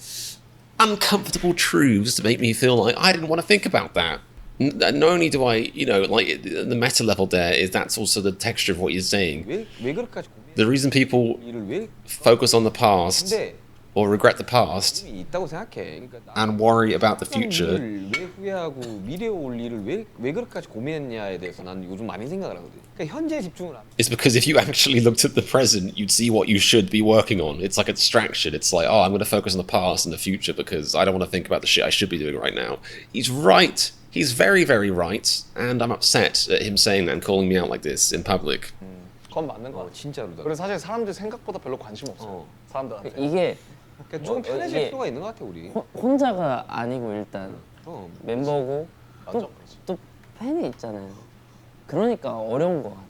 uncomfortable truths to make me feel like I didn't want to think about that. Not only do I, you know, like the meta level there is that's also the texture of what you're saying. 왜 그렇게까지 고민? The reason people 일을 왜 focus on the past 근데 or regret the past 이미 있다고 생각해. 그러니까 and worry about the 나쁜 future 일을 왜 후회하고 미래에 올 일을 왜 그렇게까지 고민했냐에 대해서 난 요즘 많이 생각을 하거든. 그러니까 현재에 집중을 안. is because if you actually looked at the present, you'd see what you should be working on. It's like a distraction. It's like, oh, I'm going to focus on the past and the future because I don't want to think about the shit I should be doing right now. He's right. He's very, very right. And I'm upset at him saying that and calling me out like this in public. 그건 맞는 거 같아. 진짜로다. 그래서 사실 사람들이 생각보다 별로 관심 없어. 사람들한테. 이게 그러니까 조금 편해질 이게 필요가 있는 것 같아 우리. 혼자가 아니고 일단 멤버고 완전 또 팬이 있잖아요. 그러니까 어려운 것 같아.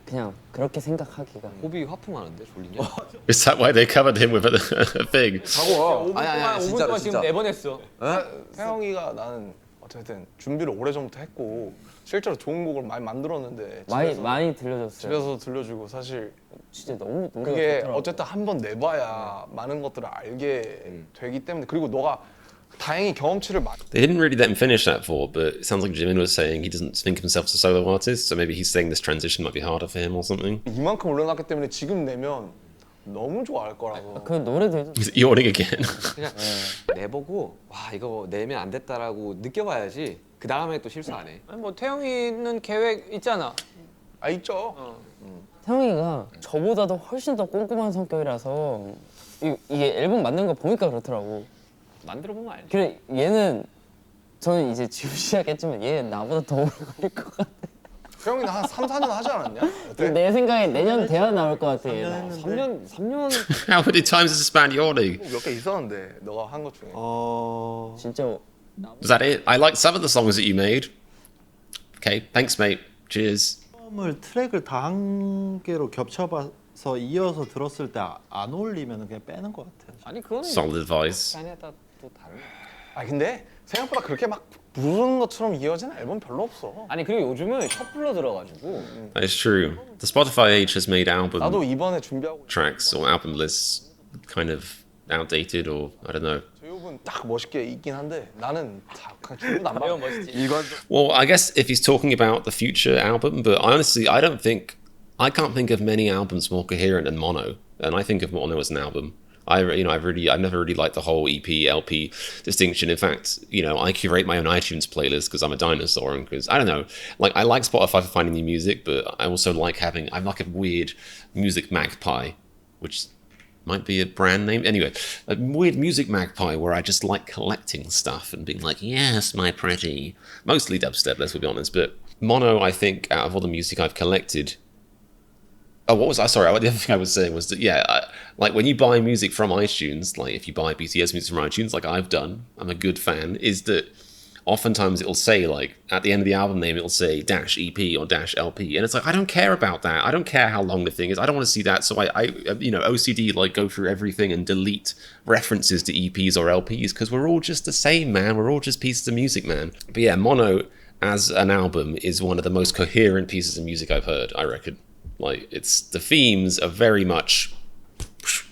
그냥 그렇게 생각하기가. 호비 하품하는데 졸리냐? Is that why they covered him with a thing? 아니 5분 동안 지금 4번 했어. 태영이가 나는 어쨌든 준비를 오래전부터 했고 실제로 좋은 곡을 많이 만들었는데 많이 들려줬어요. 집에서 들려주고 사실 진짜 너무 노래가 그게 좋더라고. 어쨌든 한 번 내봐야 많은 것들을 알게 되기 때문에 그리고 너가 다행히 경험치를 많이 They didn't really let him finish that thought, but it sounds like Jimin was saying he doesn't think of himself as a solo artist, so maybe he's saying this transition might be harder for him or something. 이만큼 올려놨기 때문에 지금 내면 너무 좋아할 거라고. 그 노래도 해줬어. He's yawning again. 그냥 내보고 와 이거 내면 안 됐다라고 느껴봐야지 그 다음에 또 실수 안 해. 아니, 뭐 태영이는 계획 있잖아. 아 있죠. 태영이가 저보다도 훨씬 더 꼼꼼한 성격이라서 이게 앨범 만든 거 보니까 그렇더라고. 만들어 보면 알지. 그래 얘는 저는 이제 지금 시작했지만 얘 나보다 더 오래 걸릴 것 같아. 태영이는 한 3, 4년 하지 않았냐? 어때? 내 생각에 내년 대화 나올 것 같아. 얘. 3년 How many times has this band yawning? 몇 개 있었는데 너가 한 것 중에. 진짜 Was that it? I liked some of the songs that you made. Okay, thanks, mate. Cheers. 처음을 트랙을 다 한 개로 겹쳐봐서 이어서 들었을 때 안 어울리면 그냥 빼는 것 같아요. 아니 그거는 Solid advice. 팬에다 또 다른. 아 근데 생각보다 그렇게 막 부르는 것처럼 이어지는 앨범 별로 없어. 아니 그리고 요즘은 셔플로 들어가지고 That is true. The Spotify age has made album 나도 이번에 준비하고 tracks or album lists kind of outdated or I don't know. 제이홉은 딱 멋있게 있긴 한데 나는 다 그냥 준비도 안 받아. Well, I guess if he's talking about the future album, but honestly, I can't think of many albums more coherent than Mono, and I think of Mono as an album. I've never really liked the whole EP, LP distinction. In fact, I curate my own iTunes playlist because I'm a dinosaur and because I don't know, like I like Spotify for finding new music, but I also like I'm like a weird music magpie, which might be a brand name. Anyway, a weird music magpie where I just like collecting stuff and being like, yes, my pretty. Mostly dubstep, let's be honest. But Mono, I think, out of all the music I've collected. Oh, what was I? Sorry, the other thing I was saying was that, like when you buy music from iTunes, like if you buy BTS music from iTunes, like I've done, I'm a good fan, is that oftentimes it'll say, like, at the end of the album name, it'll say -EP or -LP. And it's like, I don't care about that. I don't care how long the thing is. I don't want to see that. So I OCD, like, go through everything and delete references to EPs or LPs because we're all just the same, man. We're all just pieces of music, man. But yeah, Mono as an album is one of the most coherent pieces of music I've heard, I reckon. Like, the themes are very much.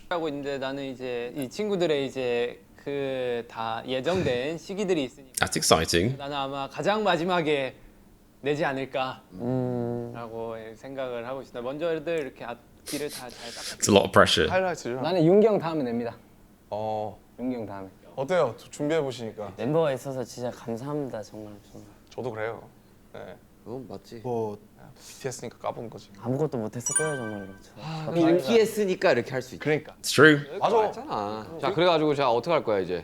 하고 있는데 나는 이제 이 친구들의 이제 그 다 예정된 시기들이 있으니까 That's exciting. 나는 아마 가장 마지막에 내지 않을까라고 생각을 하고 있습니다. 먼저들 이렇게 앞뒤를 다 잘 닦아. It's a lot of pressure. 하이라이트죠. 나는 윤기 형 다음에 냅니다. 윤기 형 다음에. 어때요? 준비해 보시니까. 멤버가 있어서 진짜 감사합니다 정말. 저도 그래요. 네. 그건 맞지. 뭐 BTS니까 까본 거지. 아무것도 못했을 거예요 정말로. 이렇게 했으니까 이렇게 할 수 있다. 그러니까. It's true. 맞아. 맞잖아. 자 그래가지고 자 어떻게 할 거야 이제?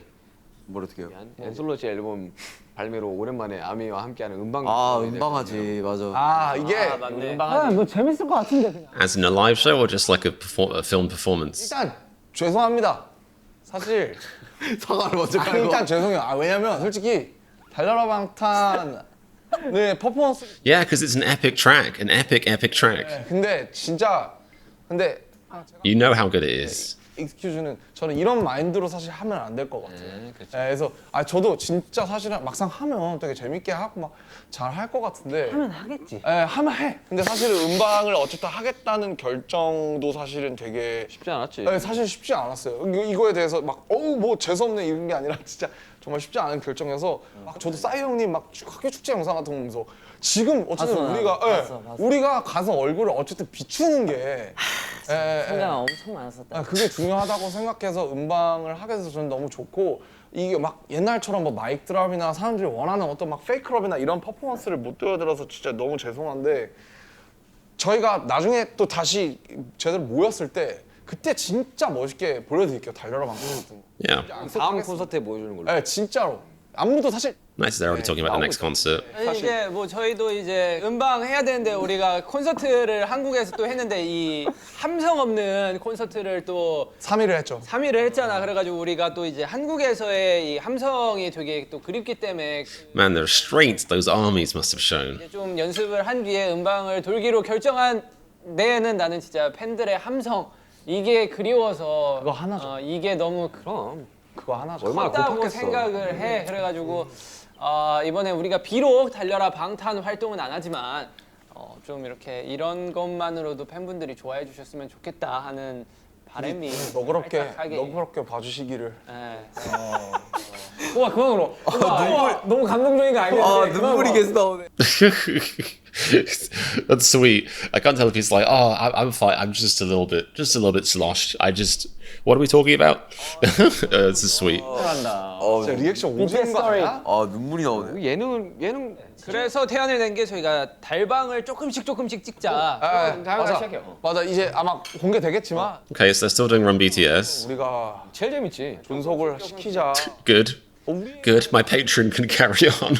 뭘 어떻게 해요? 엔솔로시 앨범 발매로 오랜만에 아미와 함께하는 음방. 음방하지 맞아. 아 이게 맞네. 뭐 재밌을 것 같은데 그냥. As in a live show or just like a film performance? 일단 죄송합니다. 사실 사과를 먼저 깔고. 일단 죄송해요. 왜냐면 솔직히 달려라 방탄 네 퍼포먼스. Yeah, because it's an epic track, an epic track. 근데 진짜 You know how good it is. 익스큐즈는 저는 이런 마인드로 사실 하면 안 될 것 같아요. 그래서 저도 진짜 사실은 막상 하면 되게 재밌게 하고 막 잘 할 것 같은데 하면 하겠지. 하면 해. 근데 사실은 음방을 어쨌든 하겠다는 결정도 사실은 되게 쉽지 않았지. 사실 쉽지 않았어요. 이거에 대해서 막 뭐 재수없네 이런 게 아니라 진짜 정말 쉽지 않은 결정이어서 막 저도 싸이 형님 막 학교 축제 영상 같은 거 보면서 지금 어쨌든 봤어, 우리가 봤어. 우리가 가서 얼굴을 어쨌든 비추는 게 생각 엄청 많았었다. 그게 중요하다고 생각해서 음방을 하게 돼서 저는 너무 좋고 이게 막 옛날처럼 뭐 마이크 드랍이나 사람들이 원하는 어떤 막 페이크럽이나 이런 퍼포먼스를 못 보여드려서 진짜 너무 죄송한데 저희가 나중에 또 다시 제대로 모였을 때 그때 진짜 멋있게 보여드릴게요. 달려라 방송 같은 거. Yeah. 다음 콘서트에 보여주는 걸로. 네, 진짜로. 안무도 사실 Nice, they're already talking about the next concert. 이제 뭐 저희도 이제 음방 해야 되는데 우리가 콘서트를 한국에서 또 했는데 이 함성 없는 콘서트를 또 3위를 했죠. 3위를 했잖아. 그래가지고 우리가 또 이제 한국에서의 이 함성이 되게 또 그립기 때문에 Man, the restraint those armies must have shown. 이제 좀 연습을 한 뒤에 음방을 돌기로 결정한 데에는 나는 진짜 팬들의 함성 이게 그리워서 그거 하나죠. 이게 너무 그럼. 그거 하나죠. 얼마나 컸다고 고팠겠어. 생각을 해. 그래가지고 이번에 우리가 비록 달려라 방탄 활동은 안 하지만 좀 이렇게 이런 것만으로도 팬분들이 좋아해 주셨으면 좋겠다 하는 바람이 너그럽게 봐주시기를. 우와 그만 울어. 너무 감동적인 거 아니야? 눈물이 계속 나오네. That's sweet. I can't tell if he's like, oh, I'm fine. I'm just a little bit sloshed. What are we talking about? This is sweet. 진짜 리액션 오지는 거 아니야? 눈물이 나오네. 예능 그래서 태연을 낸 게 저희가 달방을 조금씩 찍자. 맞아. 시작해요. 맞아. 이제 아마 공개되겠지만 Okay, so they're still doing Run BTS. 우리가 제일 재밌지. 존속을 시키자. Good. Good. My patron can carry on.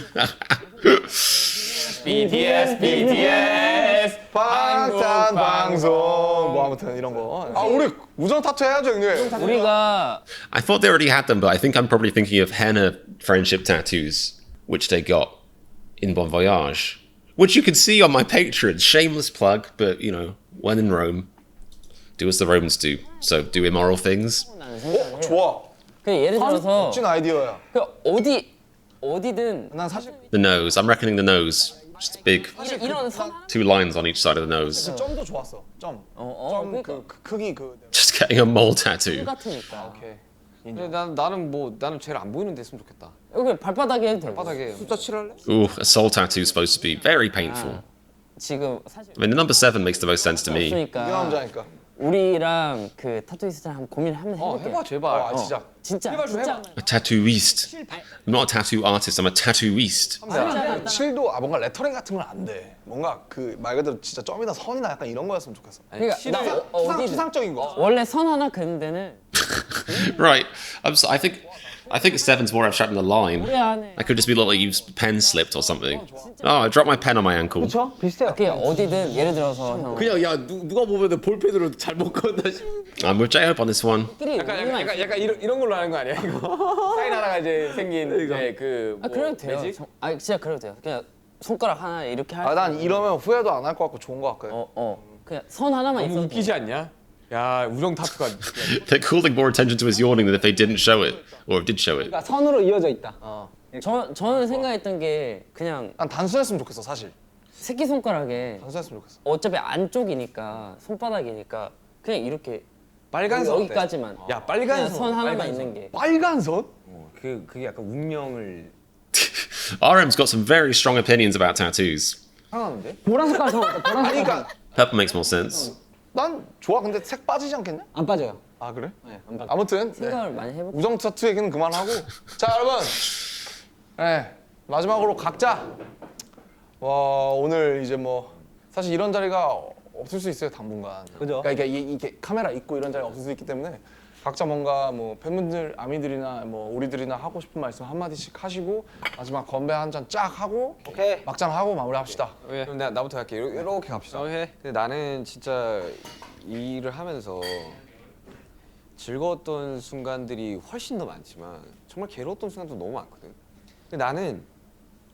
BTS 방탄 방송 뭐 아무튼 이런 거. 우리 우정 타투 해야죠, 형님. 우리가 I thought they already had them, but I think I'm probably thinking of henna friendship tattoos, which they got in Bon Voyage, which you can see on my Patreon. Shameless plug, but you know, when in Rome, do as the Romans do. So do immoral things. 좋아. 그 예를 들어서 멋진 아이디어야. 그 어디든 난 사실 The nose. I'm reckoning the nose. Just big, 이런 선 2 lines on each side of the nose. 점도 좋았어. 점. 그러니까. 그 크기 그. Just getting a mole tattoo. 같으니까. 오케이. 근데 나는 제일 안 보이는 데 했으면 좋겠다. 여기 발바닥에 해도 되고. 바닥에 숫자 7할래? Ooh, a soul tattoo is supposed to be very painful. 지금 사실 I mean, the number 7 makes the most sense to me. 이 없으니까 남자니까. 우리랑 그 타투이스트랑 한번 고민을 한번 해볼게. 해봐 제발. 아 진짜. 진짜. A tattooist. I'm not a tattoo artist. I'm a tattooist. 칠도 뭔가 레터링 같은 건 안 돼. 뭔가 그 말 그대로 진짜 점이나 선이나 약간 이런 거였으면 좋겠어. 그러니까 나 어디든 추상적인 거. 원래 선 하나 그는 데는 Right. I think 7's more abstract than the line. 우리 안에 I could just be like you pen slipped or something. Oh, I dropped my pen on my ankle. 그렇죠? 비슷해요. 그냥 어디든 예를 들어서 형 그냥 야 누가 보면 볼펜으로 잘못 그었다. I'm with J-Hope on this one. 끼리 우리만 약간 이런 걸로 하는 거 아니야 이거? 사인 하나가 이제 생긴 그 그래도 돼요. 진짜 그래도 돼요. 그냥 손가락 하나 이렇게 할. 난 이러면 후회도 안 할 것 같고 좋은 것 같고요. 그냥 선 하나만 너무 있어도 웃기지 않냐? 야 우정 타투가 They're calling more attention to his yawning than if they didn't show it or did show it. 그러니까 선으로 이어져 있다. 저는 생각했던 게 그냥 난 단순했으면 좋겠어 사실. 새끼 손가락에 단순했으면 좋겠어. 어차피 안쪽이니까 손바닥이니까 그냥 이렇게 빨간 선 어때? 여기까지만. 야 빨간 그냥 선 선 하나만 빨간 있는 선. 게. 빨간 선? 그게 약간 운명을 RM's got some very strong opinions about tattoos. 상하는데? 보라 색깔 선 어때? 보라 색깔 선. Purple makes more sense. 난 좋아. 근데 색 빠지지 않겠냐? 안 빠져요. 아 그래? 네, 안 빠져. 아무튼 생각을 많이 해볼게. 우정 타투 얘기는 그만하고 자 여러분 마지막으로 각자 오늘 이제 뭐 사실 이런 자리가 없을 수 있어요 당분간. 그죠. 그러니까 이게 카메라 있고 이런 자리가 없을 수 있기 때문에 각자 뭔가 뭐 팬분들 아미들이나 뭐 우리들이나 하고 싶은 말씀 한 마디씩 하시고 마지막 건배 한 잔 쫙 하고 오케이. 막잔 하고 마무리합시다. 그럼 나부터 할게. 이렇게 갑시다. 근데 나는 진짜 이 일을 하면서 즐거웠던 순간들이 훨씬 더 많지만 정말 괴로웠던 순간도 너무 많거든. 근데 나는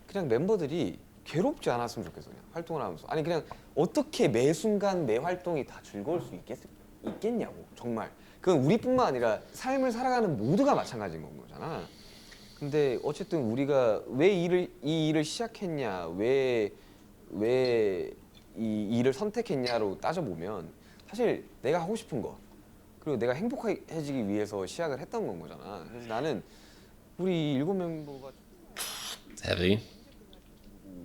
그냥 멤버들이 괴롭지 않았으면 좋겠어. 그냥 활동을 하면서. 아니 그냥 어떻게 매 순간 매 활동이 다 즐거울 수 있겠냐고 정말. 그건 우리뿐만 아니라 삶을 살아가는 모두가 마찬가지인 건 거잖아. 근데 어쨌든 우리가 왜 이 일을 시작했냐, 왜 이 일을 선택했냐로 따져보면 사실 내가 하고 싶은 거 그리고 내가 행복해지기 위해서 시작을 했던 건 거잖아. 그래서 나는 우리 7 멤버가 Heavy.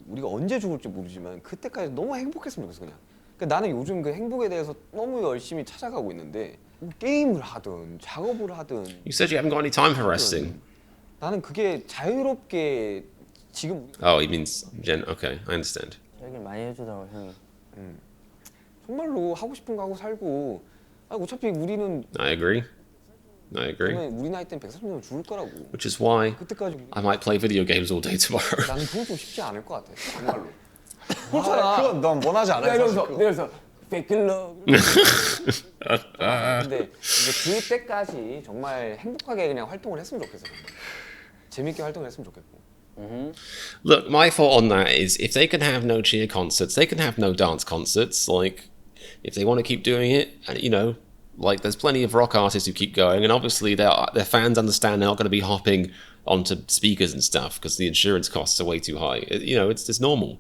우리가 언제 죽을지 모르지만 그때까지 너무 행복했으면 좋겠어 그냥. 그러니까 나는 요즘 그 행복에 대해서 너무 열심히 찾아가고 있는데 뭐 게임을 하든 작업을 하든 You said you haven't got any time for resting. 나는 그게 자유롭게 지금 Oh, he means Jen. Okay, I understand. 얘기를 많이 해주더라고 형이. 정말로 하고 싶은 거 하고 살고 어차피 우리는 I agree. I agree. 그러면 우리 나이 때는 130년 죽을 거라고. Which is why 그때까지 우리- I might play video games all day tomorrow. 나는 그건 좀 쉽지 않을 것 같아 정말로. 그건 넌 원하지 않아요. 이러면서 사실. 내려서 베클러. 근데 이제 그때까지 정말 행복하게 그냥 활동을 했으면 좋겠어. 재밌게 활동을 했으면 좋겠고. Look, my thought on that is if they can have no cheer concerts, they can have no dance concerts. Like, if they want to keep doing it, and you know, like there's plenty of rock artists who keep going, and obviously their fans understand they're not going to be hopping onto speakers and stuff because the insurance costs are way too high. You know, it's normal.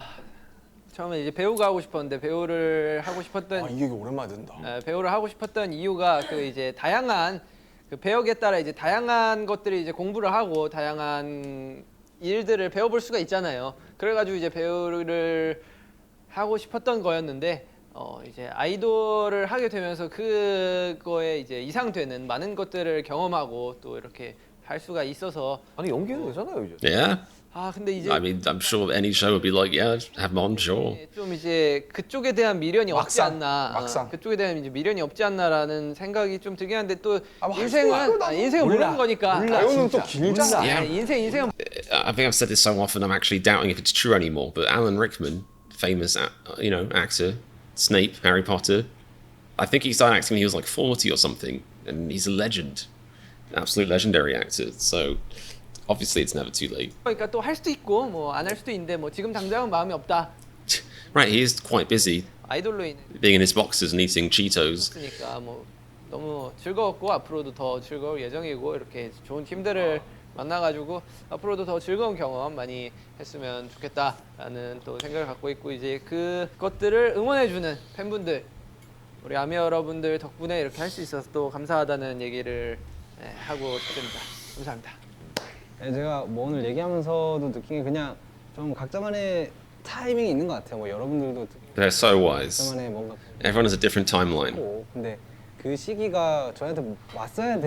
처음에 이제 배우가 하고 싶었는데 배우를 하고 싶었던 아, 이 얘기 오랜만에 듣는다. 배우를 하고 싶었던 이유가 그 이제 다양한 그 배역에 따라 이제 다양한 것들이 이제 공부를 하고 다양한 일들을 배워볼 수가 있잖아요. 그래가지고 이제 배우를 하고 싶었던 거였는데 이제 아이돌을 하게 되면서 그거에 이제 이상되는 많은 것들을 경험하고 또 이렇게 할 수가 있어서 아니 연기는 되잖아요 이제. Yeah. 근데 이제 I mean, I'm sure any show would be like, yeah, have them on, sure. 좀 이제 그쪽에 대한 미련이 없지 막상, 않나, 막상. 그쪽에 대한 이제 미련이 없지 않나라는 생각이 좀 들긴 한데 또 뭐 할 인생은 수 있고 인생은 모르는 거니까. 배우는 또 길잖아. 인생은 I think I've said this so often, I'm actually doubting if it's true anymore. But Alan Rickman, famous, actor, Snape, Harry Potter, I think he started acting when he was like 40 or something, and he's a legend, an absolute legendary actor. So obviously it's never too late. 그러니까 또 할 수도 있고 뭐 안 할 수도 있는데 뭐 지금 당장은 마음이 없다. Right, he is quite busy 아이돌로 인해 being in his boxes and eating Cheetos. 그러니까 뭐 너무 즐거웠고 앞으로도 더 즐거울 예정이고 이렇게 좋은 팀들을 만나가지고 앞으로도 더 즐거운 경험 많이 했으면 좋겠다라는 또 생각을 갖고 있고 이제 그것들을 응원해주는 팬분들 우리 아미 여러분들 덕분에 이렇게 할 수 있어서 또 감사하다는 얘기를 하고 싶습니다. 감사합니다. 제가 뭐 오늘 얘기하면서도 느낀 게 그냥 좀 각자만의 타이밍이 있는 것 같아요. 뭐 여러분들도 They're so wise. 각자만의 뭔가 Everyone has a different timeline. 있고 근데 그 시기가 저희한테 왔어야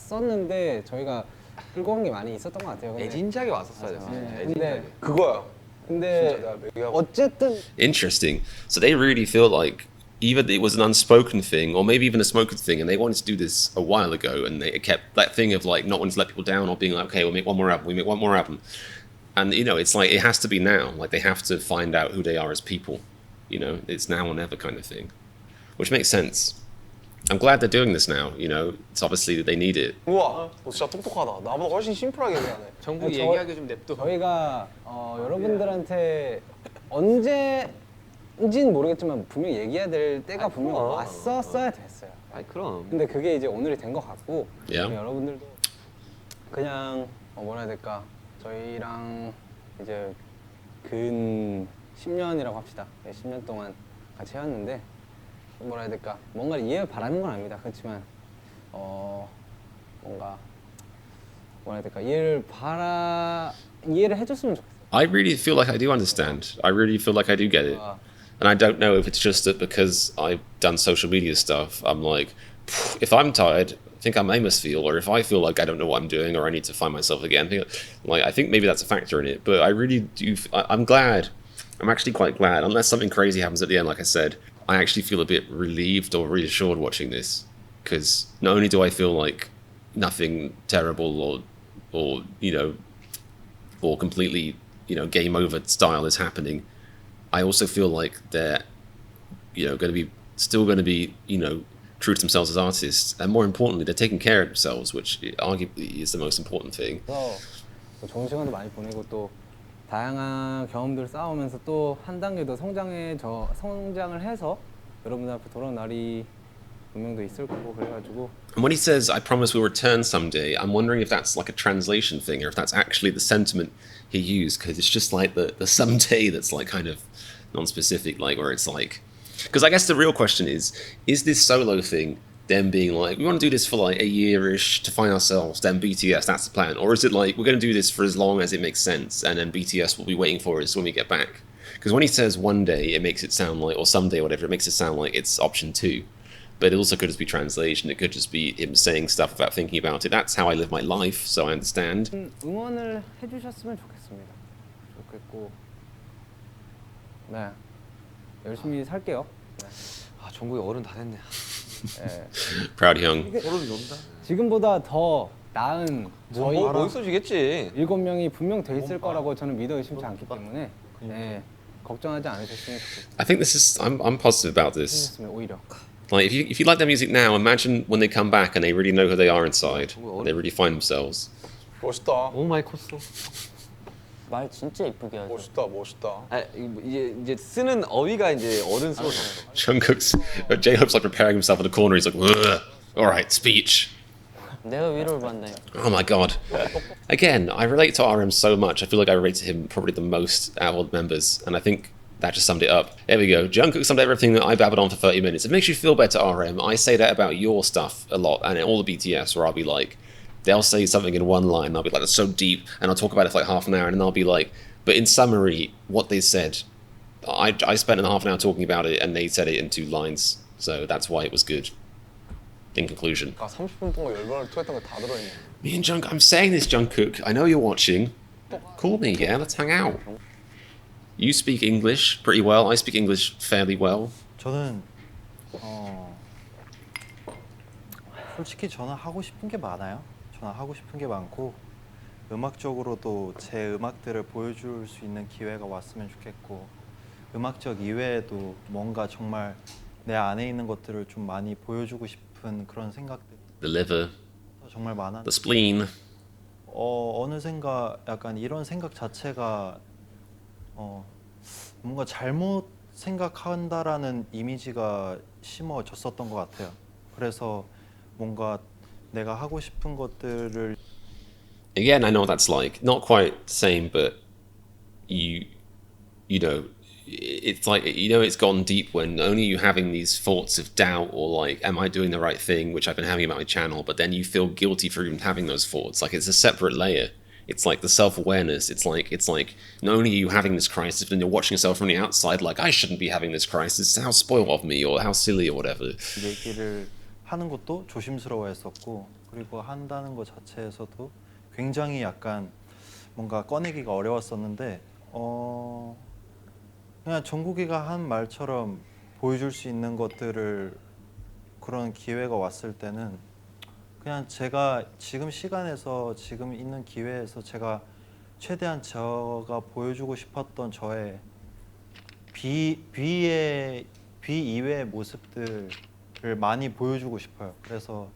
됐었는데 저희가 끌고 온 게 많이 있었던 것 같아요. 근데, 애진작에 왔었어야 됐어. 근데 그거야. 근데 진짜 내가 얘기하고 어쨌든 Interesting. So they really feel like either it was an unspoken thing or maybe even a spoken thing, and they wanted to do this a while ago, and they kept that thing of like not wanting to let people down or being like, okay, we'll make one more album, we make one more album, and you know, it's like it has to be now. Like they have to find out who they are as people. You know, it's now or never kind of thing, which makes sense. I'm glad they're doing this now. You know, it's obviously that they need it. 우와, 너 진짜 똑똑하다. 나보다 훨씬 심플하게 얘기하네. 정부 아니, 얘기하기 좀 냅둬. 저희가 여러분들한테 언제인지는 모르겠지만 분명히 얘기해야 될 때가 분명 왔었어야 됐어요. 아니 그럼. 근데 그게 이제 오늘이 된 것 같고 Yeah. 여러분들도 그냥 뭐라 해야 될까 저희랑 이제 근 10년이라고 합시다. 10년 동안 같이 해왔는데 뭐라 해야 될까 뭔가를 이해 바라는 건 아닙니다. 그렇지만 뭔가 뭐라 해야 될까 이해를 해줬으면 좋겠어요. I really feel like I do understand. I really feel like I do get it. And I don't know if it's just that because I've done social media stuff, I'm like, if I'm tired, I think I must feel, or if I feel like I don't know what I'm doing or I need to find myself again, I think maybe that's a factor in it. But I really do, I'm glad, I'm actually quite glad, unless something crazy happens at the end, like I said, I actually feel a bit relieved or reassured watching this. Because not only do I feel like nothing terrible or you know, or completely, you know, game over style is happening, I also feel like they're, you know, still going to be, you know, true to themselves as artists, and more importantly, they're taking care of themselves, which arguably is the most important thing. 그래서 또 좋은 시간도 많이 보내고 또 다양한 경험들을 쌓으면서 또 한 단계 더 성장을 해서 여러분들 앞에 돌아온 날이 분명도 있을 거고 그래가지고 And when he says, I promise we'll return someday, I'm wondering if that's like a translation thing or if that's actually the sentiment he used, because it's just like the someday that's like kind of non-specific, like where it's like... Because I guess the real question is this solo thing them being like, we want to do this for like a year-ish to find ourselves, then BTS, that's the plan? Or is it like, we're going to do this for as long as it makes sense, and then BTS will be waiting for us when we get back? Because when he says one day, it makes it sound like, or someday, or whatever, it makes it sound like it's option 2. But it also could just be translation. It could just be him saying stuff without thinking about it. That's how I live my life, so I understand. 응원을 해주셨으면 좋겠습니다. 좋겠고 네 열심히 살게요. 네. 아 정국이 어른 다 됐네. 네. Proud young. 지금보다 더 나은 저희 뭐 있어지겠지. 7명이 분명 돼 있을 거라고 저는 믿어 의심치 않기 때문에 네, 걱정하지 않으셨으면 좋겠습니다. I think this is... I'm positive about this. 오히려 Like, if you like their music now, imagine when they come back and they really know who they are inside. And they really find themselves. 멋있다. 너무 많이 컸어. 말 진짜 이쁘게 하죠. 멋있다. 아, 이제 쓰는 어휘가 이제 어른스러워졌어. Jungkook's... J-Hope's like preparing himself in the corner. He's like, "Ugh. All right, speech." 내가 위로를 받네. Oh my god. Again, I relate to RM so much. I feel like I relate to him probably the most out of all the members. And I think that just summed it up. There we go. Jungkook summed everything that I babbled on for 30 minutes. It makes you feel better, RM. I say that about your stuff a lot, and all the BTS, where I'll be like, they'll say something in one line, and I'll be like, that's so deep, and I'll talk about it for like half an hour, and then I'll be like, but in summary, what they said, I spent half an hour talking about it, and they said it in 2 lines, so that's why it was good. In conclusion. 아 30분 동안 열번을 토했던 거 다 들어있네. Me and Jungkook, I'm saying this, Jungkook. I know you're watching. Call me, yeah? Let's hang out. You speak English pretty well. I speak English fairly well. 저는 솔직히 저는 하고 싶은 게 많아요. 저는 하고 싶은 게 많고 음악적으로도 제 음악들을 보여줄 수 있는 기회가 왔으면 좋겠고 음악적 이외에도 뭔가 정말 내 안에 있는 것들을 좀 많이 보여주고 싶은 그런 생각들이 The liver, 정말 많아. the spleen. 어느샌가 약간 이런 생각 자체가 뭔가 잘못 생각한다라는 이미지가 심어졌었던 것 같아요. 그래서 뭔가 내가 하고 싶은 것들을 Again, I know what that's like. Not quite the same, but you know, it's like, you know, it's gone deep when only you having these thoughts of doubt or like, am I doing the right thing, which I've been having about my channel, but then you feel guilty for even having those thoughts. Like it's a separate layer. It's like the self-awareness. It's like not only are you having this crisis, but then you're watching yourself from the outside like, I shouldn't be having this crisis. How spoiled of me, or how silly, or whatever. 얘기를 하는 것도 조심스러워했었고 그리고 한다는 것 자체에서도 굉장히 약간 뭔가 꺼내기가 어려웠었는데 그냥 정국이가 한 말처럼 보여줄 수 있는 것들을 그런 기회가 왔을 때는 그냥 제가 지금 시간에서 지금 있는 기회에서 제가 최대한 제가 보여주고 싶었던 저의 비이외의 모습들을 많이 보여주고 싶어요. 그래서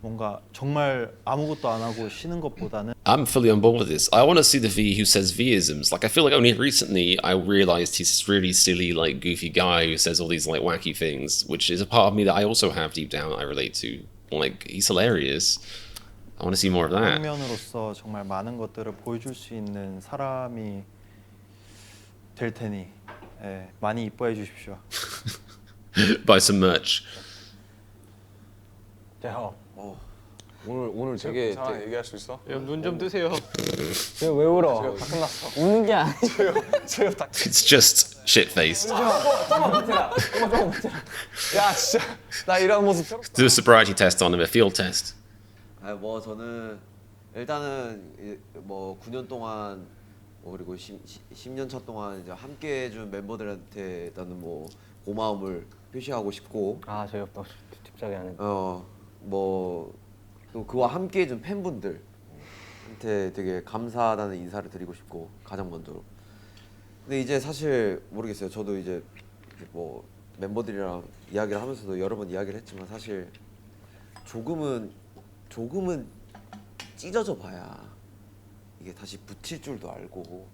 뭔가 정말 아무것도 안 하고 쉬는 것보다는 I'm fully on board with this. I want to see the V who says Visms. Like, I feel like only recently I realized he's this really silly, like, goofy guy who says all these, like, wacky things, which is a part of me that I also have deep down I relate to. Like, he's hilarious. I want to see more of that. 장면으로서 정말 많은 것들을 보여줄 수 있는 사람이 될 테니 많이 이뻐해 주십시오. Buy some merch. 오늘 되게 괜찮아 얘기할 수 있어? 눈 좀 뜨세요. 왜 울어? 다 끝났어. 우는 게 아니야. It's just shit-faced. 야 진짜 나 이런 모습 Do a sobriety test on him, a field test. 뭐 저는 일단은 뭐 9년 동안 그리고 10년 차 동안 이제 함께 해준 멤버들한테 나는 뭐 고마움을 표시하고 싶고 아 재미없다. tip작이 하는. 뭐 또 그와 함께 해준 팬분들한테 되게 감사하다는 인사를 드리고 싶고 가장 먼저. 근데 이제 사실 모르겠어요. 저도 이제 뭐 멤버들이랑 이야기를 하면서도 여러 번 이야기를 했지만 사실 조금은 찢어져 봐야 이게 다시 붙일 줄도 알고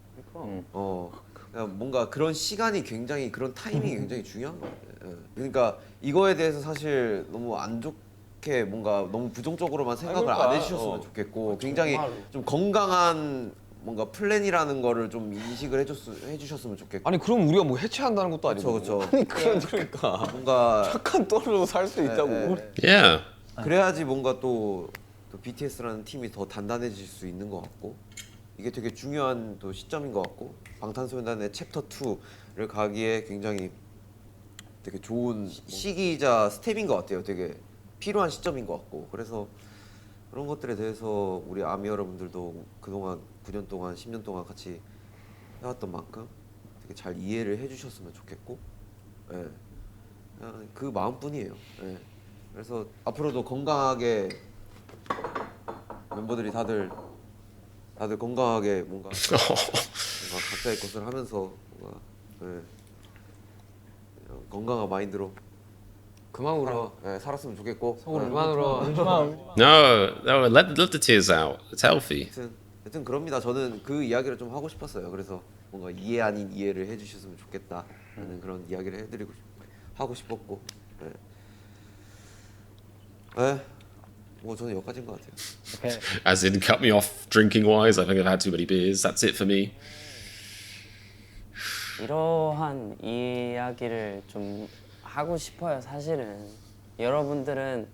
뭔가 그런 시간이 굉장히 그런 타이밍이 굉장히 중요한 것 같아요. 예. 그러니까 이거에 대해서 사실 너무 안 좋게 뭔가 너무 부정적으로만 생각을 안 해주셨으면 좋겠고 굉장히 좀 건강한 뭔가 플랜이라는 거를 좀 인식을 해주셨으면 좋겠고. 아니 그럼 우리가 뭐 해체한다는 것도 아니고. 그렇죠. 아니 그러니까 뭔가 착한 떨어도 살 수 있다고. Yeah. 그래야지 뭔가 또 BTS라는 팀이 더 단단해질 수 있는 것 같고 이게 되게 중요한 또 시점인 것 같고 방탄소년단의 챕터 2를 가기에 굉장히 되게 좋은 시기이자 스텝인 것 같아요. 되게 필요한 시점인 것 같고 그래서 그런 것들에 대해서 우리 아미 여러분들도 그동안 9년 동안 10년 동안 같이 해왔던 만큼 되게 잘 이해를 해주셨으면 좋겠고 예. 그냥 그 마음뿐이에요. 예. 그래서 앞으로도 건강하게 멤버들이 다들 건강하게 뭔가 각자의 것을 하면서 뭔가 예. 건강한 마인드로 그만 울어. 살았으면 좋겠고 그만 울어. No, let the tears out. It's healthy. 여튼 그럽니다. 저는 그 이야기를 좀 하고 싶었어요. 그래서 뭔가 이해 아닌 이해를 해주셨으면 좋겠다는 그런 이야기를 하고 싶었고 뭐 저는 여기까지인 것 같아요. As in, cut me off drinking wise. I think I've had too many beers. That's it for me. 이러한 이야기를 좀 하고 싶어요. 사실은 여러분들은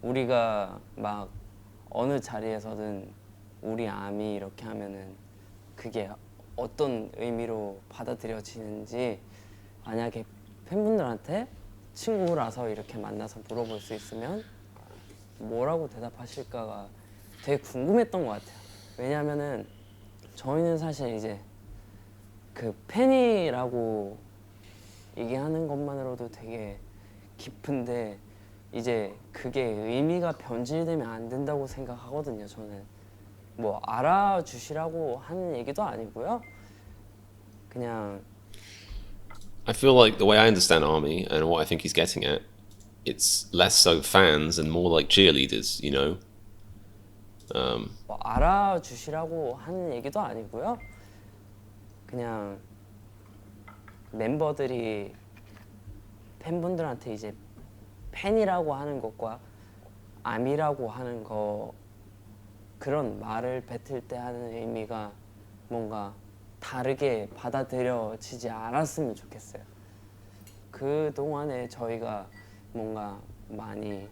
우리가 막 어느 자리에서든 우리 아미 이렇게 하면은 그게 어떤 의미로 받아들여지는지 만약에 팬분들한테 친구라서 이렇게 만나서 물어볼 수 있으면 뭐라고 대답하실까가 되게 궁금했던 것 같아요. 왜냐면은 저희는 사실 이제 그 팬이라고 얘기하는 것만으로도 되게 깊은데 이제 그게 의미가 변질되면 안 된다고 생각하거든요. 저는 뭐 알아주시라고 하는 얘기도 아니고요. 그냥 I feel like the way I understand Army and what I think he's getting at, it's less so fans and more like cheerleaders, you know? 뭐 알아주시라고 하는 얘기도 아니고요. 그냥 멤버들이 팬분들한테 이제 팬이라고 하는 것과 아미라고 하는 거 그런 말을 뱉을 때 하는 의미가 뭔가 다르게 받아들여지지 않았으면 좋겠어요. 그 동안에 저희가 뭔가 많이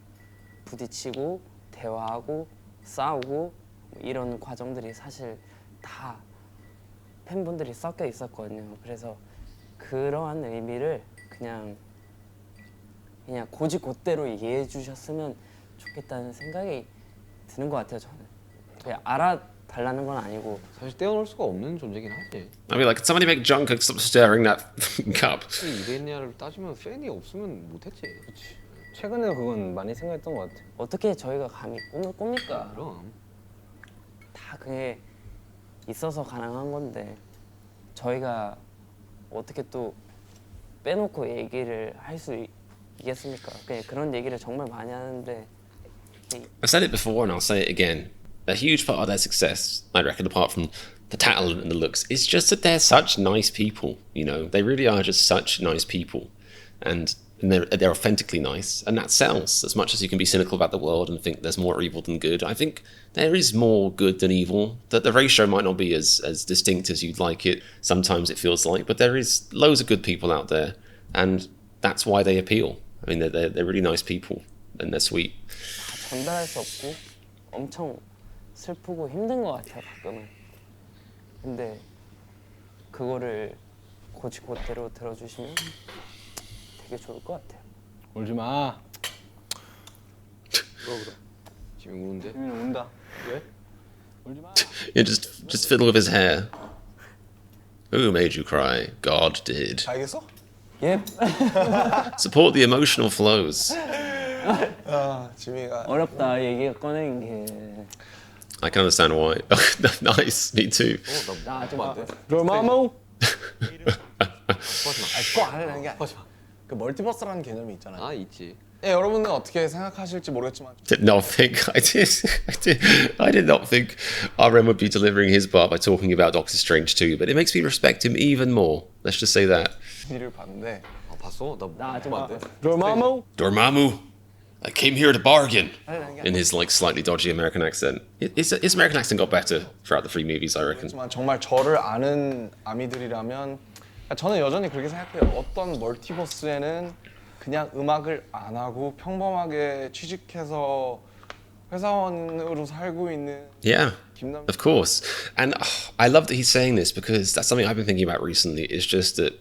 부딪히고 대화하고 싸우고 이런 과정들이 사실 다 팬분들이 섞여 있었거든요. 그래서 그러한 의미를 그냥 고지곧대로 이해해 주셨으면 좋겠다는 생각이 드는 것 같아요. 저는 그냥 알아달라는 건 아니고 사실 떼어놓을 수가 없는 존재긴 하지. I mean, like, can somebody make Jungkook stop stirring that cup? 이랬냐를 따지면 팬이 없으면 못했지. 최근에 그건 많이 생각했던 것 같아요. 어떻게 저희가 감히 꿈을 꿉니까? 그럼. 다 그게 있어서 가능한 건데 저희가 어떻게 또 빼놓고 얘기를 할 수 있겠습니까? 그냥 그런 얘기를 정말 많이 하는데 I've said it before and I'll say it again. A huge part of their success, I reckon, apart from the talent and the looks, is just that they're such nice people. You know, they really are just such nice people, and they're authentically nice, and that sells. As much as you can be cynical about the world and think there's more evil than good, I think there is more good than evil. That the ratio might not be as distinct as you'd like it. Sometimes it feels like, but there is loads of good people out there, and that's why they appeal. I mean, they're really nice people and they're sweet. 전달할 수 없고 엄청 슬프고 힘든 것 같아요. 가끔은. 근데 그거를 고지곧대로 들어주시면 되게 좋을 것 같아요. 울지 마. 지금 우는데? 운다. 왜? 울지 마. Yeah, just fiddle with his hair. Who made you cry? God did. 알겠어? 예. Support the emotional flows. 아 지민이가 어렵다 얘기가 꺼내는 게. I can understand why. Nice, me too. 로마모. 그거 하려는 게 아니야. 그 멀티버스라는 개념이 있잖아요. 아 있지. 예, 여러분은 어떻게 생각하실지 모르겠지만 Did not think I did not think RM would be delivering his part by talking about Doctor Strange 2, but it makes me respect him even more. Let's just say that. 일을 봤는데 아, 봤어? 나 아직 안 돼. dormammu? Dormammu, I came here to bargain. In his like slightly dodgy American accent. His American accent got better throughout the 3 movies, I reckon. 하지만 정말 저를 아는 아미들이라면 저는 여전히 그렇게 생각해요. 어떤 멀티버스에는 그냥 음악을 안 하고 평범하게 취직해서 회사원으로 살고 있는 Yeah, 김남 of course. And I love that he's saying this because that's something I've been thinking about recently. It's just that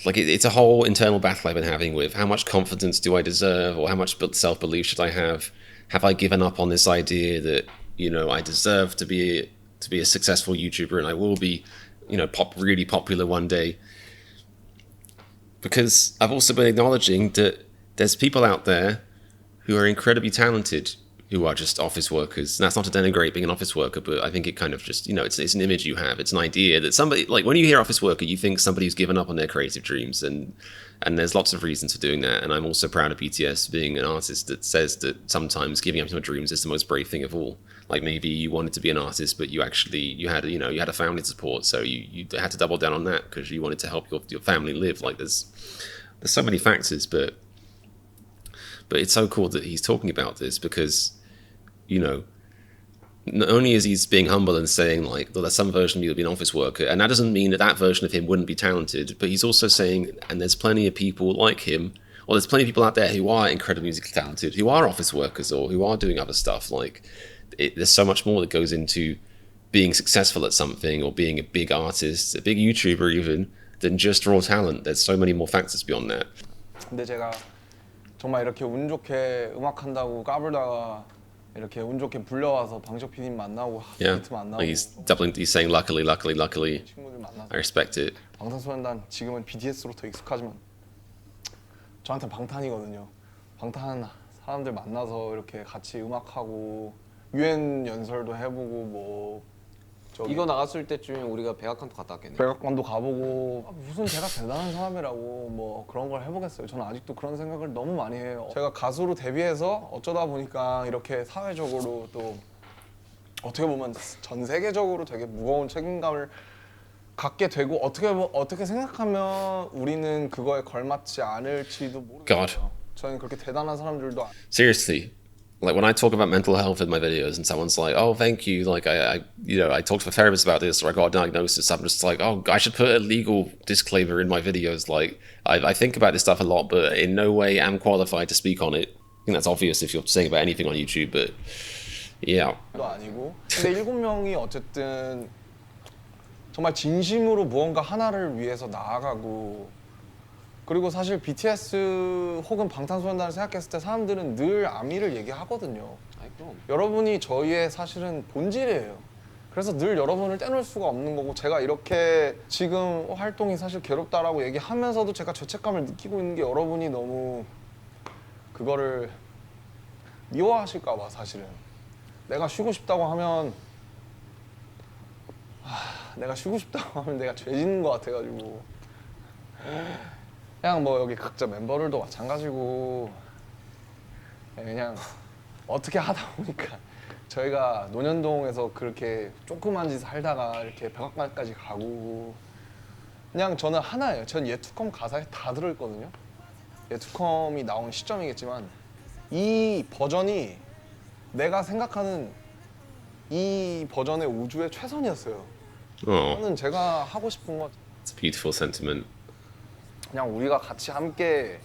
like it's a whole internal battle I've been having with how much confidence do I deserve, or how much self-belief should I have? Have I given up on this idea that, you know, I deserve to be a successful YouTuber and I will be, you know, really popular one day? Because I've also been acknowledging that there's people out there who are incredibly talented who are just office workers. And that's not to denigrate being an office worker, but I think it kind of just, you know, it's an image you have. It's an idea that somebody, like when you hear office worker, you think somebody who's given up on their creative dreams. And there's lots of reasons for doing that. And I'm also proud of BTS being an artist that says that sometimes giving up your dreams is the most brave thing of all. Like maybe you wanted to be an artist, but you had a family to support, so you had to double down on that because you wanted to help your family live. Like there's so many factors, but it's so cool that he's talking about this because, you know, not only is he being humble and saying like, well, there's some version of you will be an office worker, and that doesn't mean that version of him wouldn't be talented, but he's also saying, and there's plenty of people like him, or there's plenty of people out there who are incredibly musically talented, who are office workers or who are doing other stuff. Like there's so much more that goes into being successful at something or being a big artist, a big YouTuber even, than just raw talent. There's so many more factors beyond that. 근데 제가 정말 이렇게 운 좋게 음악한다고 까불다가 이렇게 운 좋게 불려와서 방적 PD님 만나고 Yeah, 비트 만나고 like he's saying luckily. 친구들 만나서 I respect it. 방탄소년단 지금은 BTS로 더 익숙하지만 저한테 방탄이거든요. 방탄 사람들 만나서 이렇게 같이 음악하고 유엔 연설도 해보고 뭐 저기 이거 나갔을 때쯤에 우리가 백악관도 갔다 왔겠네. 백악관도 가보고 무슨 제가 대단한 사람이라고 뭐 그런 걸 해보겠어요. 저는 아직도 그런 생각을 너무 많이 해요. 제가 가수로 데뷔해서 어쩌다 보니까 이렇게 사회적으로 또 어떻게 보면 전 세계적으로 되게 무거운 책임감을 갖게 되고 어떻게 생각하면 우리는 그거에 걸맞지 않을지도 모르겠어요. God. 저는 그렇게 대단한 사람들도 Seriously, like when I talk about mental health in my videos and someone's like, oh, thank you, like I talked to a therapist about this or I got a diagnosis, I'm just like, oh, I should put a legal disclaimer in my videos. Like I think about this stuff a lot, but in no way am qualified to speak on it. I think that's obvious if you're saying about anything on YouTube, but yeah. 아니고 근데 7명이 어쨌든 정말 진심으로 무언가 하나를 위해서 나아가고 그리고 사실 BTS 혹은 방탄소년단을 생각했을 때 사람들은 늘 아미를 얘기하거든요. 여러분이 저희의 사실은 본질이에요. 그래서 늘 여러분을 떼놓을 수가 없는 거고 제가 이렇게 지금 활동이 사실 괴롭다라고 얘기하면서도 제가 죄책감을 느끼고 있는 게 여러분이 너무 그거를 미워하실까 봐 사실은. 내가 쉬고 싶다고 하면 내가 쉬고 싶다고 하면 내가 죄 짓는 것 같아가지고 그냥 뭐 여기 각자 멤버들도 마찬가지고 그냥 어떻게 하다 보니까 저희가 논현동에서 그렇게 조그만 짓 살다가 이렇게 백악관까지 가고 그냥 저는 하나예요. 전 예투컴 가사에 다 들어있거든요. 예투컴이 나온 시점이겠지만 이 버전이 내가 생각하는 이 버전의 우주의 최선이었어요. Oh, 저는 제가 하고 싶은 건 it's a beautiful sentiment. 그냥 우리가 같이 함께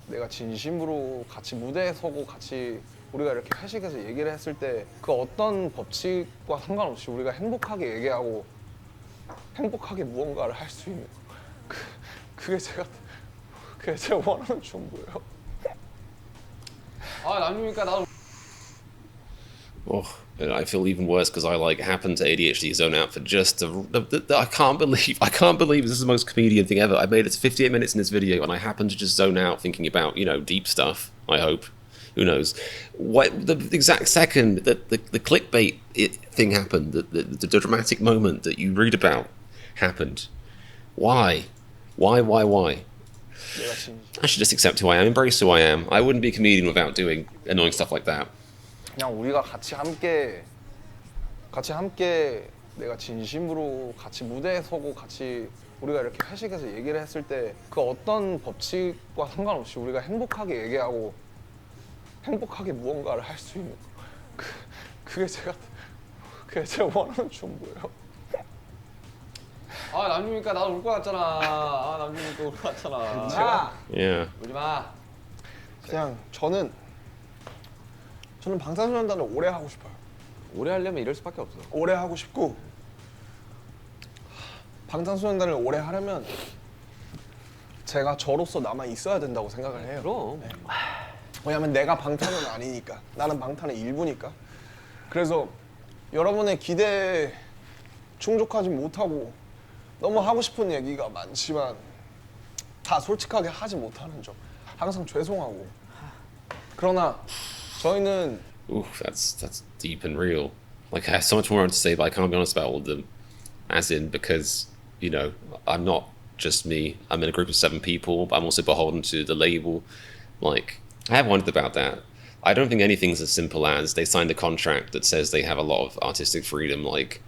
내가 진심으로 같이 무대에 서고 같이 우리가 이렇게 회식해서 얘기를 했을 때 그 어떤 법칙과 상관없이 우리가 행복하게 얘기하고 행복하게 무언가를 할 수 있는 그게 제가 원하는 전부예요. 아 남유니까 나도. Oh, and I feel even worse because I like happened to ADHD zone out for just I can't believe this is the most comedian thing ever. I made it to 58 minutes in this video and I happened to just zone out thinking about, you know, deep stuff. I hope. Who knows? What the exact second that the clickbait thing happened, the dramatic moment that you read about happened. Why? Why? 내가 진심. I should just accept who I am, embrace who I am. I wouldn't be a comedian without doing annoying stuff like that. 그냥 우리가 같이 함께 내가 진심으로 같이 무대에 서고 같이 우리가 이렇게 회식해서 얘기를 했을 때 그 어떤 법칙과 상관없이 우리가 행복하게 얘기하고 행복하게 무언가를 할 수 있는 그게 제가 원하는 전부예요. 아 남주니까 나도 울 것 같잖아. 아 남주니까 울 것 같잖아. Yeah. 울지 마. 그냥 저는 방탄소년단을 오래 하고 싶어요. 오래 하려면 이럴 수밖에 없어. 오래 하고 싶고 방탄소년단을 오래 하려면 제가 저로서 남아 있어야 된다고 생각을 해요. 그럼. 왜냐면 내가 방탄은 아니니까. 나는 방탄의 일부니까. 그래서 여러분의 기대에 충족하지 못하고 너무 하고 싶은 얘기가 많지만 다 솔직하게 하지 못하는 점 항상 죄송하고. 그러나 저희는 Ooh, that's deep and real. Like I have so much more to say, but I can't be honest about all of them. As in, because you know, I'm not just me. I'm in a group of 7 people. But I'm also beholden to the label. Like I have wondered about that. I don't think anything's as simple as they signed a contract that says they have a lot of artistic freedom. Like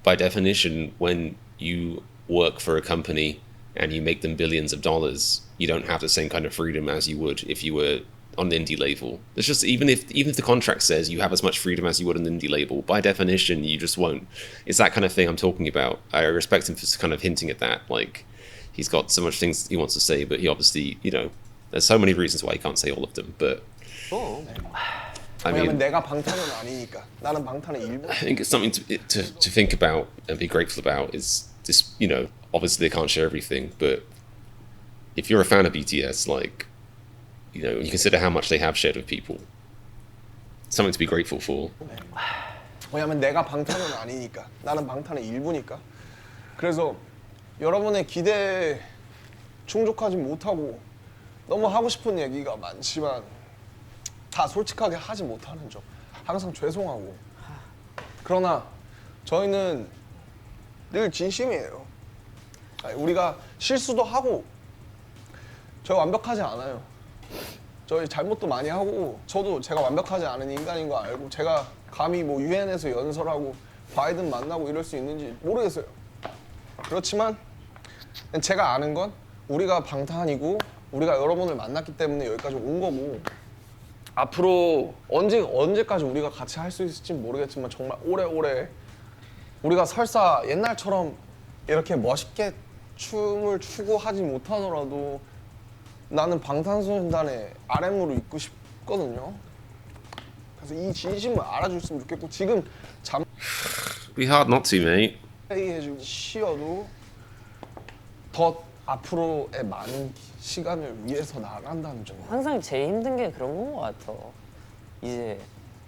by definition, when you work for a company and you make them billions of dollars, you don't have the same kind of freedom as you would if you were on an indie label. It's just even if the contract says you have as much freedom as you would on an indie label, by definition you just won't. It's that kind of thing I'm talking about. I respect him for kind of hinting at that. Like he's got so much things he wants to say, but he obviously, you know, there's so many reasons why he can't say all of them. But I 왜냐면 mean, 내가 방탄은 아니니까. 나는 방탄의 일부. I think it's something to think about and be grateful about. Is this, you know, obviously they can't share everything, but if you're a fan of BTS, like, you know, you consider how much they have shared with people, something to be grateful for. 왜냐면 내가 방탄은 아니니까. 나는 방탄의 일부니까. 그래서 여러분의 기대에 충족하지 못하고 너무 하고 싶은 얘기가 많지만 다 솔직하게 하지 못하는 점 항상 죄송하고. 그러나 저희는 늘 진심이에요. 아니, 우리가 실수도 하고 저희 완벽하지 않아요. 저희 잘못도 많이 하고 저도 제가 완벽하지 않은 인간인 거 알고 제가 감히 뭐 유엔에서 연설하고 바이든 만나고 이럴 수 있는지 모르겠어요. 그렇지만 제가 아는 건 우리가 방탄이고 우리가 여러분을 만났기 때문에 여기까지 온 거고 앞으로 언제까지 우리가 같이 할 수 있을지 모르겠지만 정말 오래오래 우리가 설사 옛날처럼 이렇게 멋있게 춤을 추고 하지 못하더라도 나는 방탄소년단의 RM으로 있고 싶거든요. 그래서 이 진심을 알아줬으면 좋겠고 지금 Be hard not to, mate. 해주고 쉬어도 더 앞으로의 많은 시간을 위해서 나간다는 점. 항상 제일 힘든 게 그런 건 것 같아. 이제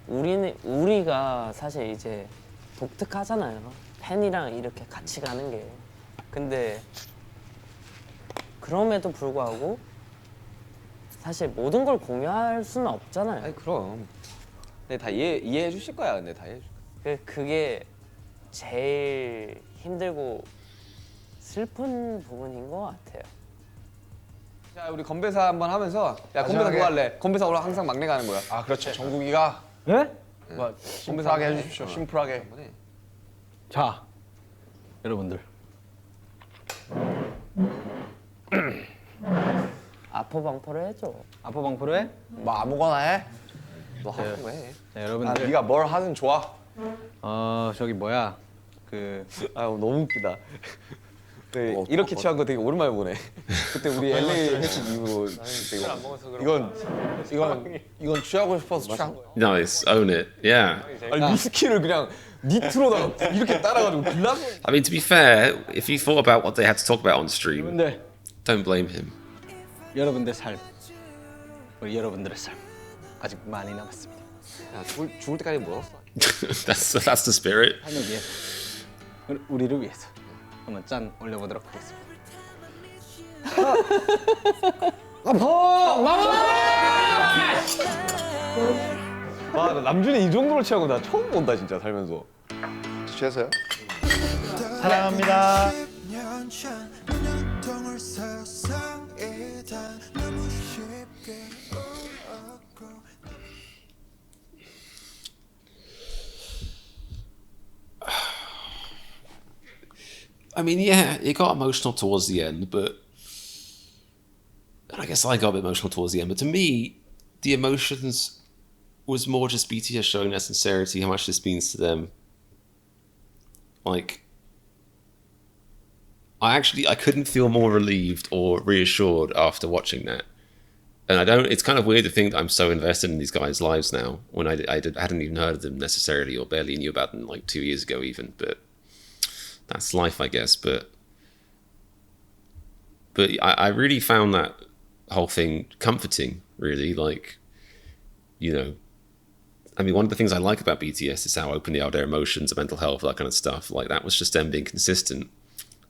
우리가 사실 이제 독특하잖아요. 팬이랑 이렇게 같이 가는 게. 근데 그럼에도 불구하고 사실 모든 걸 공유할 수는 없잖아요. 아니 그럼. 근데 다 이해해 주실 거야. 근데 다 이해해 줄 거야. 그게 제일 힘들고 슬픈 부분인 것 같아요. 자 우리 건배사 한번 하면서 야 건배사 마지막에. 뭐 할래? 건배사 오늘 항상 막내가 하는 거야. 아 그렇죠. 정국이가 네? 뭐 심플하게 해주십시오. 심플하게. 자, 여러분들. 아포방포를 해줘. 아포방포로 해? 뭐 아무거나 해. 너 하고 해. 자, 아, 여러분들. 네가 뭘 하든 좋아. 저기 뭐야? 아 너무 웃기다. 네, 이렇게 취한 거 되게 오랜만에 보네. 그때 우리 LA 회식 이후로 되게 안 먹어서 이건 취하고 싶어서 취한 거야. Nice, own it. Yeah. 아니 위스키를 그냥 니트로다가 이렇게 따라가지고 글라스. I mean, to be fair, if you thought about what they had to talk about on stream, 여러분들, don't blame him. 여러분들 삶. 우리 여러분들의 삶. 아직 많이 남았습니다. 야 죽을 때까지 멀었어. that's the spirit. 삶을 위해서. 우리를 위해서. 한번 짠 올려보도록 하겠습니다. 와, 나 남준이 이 정도로 취하고 나 처음 본다 진짜 살면서. 취해서요? 사랑합니다. 연천 운동을 I mean, yeah, it got emotional towards the end, but and I guess I got a bit emotional towards the end. But to me, the emotions was more just BTS showing their sincerity, how much this means to them. Like, I couldn't feel more relieved or reassured after watching that. And it's kind of weird to think that I'm so invested in these guys' lives now when I hadn't even heard of them necessarily or barely knew about them like 2 years ago even. But that's life, I guess. But I really found that whole thing comforting, really. Like, you know, I mean, one of the things I like about BTS is how open they are, their emotions, their mental health, that kind of stuff. Like, that was just them being consistent.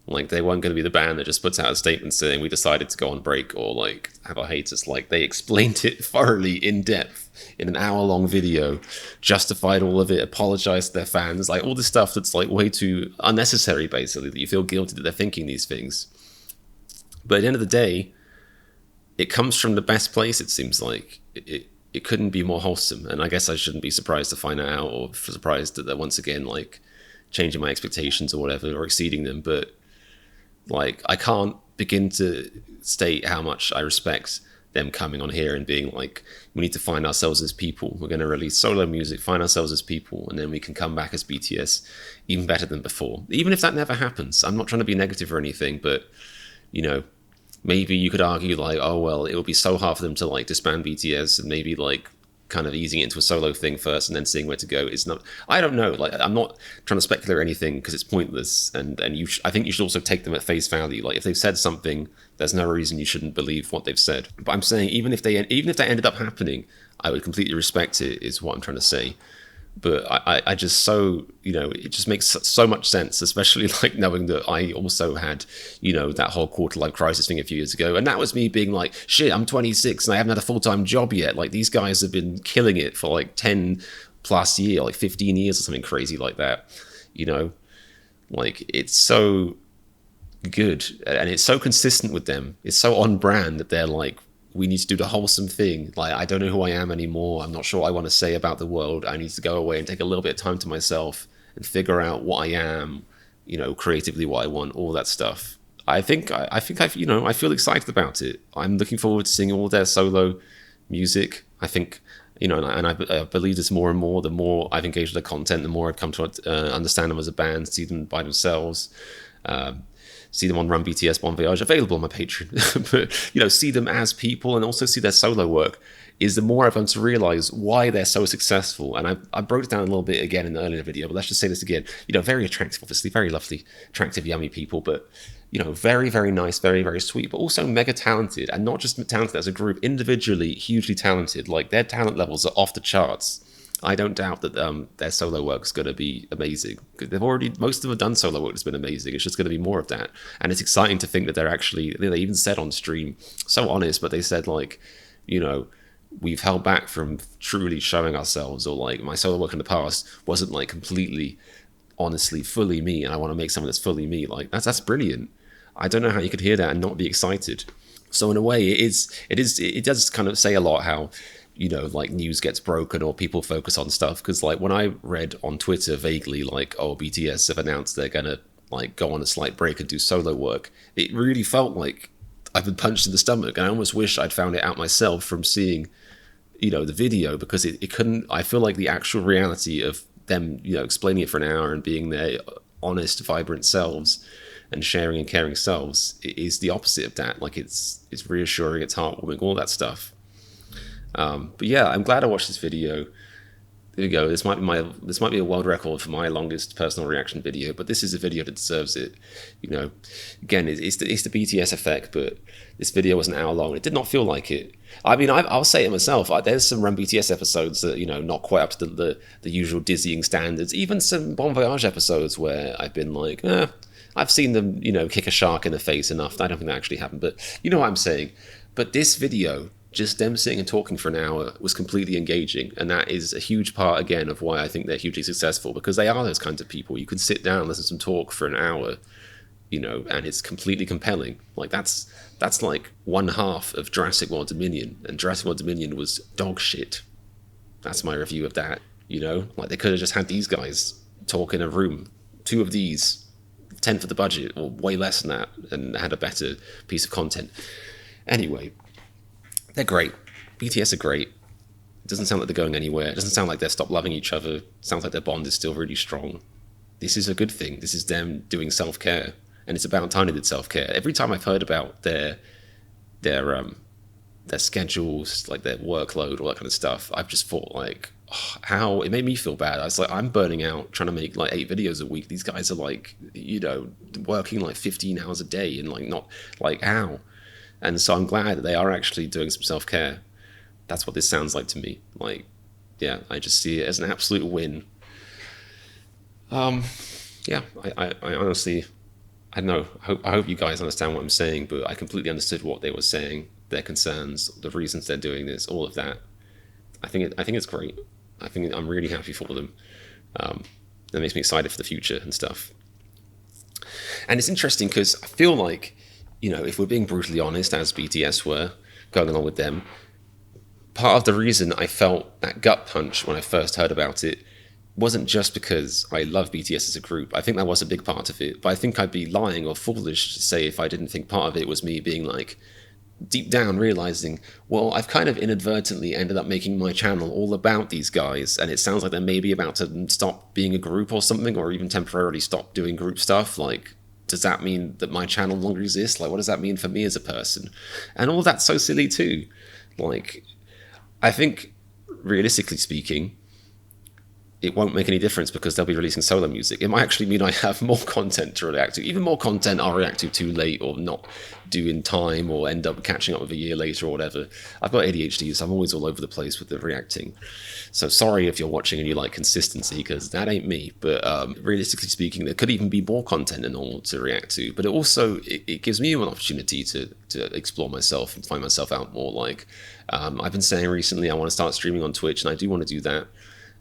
Like, they weren't going to be the band that just puts out a statement saying we decided to go on break or like have a hiatus. Like, they explained it thoroughly in depth in an hour-long video, justified all of it, apologized to their fans, like all this stuff that's like way too unnecessary, basically, that you feel guilty that they're thinking these things. But at the end of the day, it comes from the best place, it seems like. It couldn't be more wholesome, and I guess I shouldn't be surprised to find that out, or surprised that they're once again like changing my expectations or whatever, or exceeding them. But like, I can't begin to state how much I respect them coming on here and being like, we need to find ourselves as people. We're going to release solo music, find ourselves as people, and then we can come back as BTS even better than before. Even if that never happens, I'm not trying to be negative or anything, but you know, maybe you could argue like, oh, well, it would be so hard for them to like disband BTS and maybe like kind of easing it into a solo thing first and then seeing where to go. It's not, I don't know. Like, I'm not trying to speculate or anything because it's pointless. And I think you should also take them at face value. Like, if they've said something, there's no reason you shouldn't believe what they've said. But I'm saying even if that ended up happening, I would completely respect it, is what I'm trying to say. But I just so, you know, it just makes so much sense, especially like knowing that I also had, you know, that whole quarter-life crisis thing a few years ago. And that was me being like, shit, I'm 26 and I haven't had a full-time job yet. Like, these guys have been killing it for like 10 plus years, like 15 years or something crazy like that. You know, like, it's so good and it's so consistent with them. It's so on brand that they're like, we need to do the wholesome thing. Like, I don't know who I am anymore. I'm not sure what I want to say about the world. I need to go away and take a little bit of time to myself and figure out what I am, you know, creatively, what I want, all that stuff. I think I've, you know, I feel excited about it. I'm looking forward to seeing all their solo music. I think, you know, and I believe this more and more. The more I've engaged with their content, the more I've come to understand them as a band, see them by themselves. See them on Run BTS Bon Voyage, available on my Patreon. But, you know, see them as people and also see their solo work, is the more I've come to realize why they're so successful. And I broke it down a little bit again in the earlier video, but let's just say this again. You know, very attractive, obviously, very lovely, attractive, yummy people, but, you know, very, very nice, very, very sweet, but also mega talented. And not just talented as a group, individually hugely talented. Like, their talent levels are off the charts. I don't doubt that their solo work's going to be amazing. Most of them have done solo work that's been amazing. It's just going to be more of that. And it's exciting to think that they're actually, they even said on stream, so honest, but they said like, you know, we've held back from truly showing ourselves, or like, my solo work in the past wasn't like completely, honestly, fully me, and I want to make something that's fully me. Like, that's brilliant. I don't know how you could hear that and not be excited. So in a way, it does kind of say a lot how, you know, like, news gets broken or people focus on stuff. Because like, when I read on Twitter vaguely like, oh, BTS have announced they're gonna like go on a slight break and do solo work, it really felt like I've been punched in the stomach. And I almost wish I'd found it out myself from seeing, you know, the video, because it couldn't, I feel like the actual reality of them, you know, explaining it for an hour and being their honest, vibrant selves and sharing and caring selves is the opposite of that. Like, it's reassuring, it's heartwarming, all that stuff. But yeah, I'm glad I watched this video. There we go. This might be a world record for my longest personal reaction video, but this is a video that deserves it. You know, again, it's the BTS effect, but this video was an hour long. It did not feel like it. I mean, I'll say it myself. There's some Run BTS episodes that, you know, not quite up to the usual dizzying standards. Even some Bon Voyage episodes where I've been like, I've seen them, you know, kick a shark in the face enough. I don't think that actually happened, but you know what I'm saying. But this video, just them sitting and talking for an hour, was completely engaging. And that is a huge part, again, of why I think they're hugely successful, because they are those kinds of people. You can sit down and listen to them talk for an hour, you know, and it's completely compelling. Like that's like one half of Jurassic World Dominion, and Jurassic World Dominion was dog shit. That's my review of that. You know, like they could have just had these guys talk in a room, 2 of these, 10 for the budget, or way less than that, and had a better piece of content. Anyway, they're great. BTS are great. It doesn't sound like they're going anywhere. It doesn't sound like they've stopped loving each other. It sounds like their bond is still really strong. This is a good thing. This is them doing self-care, and it's about time they did self-care. Every time I've heard about their schedules, like their workload, all that kind of stuff, I've just thought like, oh, how it made me feel bad. I was like, I'm burning out trying to make like 8 videos a week. These guys are like, you know, working like 15 hours a day, and like not like how. And so I'm glad that they are actually doing some self-care. That's what this sounds like to me. Like, yeah, I just see it as an absolute win. Yeah, I honestly, I don't know. I hope you guys understand what I'm saying, but I completely understood what they were saying, their concerns, the reasons they're doing this, all of that. I think it's great. I'm really happy for them. That makes me excited for the future and stuff. And it's interesting because I feel like, you know, if we're being brutally honest, as BTS were, going along with them, part of the reason I felt that gut punch when I first heard about it wasn't just because I love BTS as a group. I think that was a big part of it, but I think I'd be lying or foolish to say if I didn't think part of it was me being like, deep down realizing, well, I've kind of inadvertently ended up making my channel all about these guys, and it sounds like they're maybe about to stop being a group or something, or even temporarily stop doing group stuff. Like, does that mean that my channel no longer exists? Like, what does that mean for me as a person? And all that's so silly too. Like, I think, realistically speaking, it won't make any difference because they'll be releasing solo music. It might actually mean I have more content to react to. Even more content I'll react to too late or not do in time or end up catching up with a year later or whatever. I've got ADHD, so I'm always all over the place with the reacting. So sorry if you're watching and you like consistency, because that ain't me. But realistically speaking, there could even be more content than normal to react to. But it gives me an opportunity to explore myself and find myself out more. Like I've been saying recently, I want to start streaming on Twitch, and I do want to do that.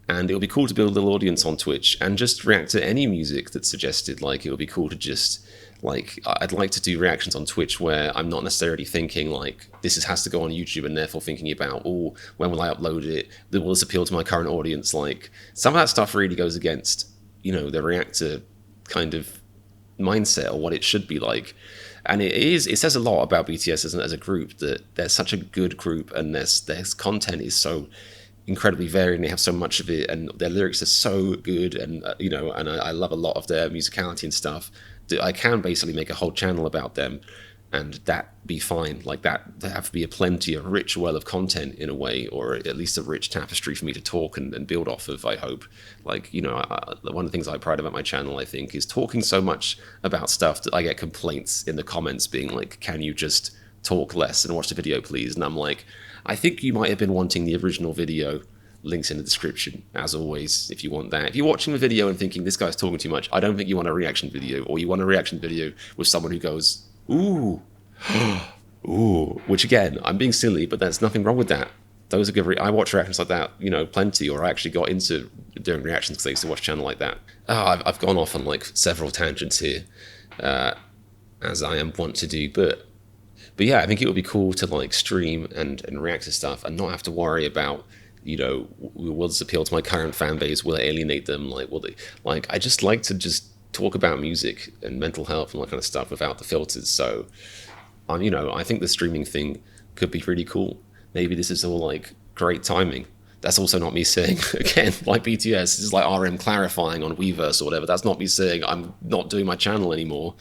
And it would be cool to build a little audience on Twitch and just react to any music that's suggested. Like, it would be cool to just, like, I'd like to do reactions on Twitch where I'm not necessarily thinking, like, has to go on YouTube and therefore thinking about, oh, when will I upload it? Will this appeal to my current audience? Like, some of that stuff really goes against, you know, the reactor kind of mindset or what it should be like. And it says a lot about BTS as a group, that they're such a good group and their content is so incredibly varied and they have so much of it, and their lyrics are so good, and you know, and I love a lot of their musicality and stuff, that I can basically make a whole channel about them and that be fine. Like that, there have to be a rich well of content in a way, or at least a rich tapestry for me to talk and build off of, I hope. Like, you know, one of the things I pride about my channel, I think, is talking so much about stuff that I get complaints in the comments being like, can you just talk less and watch the video please? And I'm like, I think you might have been wanting the original video. Links in the description, as always, if you want that. If you're watching the video and thinking this guy's talking too much, I don't think you want a reaction video, or you want a reaction video with someone who goes, ooh, ooh, which again, I'm being silly, but there's nothing wrong with that. Those are good. I watch reactions like that, you know, plenty, or I actually got into doing reactions because I used to watch a channel like that. I've gone off on like several tangents here, as I am wont to do, but yeah, I think it would be cool to like stream and react to stuff and not have to worry about, you know, will this appeal to my current fan base? Will it alienate them? Like, will they? Like, I just like to just talk about music and mental health and all that kind of stuff without the filters. So, you know, I think the streaming thing could be really cool. Maybe this is all like great timing. That's also not me saying, again, like BTS, this is like RM clarifying on Weverse or whatever. That's not me saying I'm not doing my channel anymore.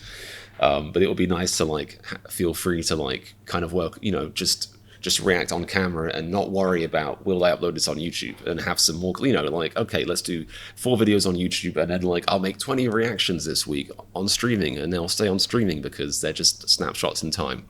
But it would be nice to like feel free to like kind of work, you know, just react on camera and not worry about will I upload this on YouTube, and have some more, you know, like, okay, let's do 4 videos on YouTube and then like I'll make 20 reactions this week on streaming, and they'll stay on streaming because they're just snapshots in time.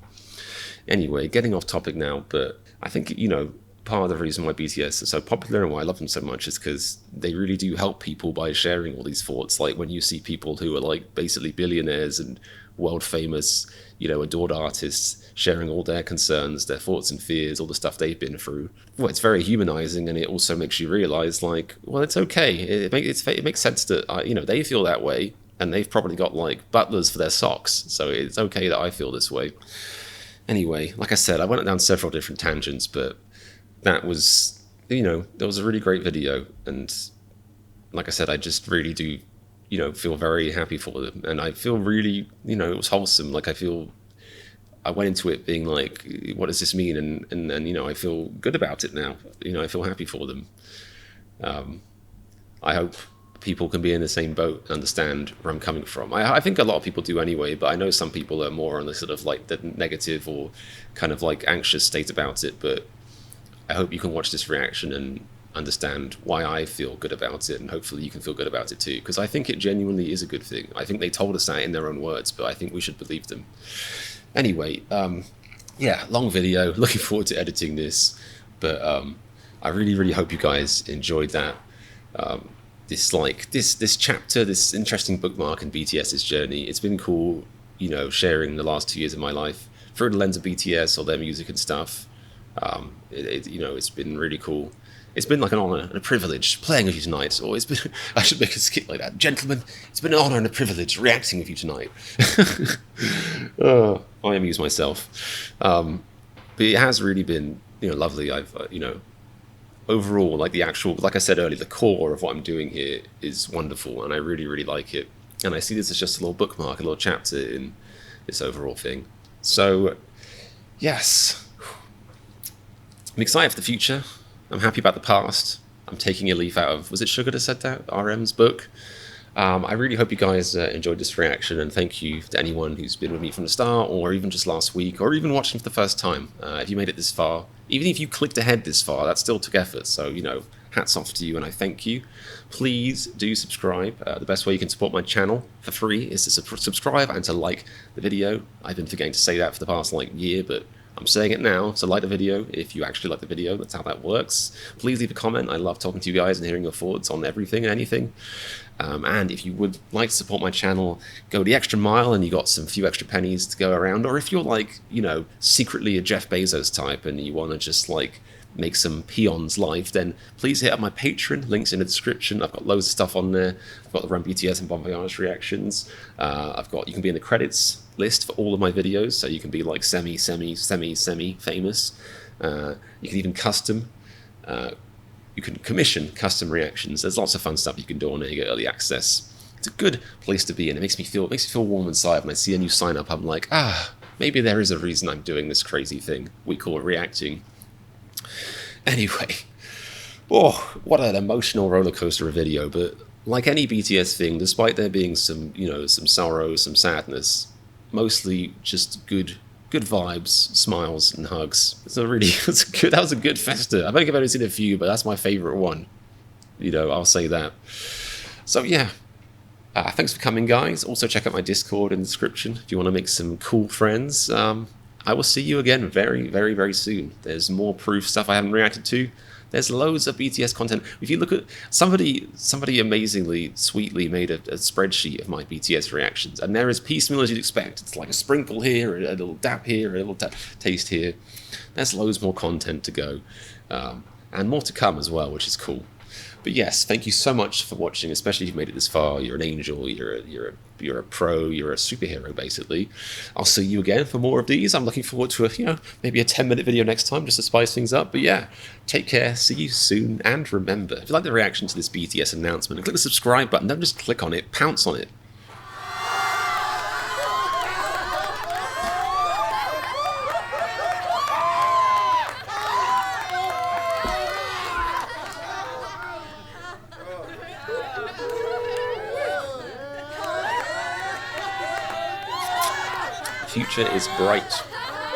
Anyway, getting off topic now, but I think, you know, part of the reason why BTS are so popular and why I love them so much is because they really do help people by sharing all these thoughts. Like when you see people who are like basically billionaires and world famous, you know, adored artists sharing all their concerns, their thoughts and fears, all the stuff they've been through. Well, it's very humanizing, and it also makes you realize, like, well, it's okay. It makes sense that, you know, they feel that way, and they've probably got like butlers for their socks, so it's okay that I feel this way. Anyway, like I said, I went down several different tangents, but that was, that was a really great video, and like I said, I just really do, feel very happy for them, and I feel really, it was wholesome. Like I went into it being like, what does this mean? And I feel good about it now. I feel happy for them. I hope people can be in the same boat and understand where I'm coming from. I think a lot of people do anyway, but I know some people are more on the sort of like the negative or kind of like anxious state about it. But I hope you can watch this reaction and understand why I feel good about it, and hopefully you can feel good about it too, because I think it genuinely is a good thing. I think they told us that in their own words, but I think we should believe them. Anyway, yeah, long video, looking forward to editing this, but I really hope you guys enjoyed that. This chapter, this interesting bookmark in BTS's journey. It's been cool, sharing the last 2 years of my life through the lens of BTS or their music and stuff. It's been really cool. It's been like an honor and a privilege playing with you tonight. Or it's been, I should make a skit like that. Gentlemen, it's been an honor and a privilege reacting with you tonight. I amuse myself. But it has really been, lovely. I've, overall, like the actual, like I said earlier, the core of what I'm doing here is wonderful, and I really like it. And I see this as just a little bookmark, a little chapter in this overall thing. So, yes, I'm excited for the future. I'm happy about the past. I'm taking a leaf out of, was it Sugar that said that? RM's book. I really hope you guys enjoyed this reaction, and thank you to anyone who's been with me from the start, or even just last week, or even watching for the first time. If you made it this far, even if you clicked ahead this far, that still took effort. So, hats off to you, and I thank you. Please do subscribe. The best way you can support my channel for free is to subscribe and to like the video. I've been forgetting to say that for the past year, but I'm saying it now, so like the video if you actually like the video. That's how that works. Please leave a comment. I love talking to you guys and hearing your thoughts on everything and anything. And if you would like to support my channel, go the extra mile and you got some few extra pennies to go around. Or if you're like, secretly a Jeff Bezos type and you want to just make some peons live, then please hit up my Patreon. Links in the description. I've got loads of stuff on there. I've got the Run BTS and Bon Voyage reactions. You can be in the credits list for all of my videos, so you can be like semi famous. You can even you can commission custom reactions. There's lots of fun stuff you can do on there. You get early access. It's a good place to be, and it makes me feel warm inside when I see a new sign up. I'm like, maybe there is a reason I'm doing this crazy thing we call reacting. Anyway, what an emotional roller coaster of a video. But like any BTS thing, despite there being some sorrow, some sadness, mostly just good vibes, smiles, and hugs. That was a good festa. I think I've only seen a few, but that's my favorite one. I'll say that. So yeah, thanks for coming, guys. Also check out my Discord in the description if you want to make some cool friends. I will see you again very soon. There's more proof stuff I haven't reacted to. There's loads of BTS content. If you look at somebody amazingly, sweetly made a spreadsheet of my BTS reactions, and they're as piecemeal as you'd expect. It's like a sprinkle here, a little dap here, a little taste here. There's loads more content to go, and more to come as well, which is cool. But yes, thank you so much for watching, especially if you made it this far. You're an angel, you're a pro, you're a superhero, basically. I'll see you again for more of these. I'm looking forward to maybe a 10-minute video next time just to spice things up. But yeah, take care, see you soon, and remember, if you like the reaction to this BTS announcement, click the subscribe button. Don't just click on it, pounce on it. Future is bright.